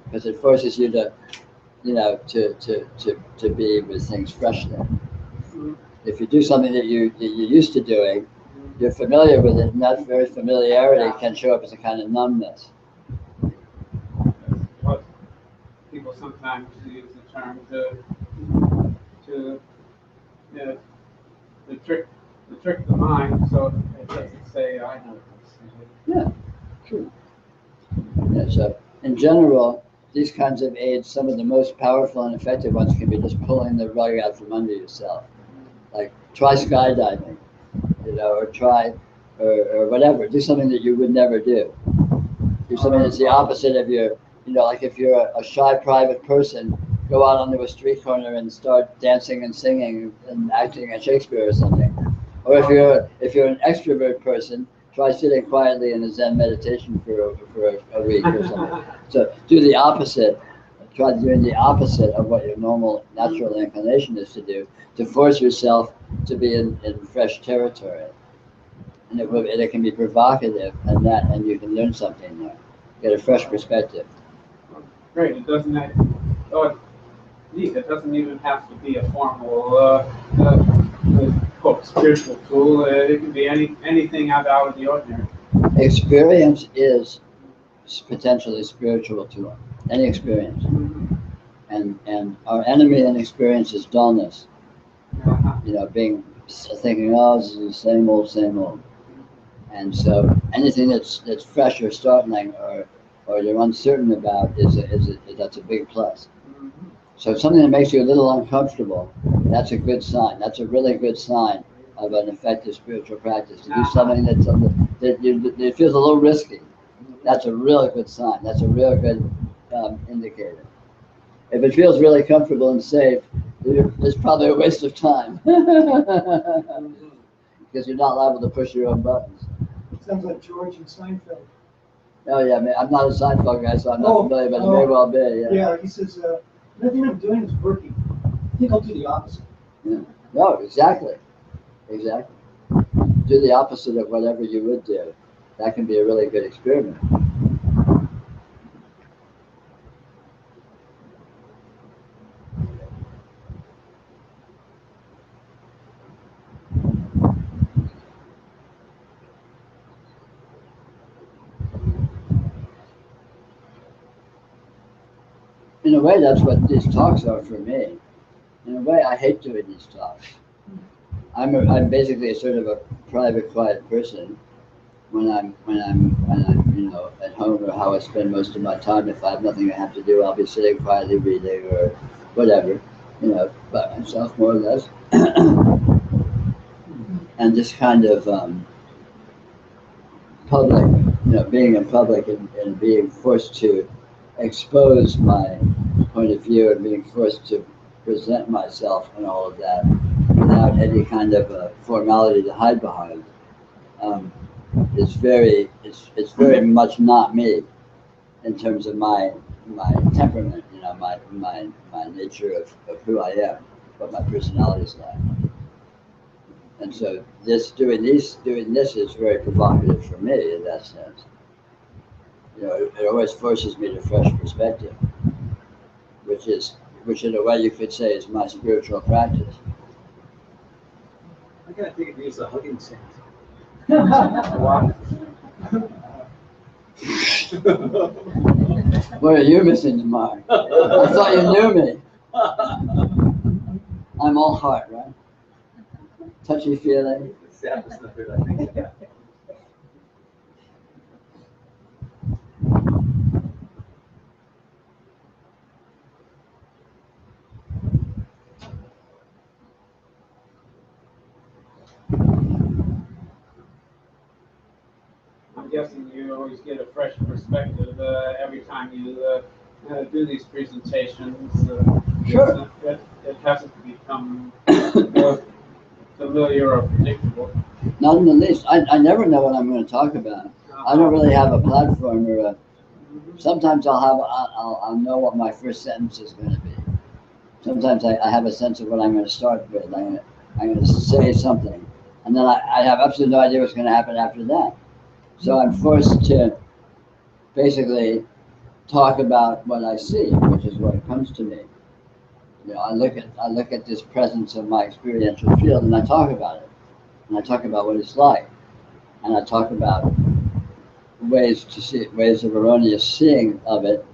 because it forces you to, to be with things freshly. If you do something that you're used to doing, you're familiar with it, and that very familiarity can show up as a kind of numbness. What people sometimes use the term to trick the mind, so it doesn't say I know this. Yeah, true. Yeah, so in general, these kinds of aids, some of the most powerful and effective ones can be just pulling the rug out from under yourself. Like try skydiving, or whatever. Do something that you would never do. Do something that's the opposite of your, like if you're a shy private person, go out onto a street corner and start dancing and singing and acting at Shakespeare or something. Or if you're an extrovert person, try sitting quietly in a Zen meditation for a week or something. So do the opposite. Try doing the opposite of what your normal natural inclination is to do, to force yourself to be in fresh territory. And it can be provocative, and you can learn something there. Get a fresh perspective. Great. It doesn't even have to be a formal quote spiritual tool. It can be anything out of the ordinary. Experience is potentially spiritual to us. Any experience. And our enemy in experience is dullness. Thinking, oh, this is the same old. And so anything that's fresh or startling or you're uncertain about that's a big plus. So something that makes you a little uncomfortable, that's a good sign. That's a really good sign of an effective spiritual practice. To do something that feels a little risky, that's a really good sign. That's a real good indicator. If it feels really comfortable and safe, it's probably a waste of time. Because you're not liable to push your own buttons. Sounds like George and Seinfeld. Oh yeah, man, I'm not a Seinfeld guy, so I'm not familiar, but it may well be. Yeah, he says, nothing I'm doing is working. I think I'll do the opposite. Yeah. No, exactly. Do the opposite of whatever you would do. That can be a really good experiment. In a way, that's what these talks are for me. In a way, I hate doing these talks. I'm basically a sort of a private, quiet person. When I'm at home, or how I spend most of my time. If I have nothing I have to do, I'll be sitting quietly reading or whatever, by myself more or less. And this kind of public, being in public and being forced to expose my point of view and being forced to present myself and all of that without any kind of a formality to hide behind. It's very much not me in terms of my temperament, you know, my nature of who I am, what my personality is like. And so doing this is very provocative for me in that sense. You know, it always forces me to fresh perspective, which in a way you could say is my spiritual practice. I gotta think of you as a hugging saint. What are you missing the mark? I thought you knew me. I'm all heart, right? Touchy feeling. Sadness of it, I think. Yeah. I'm guessing you always get a fresh perspective every time you do these presentations. Sure. It hasn't become more familiar or predictable. Not in the least. I never know what I'm going to talk about. I don't really have a platform or a. Sometimes I'll know what my first sentence is going to be. Sometimes I have a sense of what I'm going to start with. I'm going to say something, and then I have absolutely no idea what's going to happen after that. So I'm forced to basically talk about what I see, which is what comes to me. You know, I look at this presence of my experiential field, and I talk about it, and I talk about what it's like, and I talk about ways of erroneous seeing of it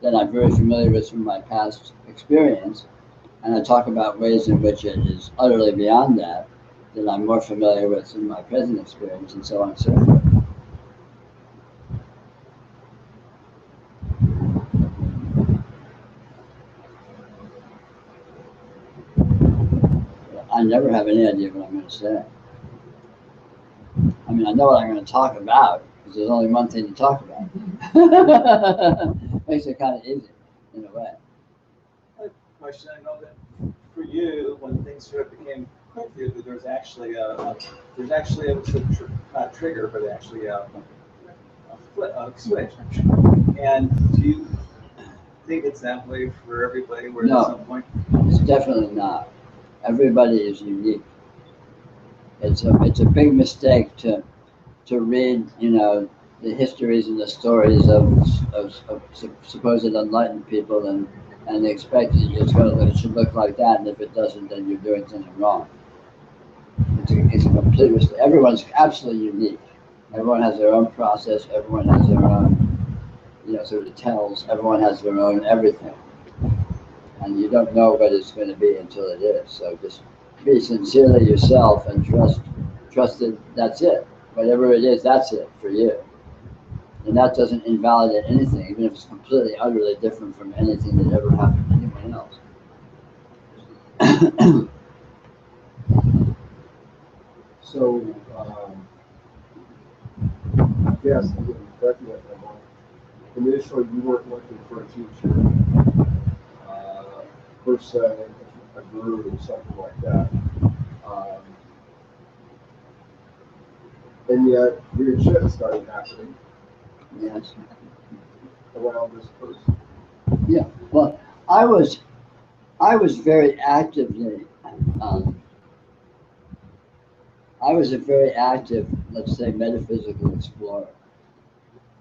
that I'm very familiar with from my past experience, and I talk about ways in which it is utterly beyond that I'm more familiar with in my present experience, and so on and so forth. I never have any idea what I'm going to say. I mean, I know what I'm going to talk about, because there's only one thing to talk about. Makes it kind of easy, in a way. Question, I know that for you, when things sort of became clear for you, that there's actually a not trigger, but actually a switch. And do you think it's that way for everybody, where No, at some point? It's definitely not. Everybody is unique. It's a big mistake to read, you know, the histories and the stories of supposed enlightened people and expect it should look like that, and if it doesn't, then you're doing something wrong. It's a complete mistake. Everyone's absolutely unique. Everyone has their own process. Everyone has their own, you know, sort of tells. Everyone has their own everything, and you don't know what it's going to be until it is. So just be sincerely yourself and trust that that's it. Whatever it is, that's it for you. And that doesn't invalidate anything, even if it's completely, utterly different from anything that ever happened to anyone else. So, I guess, correct me if I'm wrong, initially you weren't looking for a teacher, per se, a guru or something like that. And yet, weird shit started happening. Yes. Around this person. Yeah. Well, I was very actively. I was a very active, let's say, metaphysical explorer.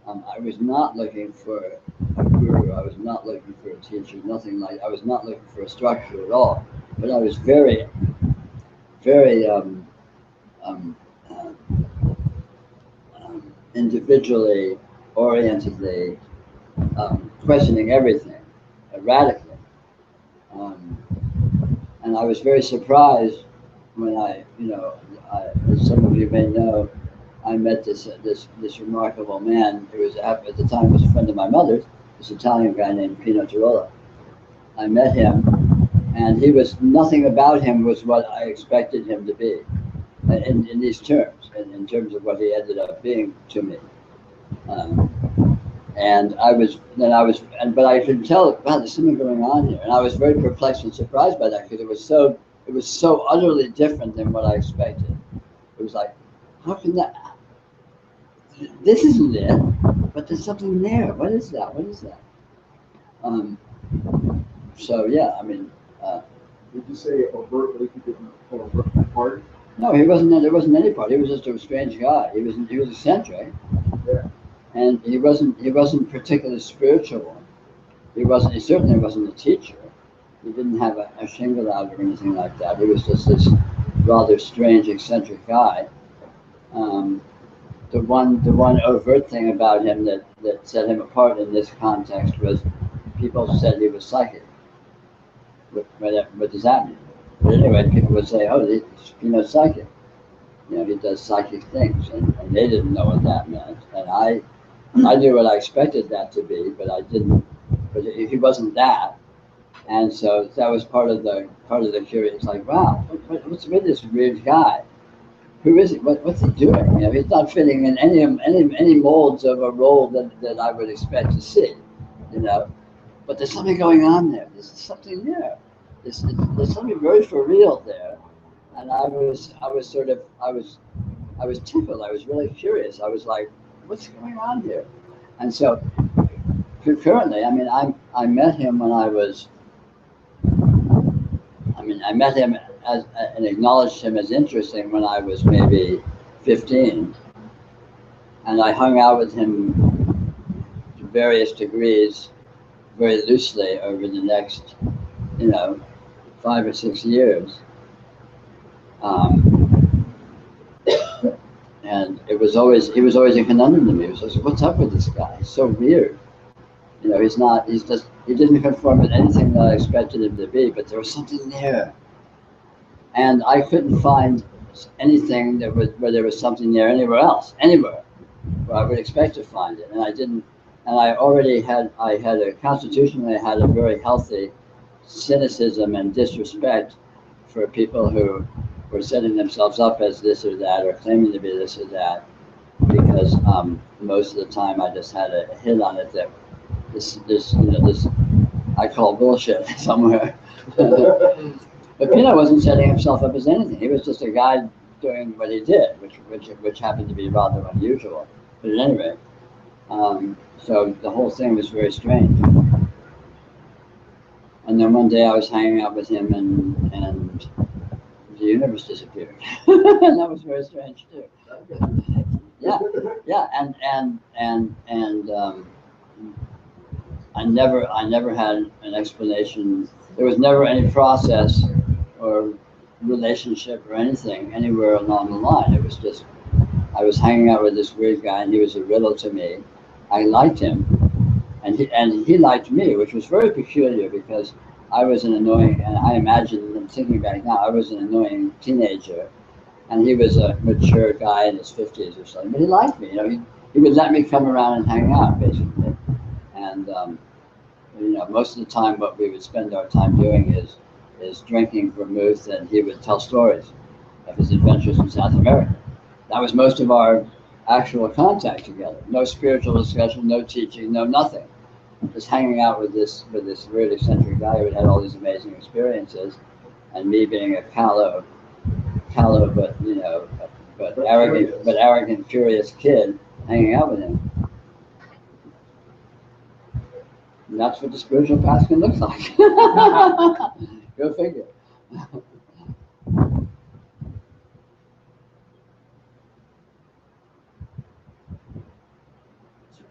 I was not looking for a guru. I was not looking for a teacher. Nothing like. I was not looking for a structure at all. But I was very, very individually, orientedly questioning everything, radically. And I was very surprised when as some of you may know, I met this remarkable man who was at the time was a friend of my mother's, this Italian guy named Pino Tirola. I met him, and nothing about him was what I expected him to be, in these terms, in terms of what he ended up being to me. And but I could tell, wow, there's something going on here. And I was very perplexed and surprised by that because it was so utterly different than what I expected. It was like, how can that, this isn't it, but there's something there. What is that? What is that? So yeah, I mean, Did you say overtly he didn't pull apart? no, he wasn't. There wasn't any part. He was just a strange guy. He was eccentric, Yeah. and he wasn't particularly spiritual. He certainly wasn't a teacher. He didn't have a shingle out or anything like that. He was just this rather strange, eccentric guy. The one overt thing about him that set him apart in this context was people said he was psychic. What does that mean? But anyway, people would say, "Oh, he's psychic. He does psychic things," and they didn't know what that meant. And I knew what I expected that to be, but I didn't. But he wasn't that, and so that was part of the curiosity. It's like, wow, what's with this weird guy? Who is he? What's he doing? He's not fitting in any molds of a role that I would expect to see. But there's something going on there. There's something there. There's something very for real there. And I was tickled. I was really curious. I was like, what's going on here? And so concurrently, I mean, I met him when I met him and acknowledged him as interesting when I was maybe 15. And I hung out with him to various degrees very loosely over the next, 5 or 6 years. And he was always a conundrum to me. It was like, what's up with this guy? He's so weird. He didn't conform with anything that I expected him to be, but there was something there. And I couldn't find anything where there was something there anywhere else, where I would expect to find it. And I didn't, and I constitutionally had a very healthy cynicism and disrespect for people who were setting themselves up as this or that or claiming to be this or that, because most of the time I just had a hit on it that this I call bullshit somewhere. But Pino wasn't setting himself up as anything. He was just a guy doing what he did, which happened to be rather unusual. But at any rate, so the whole thing was very strange. And then one day I was hanging out with him, and the universe disappeared. And that was very strange too. Yeah, and I never had an explanation. There was never any process or relationship or anything anywhere along the line. It was just, I was hanging out with this weird guy, and he was a riddle to me. I liked him, and he liked me, which was very peculiar because I was an annoying, and I imagine, I'm thinking back now, I was an annoying teenager, and he was a mature guy in his 50s or something. But he liked me. He would let me come around and hang out, basically. And most of the time, what we would spend our time doing is drinking vermouth, and he would tell stories of his adventures in South America. That was most of our actual contact together. No spiritual discussion, no teaching, no nothing. Just hanging out with this weird eccentric guy who had had all these amazing experiences, and me being a callow but arrogant, curious kid hanging out with him. And that's what the spiritual path can look like. Go figure. You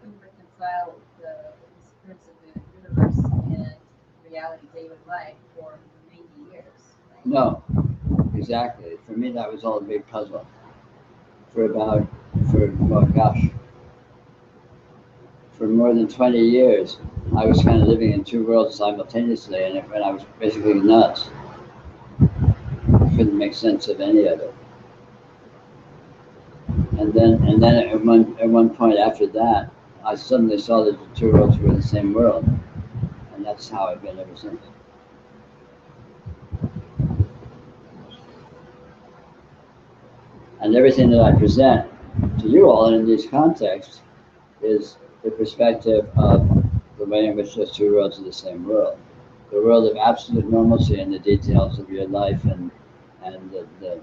can reconcile the experience of the universe and reality day and life for many years. Right? No, exactly. For me, that was all a big puzzle. For more than 20 years, I was kind of living in two worlds simultaneously, and I was basically nuts. I couldn't make sense of any of it. And then at one point after that, I suddenly saw that the two worlds were the same world, and that's how I've been ever since. And everything that I present to you all in these contexts is the perspective of the way in which those two worlds are the same world. The world of absolute normalcy and the details of your life and the the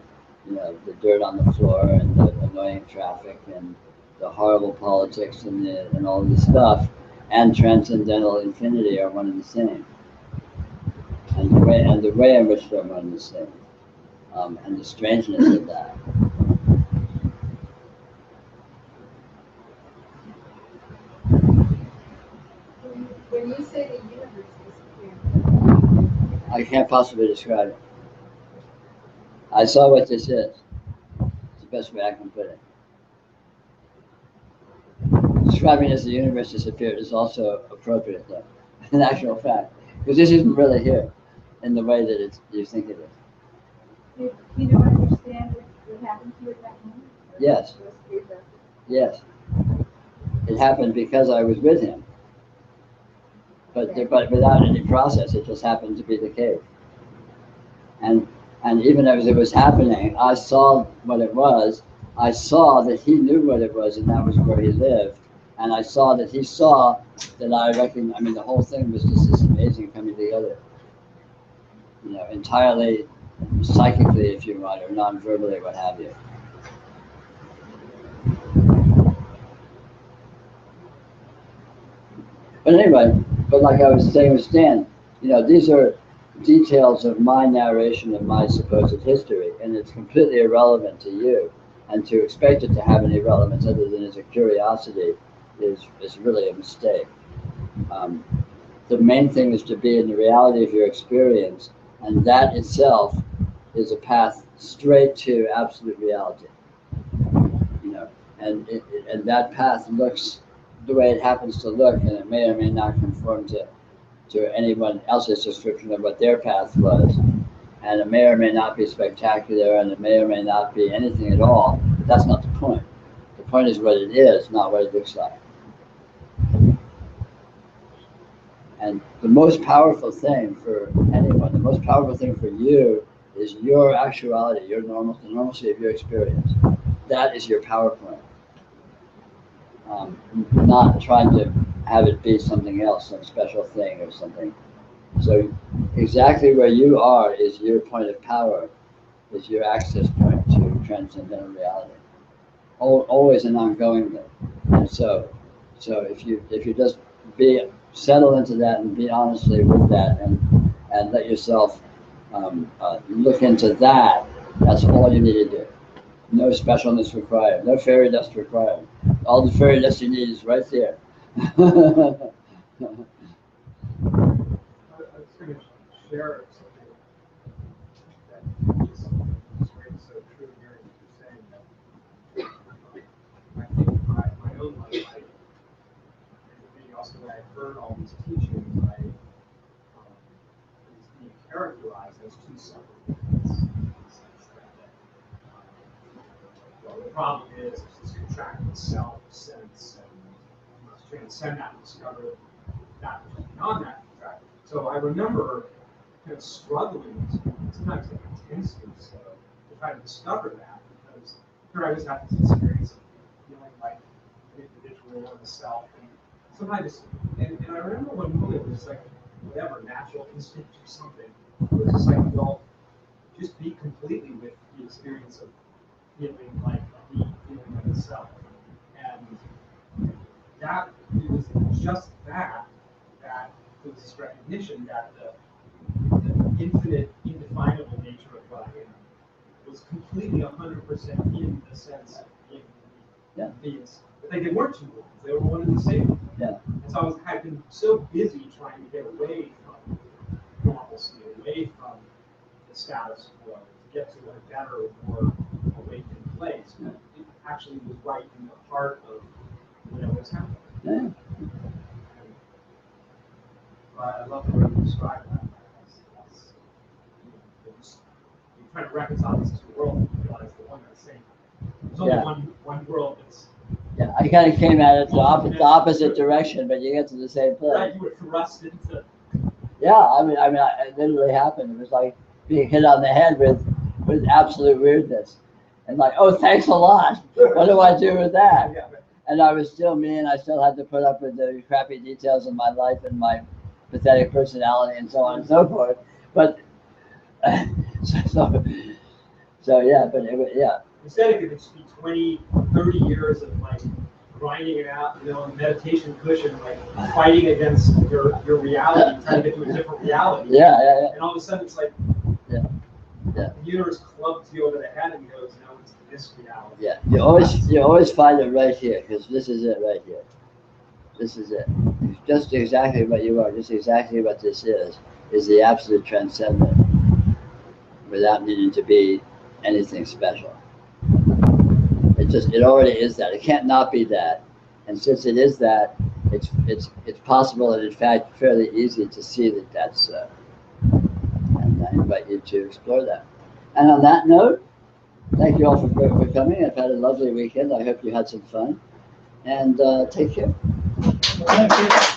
dirt on the floor and the annoying traffic and the horrible politics and all this stuff and transcendental infinity are one and the same. And the way in which they're one and the same. And the strangeness of that. When you say the universe disappeared, I can't possibly describe it. I saw what this is. It's the best way I can put it. Describing it as the universe disappeared is also appropriate, though, in actual fact, because this isn't really here in the way that you think it is. You don't understand what happened to you at that moment? Yes. Yes. It happened because I was with him. But without any process, it just happened to be the case. And even as it was happening, I saw what it was. I saw that he knew what it was, and that was where he lived. And I saw that he saw that I recognized. I mean, the whole thing was just this amazing coming together. Entirely psychically, if you want, or non-verbally, what have you. But anyway, like I was saying with Stan, these are details of my narration of my supposed history, and it's completely irrelevant to you. And to expect it to have any relevance other than as a curiosity is really a mistake. The main thing is to be in the reality of your experience, and that itself is a path straight to absolute reality. And that path looks the way it happens to look, and it may or may not conform to anyone else's description of what their path was. And it may or may not be spectacular, and it may or may not be anything at all. That's not the point. The point is what it is, not what it looks like. And the most powerful thing for anyone, the most powerful thing for you is your actuality, the normalcy of your experience. That is your PowerPoint. Not trying to have it be something else, some special thing or something. So exactly where you are is your point of power, is your access point to transcendental reality. Always an ongoing thing. And so if you just settle into that and be honestly with that and let yourself look into that, that's all you need to do. No specialness required, no fairy dust required. All the fairy dust you need is right there. I was going to share something that is so true here. You're saying that I think my own life, and also when I heard all these teachings, I was being characterized as two separate things. Well, the problem is this contracted self sense, and you must transcend that and discover that which is beyond that contract. So I remember kind of struggling, sometimes like intensely so, to try to discover that, because here I was having this experience of feeling like an individual and a self, and sometimes, and I remember one moment it was like whatever natural instinct or something. It was just like, well, just be completely with the experience of feeling like me, feeling like a self, and that it was just that there was this recognition that the infinite, indefinable nature of what I am was completely 100% in the sense of being beings. But they weren't two worlds; they were one and the same. Yeah. And so I've been so busy trying to get away from normalcy, away from the status quo, to get to a better, more awakened place. Yeah. It actually was right in the heart of what's happening. Yeah. I love the way you describe that. You're trying to reconcile these two worlds and realize the one that's the same. There's only one world that's. Yeah, I kind of came at it the opposite direction, but you get to the same place. Right, you were thrust into. Yeah, I mean, it literally happened. It was like being hit on the head with absolute weirdness, and like, oh, thanks a lot. What do I do with that? and I was still me, and I still had to put up with the crappy details of my life and my pathetic personality and so on and so forth. But so yeah, but yeah. Instead, it could just be 20, 30 years of like grinding it out, you know, on a meditation cushion, like fighting against your reality, trying to get to a different reality. Yeah. And all of a sudden, it's like Yeah. the universe clubs you over the head and goes, "No, it's this reality." Yeah, you always find it right here, because this is it right here. This is it. Just exactly what you are, just exactly what this is the absolute transcendent, without needing to be anything special. It already is that. It can't not be that. And since it is that, it's possible and in fact fairly easy to see that that's so. And I invite you to explore that. And on that note, thank you all for coming. I've had a lovely weekend. I hope you had some fun. And take care. Thank you.